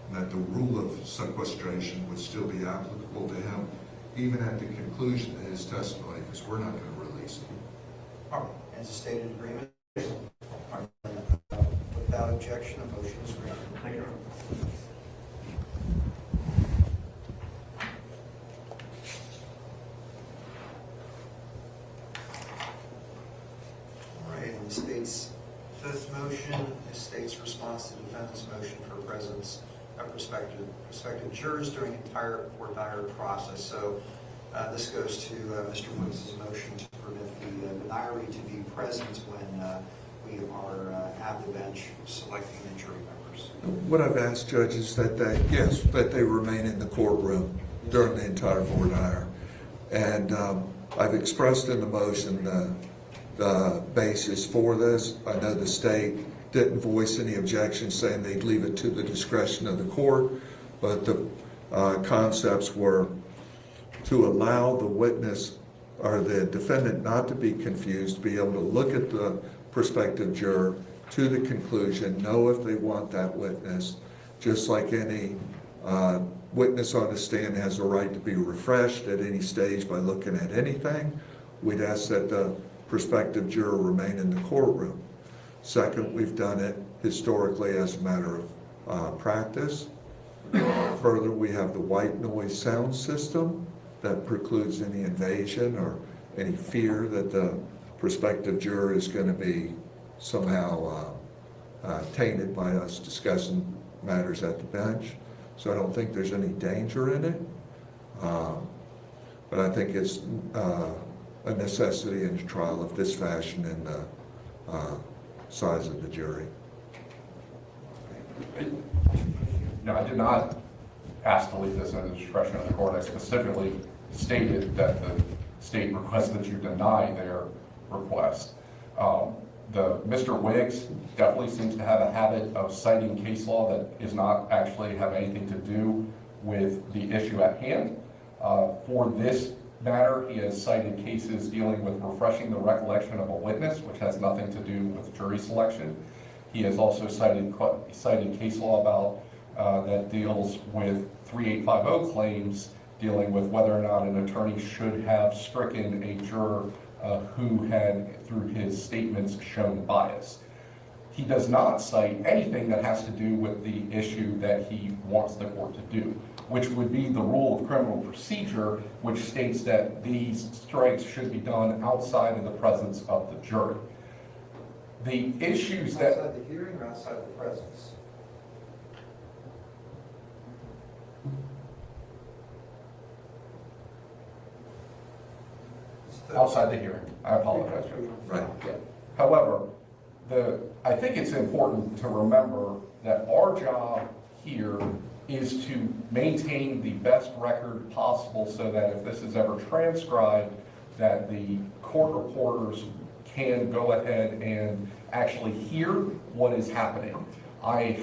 And that the rule of sequestration would still be applicable to him even at the conclusion of his testimony, because we're not going to release him. All right, as a stated agreement, without objection, a motion is granted. Thank you. All right, and the state's fifth motion, the state's response to defendant's motion for presence of prospective jurors during the entire court diary process. So this goes to Mr. Woods' motion to permit the diary to be present when we are at the bench selecting the jury members. What I've asked judges is that they remain in the courtroom during the entire voir dire. And I've expressed in the motion the basis for this. I know the state didn't voice any objections, saying they'd leave it to the discretion of the court, but the concepts were to allow the witness or the defendant not to be confused, be able to look at the prospective juror to the conclusion, know if they want that witness, just like any witness on the stand has a right to be refreshed at any stage by looking at anything. We'd ask that the prospective juror remain in the courtroom. Second, we've done it historically as a matter of practice. Further, we have the white noise sound system that precludes any invasion or any fear that the prospective juror is going to be somehow tainted by us discussing matters at the bench. So I don't think there's any danger in it. But I think it's a necessity in a trial of this fashion and the size of the jury. No, I did not ask to leave this in the discretion of the court. I specifically stated that the state requests that you deny their request. Mr. Wiggs definitely seems to have a habit of citing case law that does not actually have anything to do with the issue at hand. For this matter, he has cited cases dealing with refreshing the recollection of a witness, which has nothing to do with jury selection. He has also cited case law about that deals with 3850 claims dealing with whether or not an attorney should have stricken a juror who had, through his statements, shown bias. He does not cite anything that has to do with the issue that he wants the court to do, which would be the rule of criminal procedure, which states that these strikes should be done outside of the presence of the jury. The issues that... Outside the hearing or outside the presence? Outside the hearing. I apologize. Right. Yeah. However, I think it's important to remember that our job here is to maintain the best record possible so that if this is ever transcribed, that the court reporters can go ahead and actually hear what is happening. I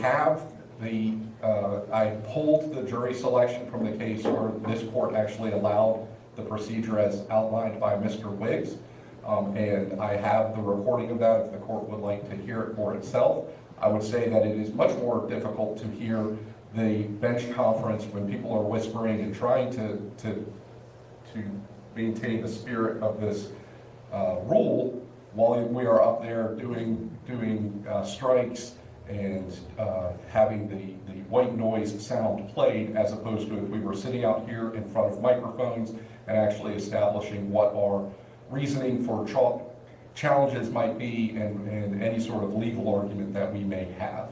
pulled the jury selection from the case where this court actually allowed the procedure as outlined by Mr. Wiggs, and I have the recording of that if the court would like to hear it for itself. I would say that it is much more difficult to hear the bench conference when people are whispering and trying to maintain the spirit of this rule while we are up there doing strikes and having the white noise sound played, as opposed to if we were sitting out here in front of microphones and actually establishing what our reasoning for challenges might be and any sort of legal argument that we may have.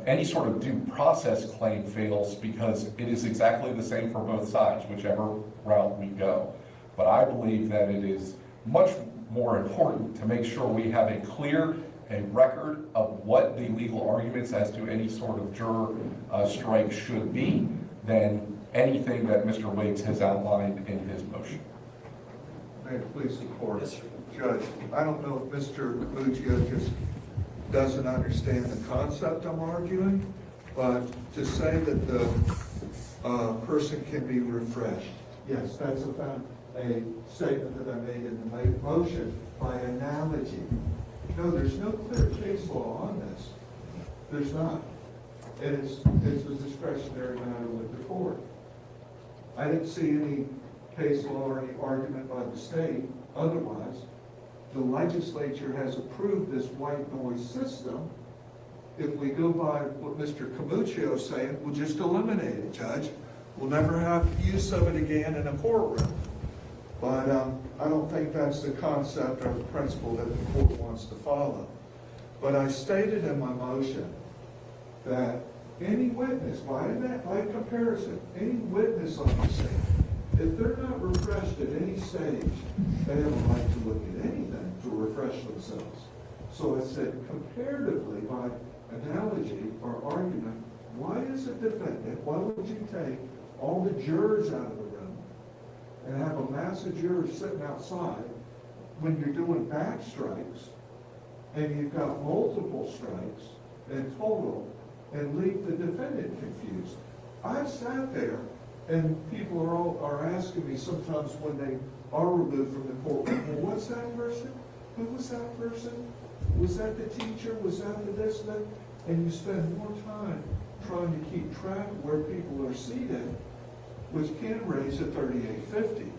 Any sort of due process claim fails because it is exactly the same for both sides, whichever route we go. But I believe that it is much more important to make sure we have a clear record of what the legal arguments as to any sort of juror strike should be than anything that Mr. Wiggs has outlined in his motion. May it please the court. Judge, I don't know if Mr. Camuccio just doesn't understand the concept I'm arguing, but to say that the person can be refreshed, yes, that's a statement that I made in the motion by analogy. No, there's no clear case law on this. There's not. It's a discretionary matter with the court. I didn't see any case law or any argument by the state. Otherwise, the legislature has approved this white noise system. If we go by what Mr. Camuccio is saying, we'll just eliminate it, Judge. We'll never have use of it again in a courtroom. But I don't think that's the concept or the principle that the court wants to follow. But I stated in my motion that any witness, by comparison, any witness on the stand, if they're not refreshed at any stage, they have a right to look at anything to refresh themselves. So I said, comparatively, by analogy or argument, why is a defendant, why would you take all the jurors out of the room and have a mass of jurors sitting outside when you're doing back strikes and you've got multiple strikes in total, and leave the defendant confused. I've sat there, and people are asking me sometimes when they are removed from the courtroom, well, what's that person? Who was that person? Was that the teacher? Was that the this, that? And you spend more time trying to keep track of where people are seated, which can raise a 3850.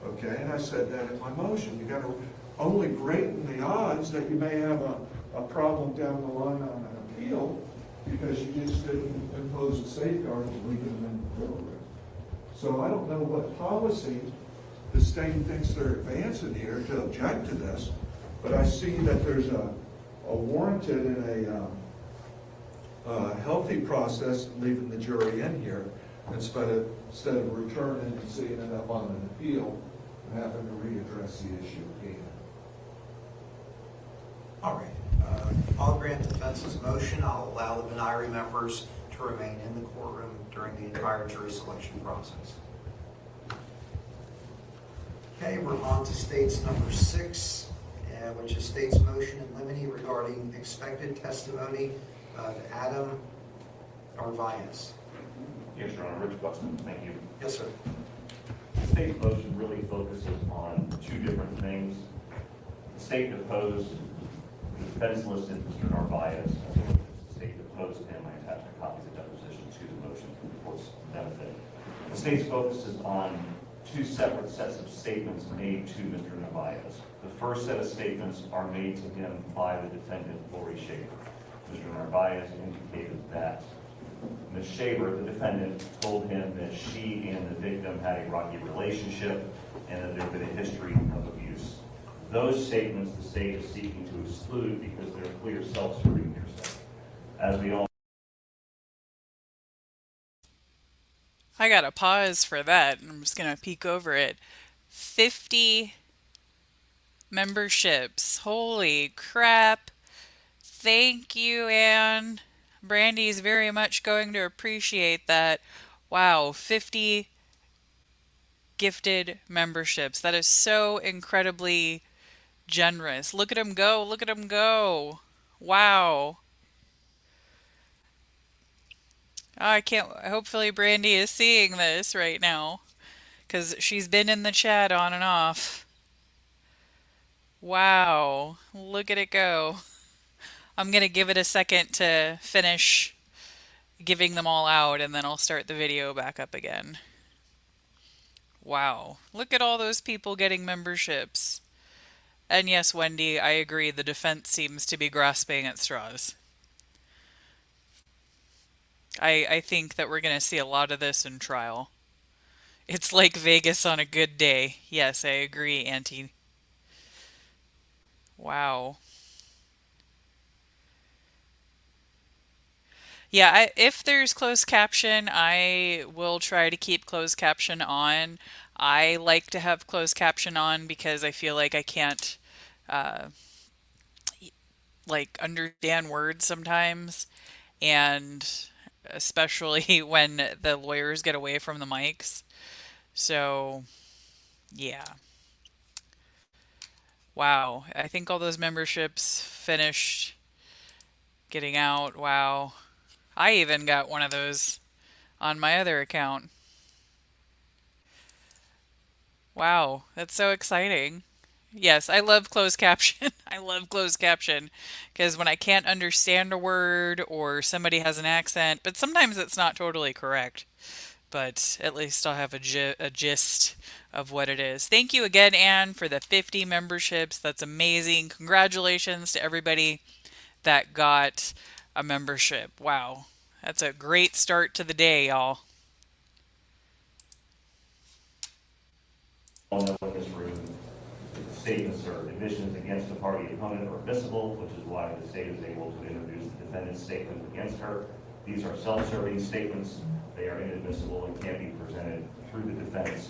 Okay, and I said that in my motion. You got to only greaten the odds that you may have a problem down the line on an appeal because you just didn't impose a safeguard of leaving them in the courtroom. So I don't know what policy the state thinks they're advancing here to object to this, but I see that there's a warranted and a healthy process leaving the jury in here instead of returning and seeing it up on an appeal and having to readdress the issue again. All right. I'll grant defense's motion. I'll allow the venire members to remain in the courtroom during the entire jury selection process. Okay, we're on to state's number 6, which is state's motion in limine regarding expected testimony of Adam Narvaez. Yes, Your Honor. Rich Buxton, thank you. Yes, sir. The state's motion really focuses on 2 different things. The state deposed the defense listed Mr. Narvaez. The state deposed him. I attached a copy of the deposition to the motion for the court's benefit. The state's focus is on 2 separate sets of statements made to Mr. Narvaez. The first set of statements are made to him by the defendant, Laurie Shaver. Mr. Narvaez indicated that Ms. Shaver, the defendant, told him that she and the victim had a rocky relationship and that there had been a history of abuse. Those statements the state is seeking to exclude because they're clear self-serving hearsay. As we all I got to pause for that. I'm just going to peek over it. 50 memberships. Holy crap. Thank you, Anne. Brandy's very much going to appreciate that. Wow, 50 gifted memberships. That is so incredibly generous. Look at him go. Look at him go. Wow. I can't. Hopefully Brandy is seeing this right now because she's been in the chat on and off. Wow. Look at it go. I'm going to give it a second to finish giving them all out and then I'll start the video back up again. Wow. Look at all those people getting memberships. And yes, Wendy, I agree. The defense seems to be grasping at straws. I think that we're going to see a lot of this in trial. It's like Vegas on a good day. Yes, I agree, Auntie. Wow. Yeah, if there's closed caption, I will try to keep closed caption on. I like to have closed caption on because I feel like I can't like understand words sometimes, and especially when the lawyers get away from the mics. So, yeah. Wow, I think all those memberships finished getting out. Wow. I even got one of those on my other account. Wow, that's so exciting. Yes, I love closed caption. I love closed caption because when I can't understand a word or somebody has an accent, but sometimes it's not totally correct, but at least I'll have a gist of what it is. Thank you again, Anne, for the 50 memberships. That's amazing. Congratulations to everybody that got a membership. Wow, that's a great start to the day, y'all. all know in this room that the statements or admissions against a party opponent are admissible, which is why the state is able to introduce the defendant's statement against her. These are self-serving statements. They are inadmissible and can't be presented through the defense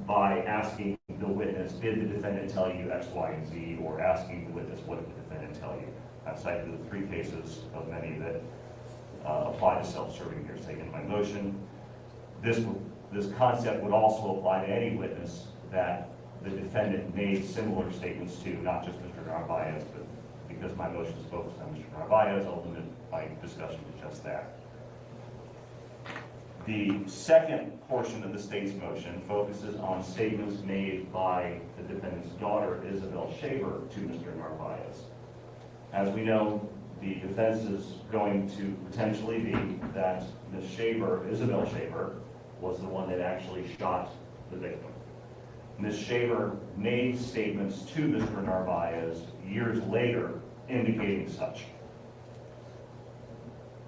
by asking the witness, did the defendant tell you X, Y, and Z, or asking the witness, what did the defendant tell you? I've cited the 3 cases of many that apply to self-serving hearsay in my motion. This concept would also apply to any witness that the defendant made similar statements to, not just Mr. Narvaez, but because my motion is focused on Mr. Narvaez, I'll limit my discussion to just that. The second portion of the state's motion focuses on statements made by the defendant's daughter, Isabel Shaver, to Mr. Narvaez. As we know, the defense is going to potentially be that Ms. Shaver, Isabel Shaver, was the one that actually shot the victim. Ms. Shaver made statements to Mr. Narvaez years later indicating such.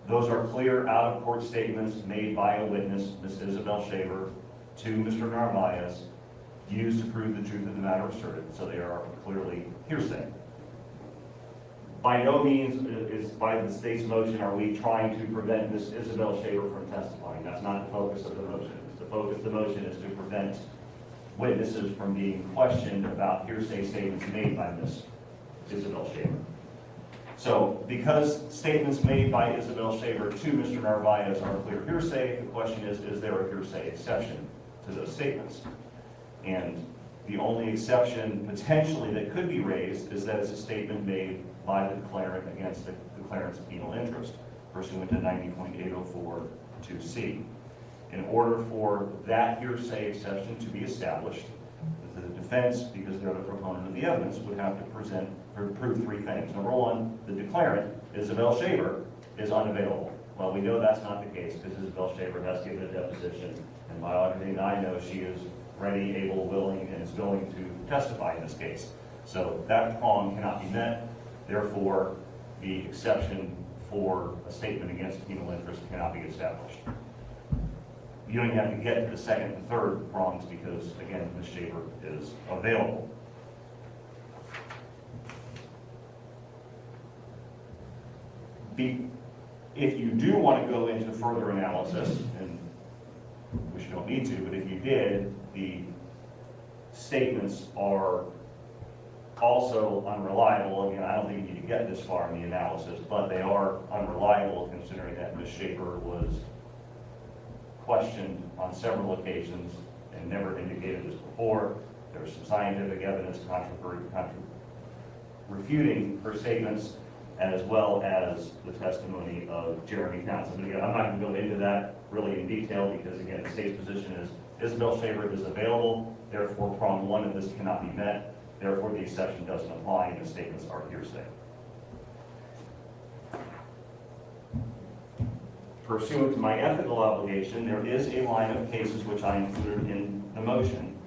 Those are clear out-of-court statements made by a witness, Ms. Isabel Shaver, to Mr. Narvaez, used to prove the truth of the matter asserted, so they are clearly hearsay. By no means is, by the state's motion, are we trying to prevent Ms. Isabel Shaver from testifying. That's not the focus of the motion. The focus of the motion is to prevent witnesses from being questioned about hearsay statements made by Ms. Isabel Shaver. So, because statements made by Isabel Shaver to Mr. Narvaez are clear hearsay, the question is there a hearsay exception to those statements? And the only exception potentially that could be raised is that it's a statement made by the declarant against the declarant's penal interest, pursuant to 90.804(2)(c). In order for that hearsay exception to be established, the defense, because they're the proponent of the evidence, would have to prove three things. Number one, the declarant, Isabel Shaver, is unavailable. Well, we know that's not the case because Isabel Shaver has given a deposition, and by everything I know, she is ready, able, willing, and is going to testify in this case. So that prong cannot be met. Therefore, the exception for a statement against penal interest cannot be established. You don't even have to get to the second and third prongs because, again, Ms. Shaver is available. If you do want to go into further analysis, and which you don't need to, but if you did, the statements are also unreliable. Again, I don't think you need to get this far in the analysis, but they are unreliable considering that Ms. Shaver was questioned on several occasions and never indicated this before. There's some scientific evidence refuting her statements, as well as the testimony of Jeremy Townsend. Again, I'm not going to go into that really in detail because, again, the state's position is Isabel Shaver is available, therefore prong one of this cannot be met, therefore the exception doesn't apply and the statements are hearsay. Pursuant to my ethical obligation, there is a line of cases which I included in the motion,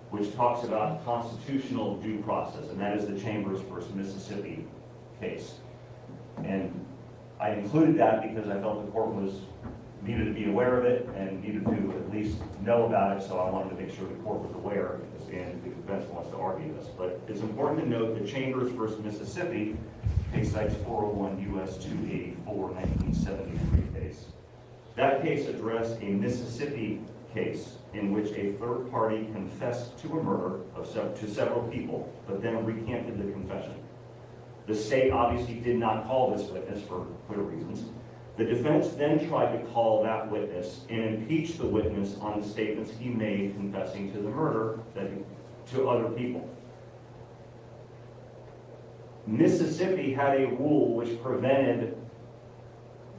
which talks about constitutional due process, and that is the Chambers versus Mississippi case. And I included that because I felt the court needed to be aware of it and needed to at least know about it, so I wanted to make sure the court was aware, and the defense wants to argue this. But it's important to note the Chambers versus Mississippi case cites 401 U.S. 284, 1973 case. That case addressed a Mississippi case in which a third party confessed to a murder to several people, but then recanted the confession. The state obviously did not call this witness for clear reasons. The defense then tried to call that witness and impeach the witness on the statements he made confessing to the murder to other people. Mississippi had a rule which prevented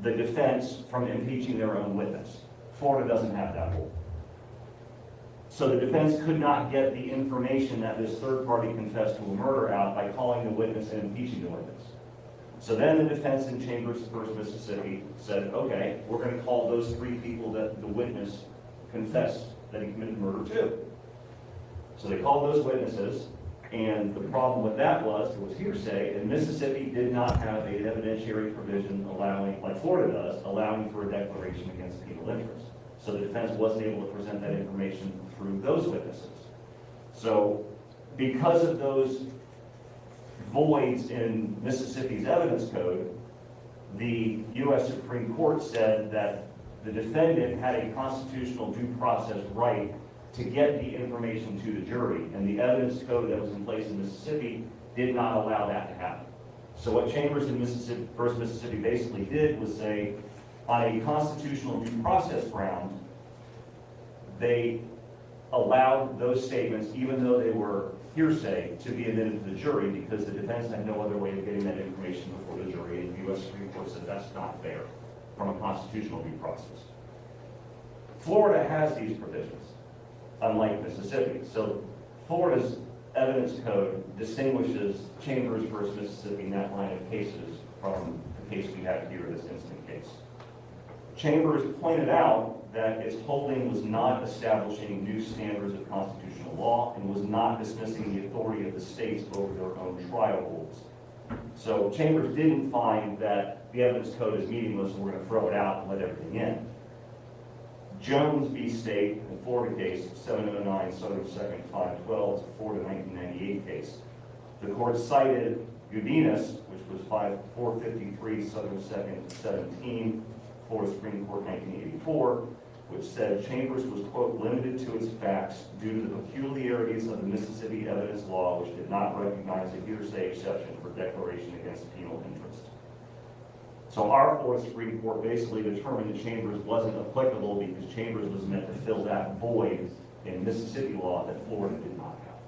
the defense from impeaching their own witness. Florida doesn't have that rule. So the defense could not get the information that this third party confessed to a murder out by calling the witness and impeaching the witness. So then the defense in Chambers versus Mississippi said, okay, we're going to call those three people that the witness confessed that he committed murder to. So they called those witnesses, and the problem with that was, it was hearsay, and Mississippi did not have an evidentiary provision allowing, like Florida does, allowing for a declaration against penal interest. So the defense wasn't able to present that information through those witnesses. So because of those voids in Mississippi's evidence code, the U.S. Supreme Court said that the defendant had a constitutional due process right to get the information to the jury, and the evidence code that was in place in Mississippi did not allow that to happen. So what Chambers in Mississippi versus Mississippi basically did was say, on a constitutional due process ground, they allowed those statements, even though they were hearsay, to be admitted to the jury because the defense had no other way of getting that information before the jury, and the U.S. Supreme Court said that's not fair from a constitutional due process. Florida has these provisions, unlike Mississippi. So Florida's evidence code distinguishes Chambers versus Mississippi in that line of cases from the case we have here, this instant case. Chambers pointed out that its holding was not establishing new standards of constitutional law and was not dismissing the authority of the states over their own trial rules. So Chambers didn't find that the evidence code is meaningless and we're going to throw it out and let everything in. Jones v. State, the Florida case, 709 Southern 2nd 512, it's a Florida 1998 case. The court cited Udinas, which was 453 Southern 2nd 17, Florida Supreme Court 1984, which said Chambers was, quote, limited to its facts due to the peculiarities of the Mississippi evidence law, which did not recognize a hearsay exception for declaration against penal interest. So our Florida Supreme Court basically determined that Chambers wasn't applicable because Chambers was meant to fill that void in Mississippi law that Florida did not have.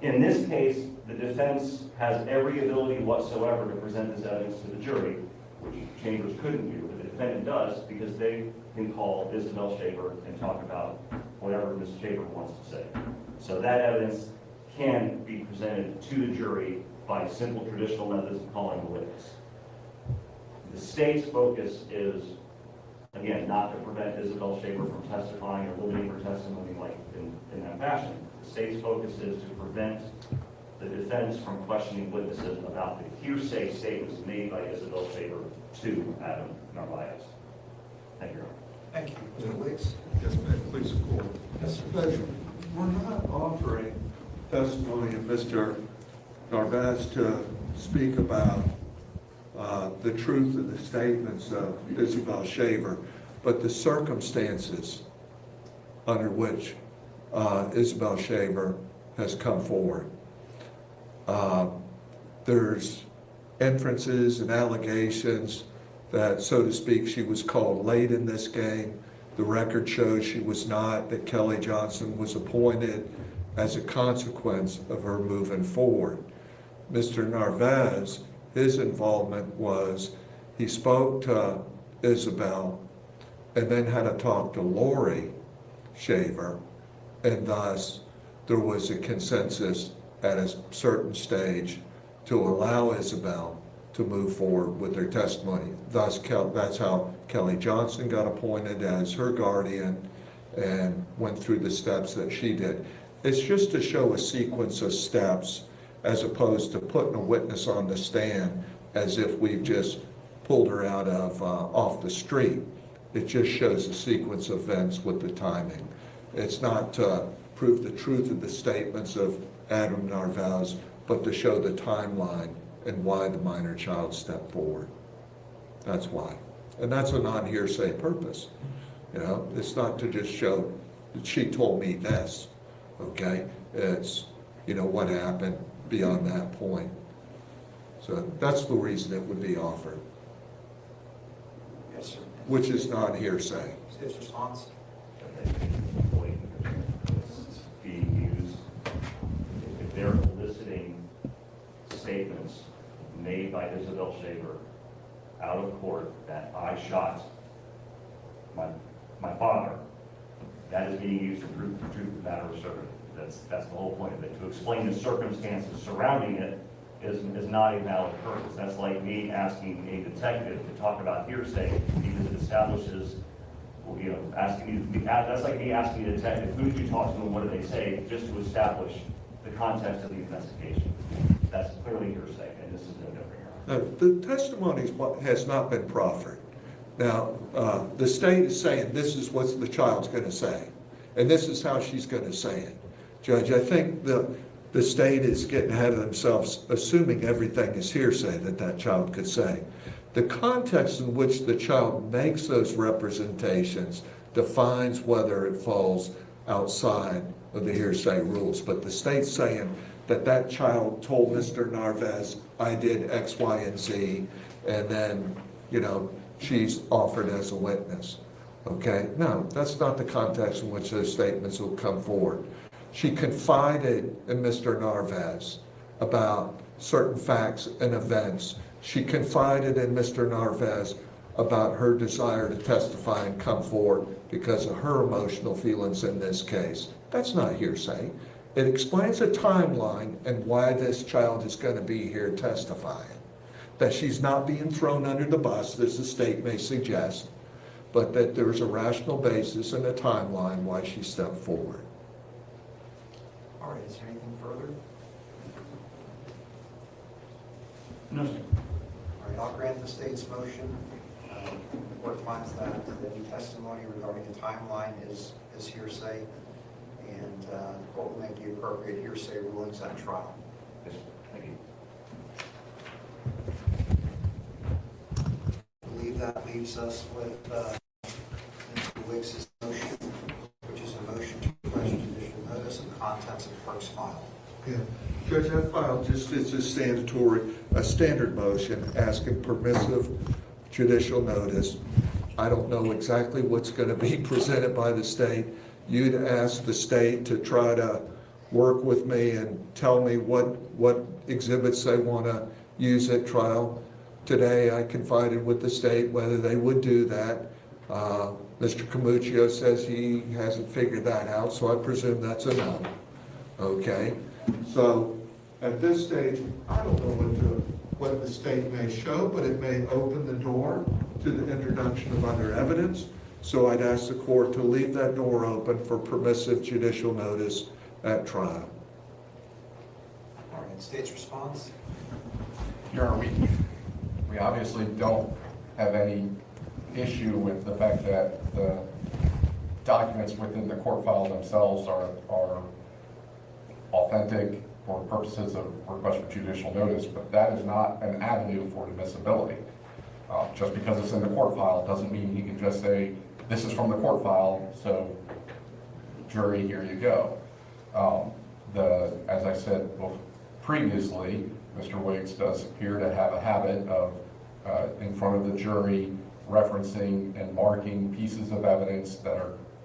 In this case, the defense has every ability whatsoever to present this evidence to the jury, which Chambers couldn't do, but the defendant does because they can call Isabel Shaver and talk about whatever Ms. Shaver wants to say. So that evidence can be presented to the jury by simple traditional methods of calling the witness. The state's focus is, again, not to prevent Isabel Shaver from testifying or limiting her testimony like in that fashion. The state's focus is to prevent the defense from questioning witnesses about the hearsay statements made by Isabel Shaver to Adam Narvaez. Thank you, Your Honor. Thank you. Mr. Weeks? Yes, ma'am. Please support. Mr. President, we're not offering testimony of Mr. Narvaez to speak about the truth of the statements of Isabel Shaver, but the circumstances under which Isabel Shaver has come forward. There's inferences and allegations that, so to speak, she was called late in this game. The record shows she was not, that Kelly Johnson was appointed as a consequence of her moving forward. Mr. Narvaez, his involvement was he spoke to Isabel and then had to talk to Laurie Shaver, and thus there was a consensus at a certain stage to allow Isabel to move forward with her testimony. Thus, that's how Kelly Johnson got appointed as her guardian and went through the steps that she did. It's just to show a sequence of steps as opposed to putting a witness on the stand as if we've just pulled her out of off the street. It just shows a sequence of events with the timing. It's not to prove the truth of the statements of Adam Narvaez, but to show the timeline and why the minor child stepped forward. That's why. And that's a non-hearsay purpose. You know, it's not to just show that she told me this, okay? It's, you know, what happened beyond that point. So that's the reason it would be offered. Yes, sir. Which is non-hearsay. His response? Being used, if they're eliciting statements made by Isabel Shaver out of court that I shot my father, that is being used to prove the truth of the matter asserted. That's the whole point of it. To explain the circumstances surrounding it is not a valid purpose. That's like me asking a detective to talk about hearsay because it establishes, well, you know, that's like me asking a detective, who did you talk to and what did they say, just to establish the context of the investigation. That's clearly hearsay, and this is no different. The testimony has not been proffered. Now, the state is saying this is what the child's going to say, and this is how she's going to say it. Judge, I think the state is getting ahead of themselves, assuming everything is hearsay that child could say. The context in which the child makes those representations defines whether it falls outside of the hearsay rules. But the state's saying that child told Mr. Narvaez, I did X, Y, and Z, and then, you know, she's offered as a witness. Okay, no, that's not the context in which those statements will come forward. She confided in Mr. Narvaez about certain facts and events. She confided in Mr. Narvaez about her desire to testify and come forward because of her emotional feelings in this case. That's not hearsay. It explains a timeline and why this child is going to be here testifying. That she's not being thrown under the bus, as the state may suggest, but that there's a rational basis and a timeline why she stepped forward. All right, is there anything further? No, sir. All right, I'll grant the state's motion. The court finds that any testimony regarding the timeline is hearsay, and the court will make the appropriate hearsay rulings at trial. Yes, thank you. I believe that leaves us with Mr. Wiggs' motion, which is a motion to request judicial notice of contents of the clerk's file. Yeah, Judge, that file just is a standard motion asking permissive judicial notice. I don't know exactly what's going to be presented by the state. You'd ask the state to try to work with me and tell me what exhibits they want to use at trial. Today, I confided with the state whether they would do that. Mr. Camuccio says he hasn't figured that out, so I presume that's a no. Okay, so at this stage, I don't know what the state may show, but it may open the door to the introduction of other evidence. So I'd ask the court to leave that door open for permissive judicial notice at trial. All right, state's response? Your Honor, we obviously don't have any issue with the fact that the documents within the court file themselves are authentic for purposes of request for judicial notice, but that is not an avenue for admissibility. Just because it's in the court file doesn't mean he can just say, this is from the court file, so jury, here you go. As I said previously, Mr. Wiggs does appear to have a habit of, in front of the jury, referencing and marking pieces of evidence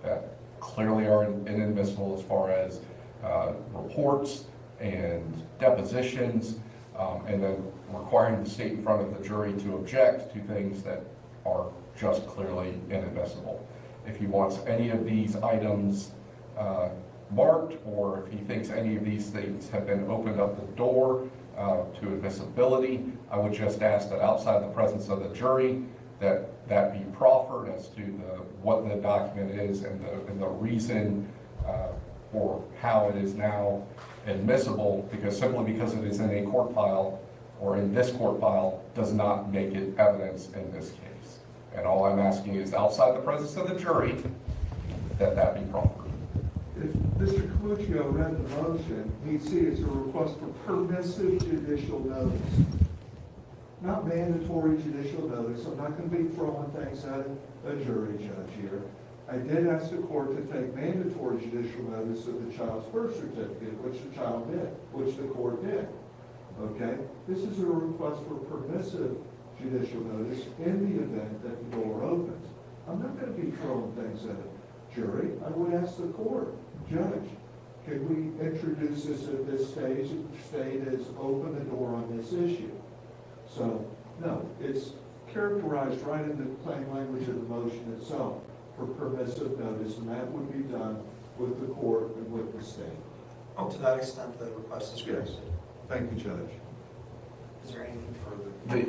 that clearly are inadmissible as far as reports and depositions, and then requiring the state in front of the jury to object to things that are just clearly inadmissible. If he wants any of these items marked, or if he thinks any of these things have been opened up the door to admissibility, I would just ask that outside the presence of the jury, that be proffered as to what the document is and the reason for how it is now admissible, because simply because it is in a court file or in this court file does not make it evidence in this case. And all I'm asking is outside the presence of the jury that be proffered. If Mr. Camuccio read the motion, he'd see it's a request for permissive judicial notice, not mandatory judicial notice. I'm not going to be throwing things at a jury judge here. I did ask the court to take mandatory judicial notice of the child's birth certificate, which the child did, which the court did. Okay? This is a request for permissive judicial notice in the event that the door opens. I'm not going to be throwing things at a jury. I would ask the court, judge, can we introduce this at this stage if the state has opened the door on this issue? So, no, it's characterized right in the plain language of the motion itself for permissive notice, and that would be done with the court and with the state. Oh, to that extent, the request is granted. Yes. Thank you, Judge. Is there anything further?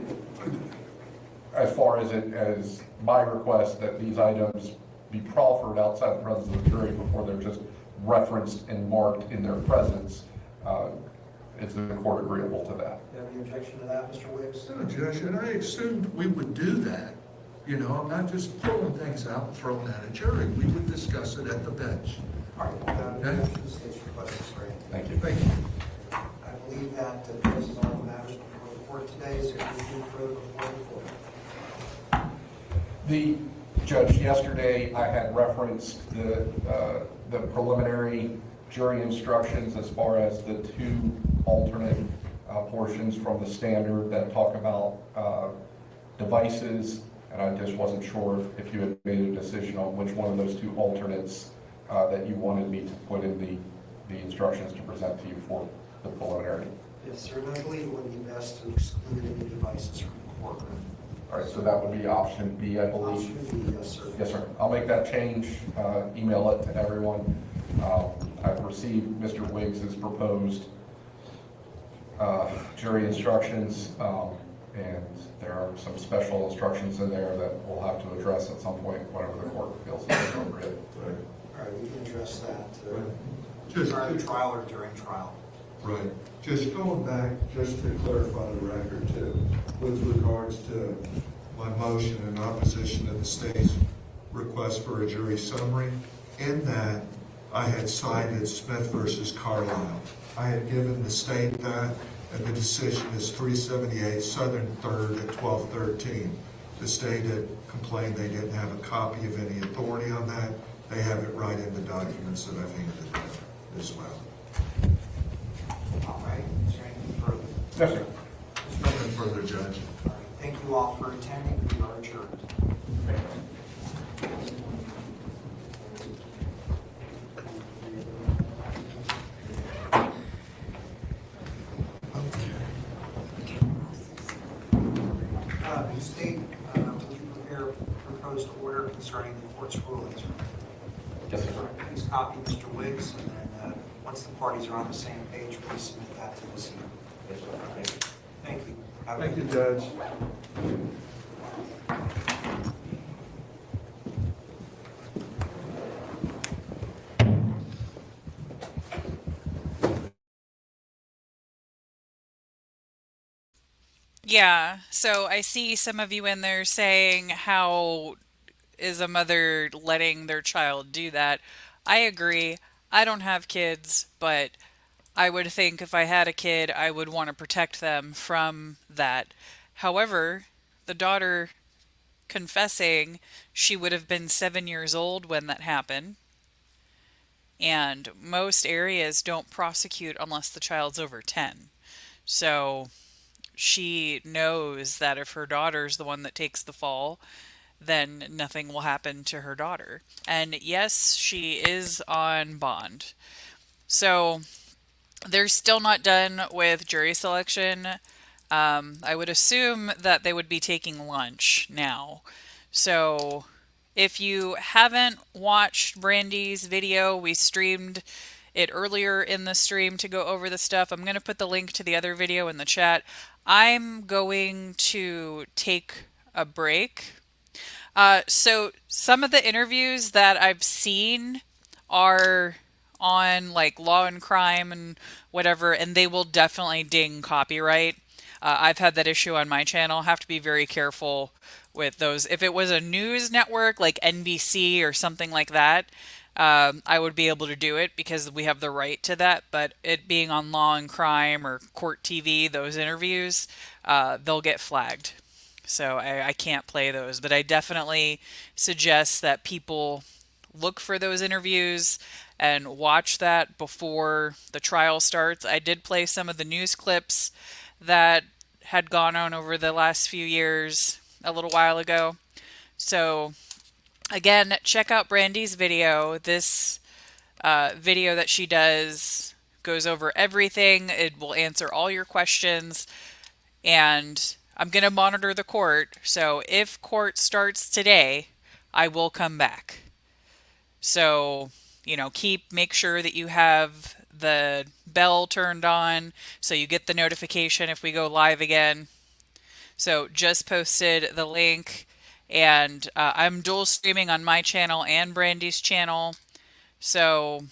As far as my request that these items be proffered outside the presence of the jury before they're just referenced and marked in their presence, is the court agreeable to that? Do you have any objection to that, Mr. Wiggs? No, Judge, and I assumed we would do that. You know, I'm not just pulling things out and throwing at a jury. We would discuss it at the bench. All right, without any objection, the state's request is granted. Thank you. Thank you. I believe that this is all the matters before the court today. Is there anything further before the court? The judge, yesterday I had referenced the preliminary jury instructions as far as the two alternate portions from the standard that talk about devices And I just wasn't sure if you had made a decision on which one of those two alternates that you wanted me to put in the instructions to present to you for the preliminary. Yes, sir, and I believe it would be best to exclude any devices from the courtroom. All right, so that would be option B, I believe. Option B, yes, sir. Yes, sir. I'll make that change, email it to everyone. I've received Mr. Wiggs's proposed jury instructions, and there are some special instructions in there that we'll have to address at some point, whenever the court feels it's appropriate. All right, we can address that Just during trial or during trial. Right. Just going back, just to clarify the record too, with regards to my motion in opposition to the state's request for a jury summary, in that I had cited Smith versus Carlisle. I had given the state that, and the decision is 378 Southern 3rd at 1213. The state had complained they didn't have a copy of any authority on that. They have it right in the documents that I've handed them as well. All right, is there anything further? Yes, sir. There's nothing further, Judge. All right, thank you all for attending. We are adjourned. State, would you prepare a proposed order concerning the court's rulings? Yes, sir. Please copy Mr. Wiggs, and then once the parties are on the same page, please submit that to the scene. Thank you. Thank you, Judge. Yeah, so I see some of you in there saying, how is a mother letting their child do that? I agree. I don't have kids, but I would think if I had a kid, I would want to protect them from that. However, the daughter confessing she would have been 7 years old when that happened. And most areas don't prosecute unless the child's over 10. So she knows that if her daughter's the one that takes the fall, then nothing will happen to her daughter. And yes, she is on bond. So they're still not done with jury selection. I would assume that they would be taking lunch now. So if you haven't watched Brandi's video, we streamed it earlier in the stream to go over the stuff. I'm going to put the link to the other video in the chat. I'm going to take a break. So some of the interviews that I've seen are on like Law and Crime and whatever, and they will definitely ding copyright. I've had that issue on my channel. Have to be very careful with those. If it was a news network like NBC or something like that, I would be able to do it because we have the right to that. But it being on Law and Crime or Court TV, those interviews, they'll get flagged. So I can't play those. But I definitely suggest that people look for those interviews and watch that before the trial starts. I did play some of the news clips that had gone on over the last few years a little while ago. So again, check out Brandi's video. This video that she does goes over everything. It will answer all your questions. And I'm going to monitor the court. So if court starts today, I will come back. So, you know, make sure that you have the bell turned on so you get the notification if we go live again. So just posted the link, and I'm dual streaming on my channel and Brandi's channel. So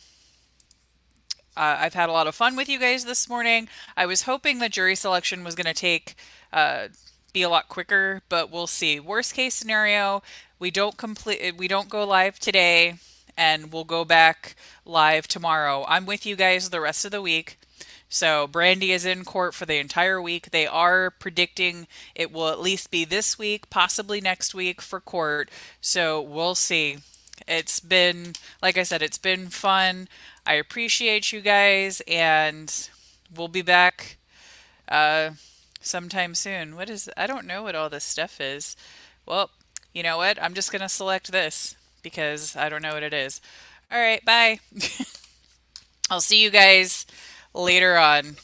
I've had a lot of fun with you guys this morning. I was hoping the jury selection was going to be a lot quicker, but we'll see. Worst case scenario, we don't go live today, and we'll go back live tomorrow. I'm with you guys the rest of the week. So Brandi is in court for the entire week. They are predicting it will at least be this week, possibly next week for court. So we'll see. It's been, like I said, it's been fun. I appreciate you guys, and we'll be back sometime soon. I don't know what all this stuff is. Well, you know what? I'm just going to select this because I don't know what it is. All right, bye. I'll see you guys later on.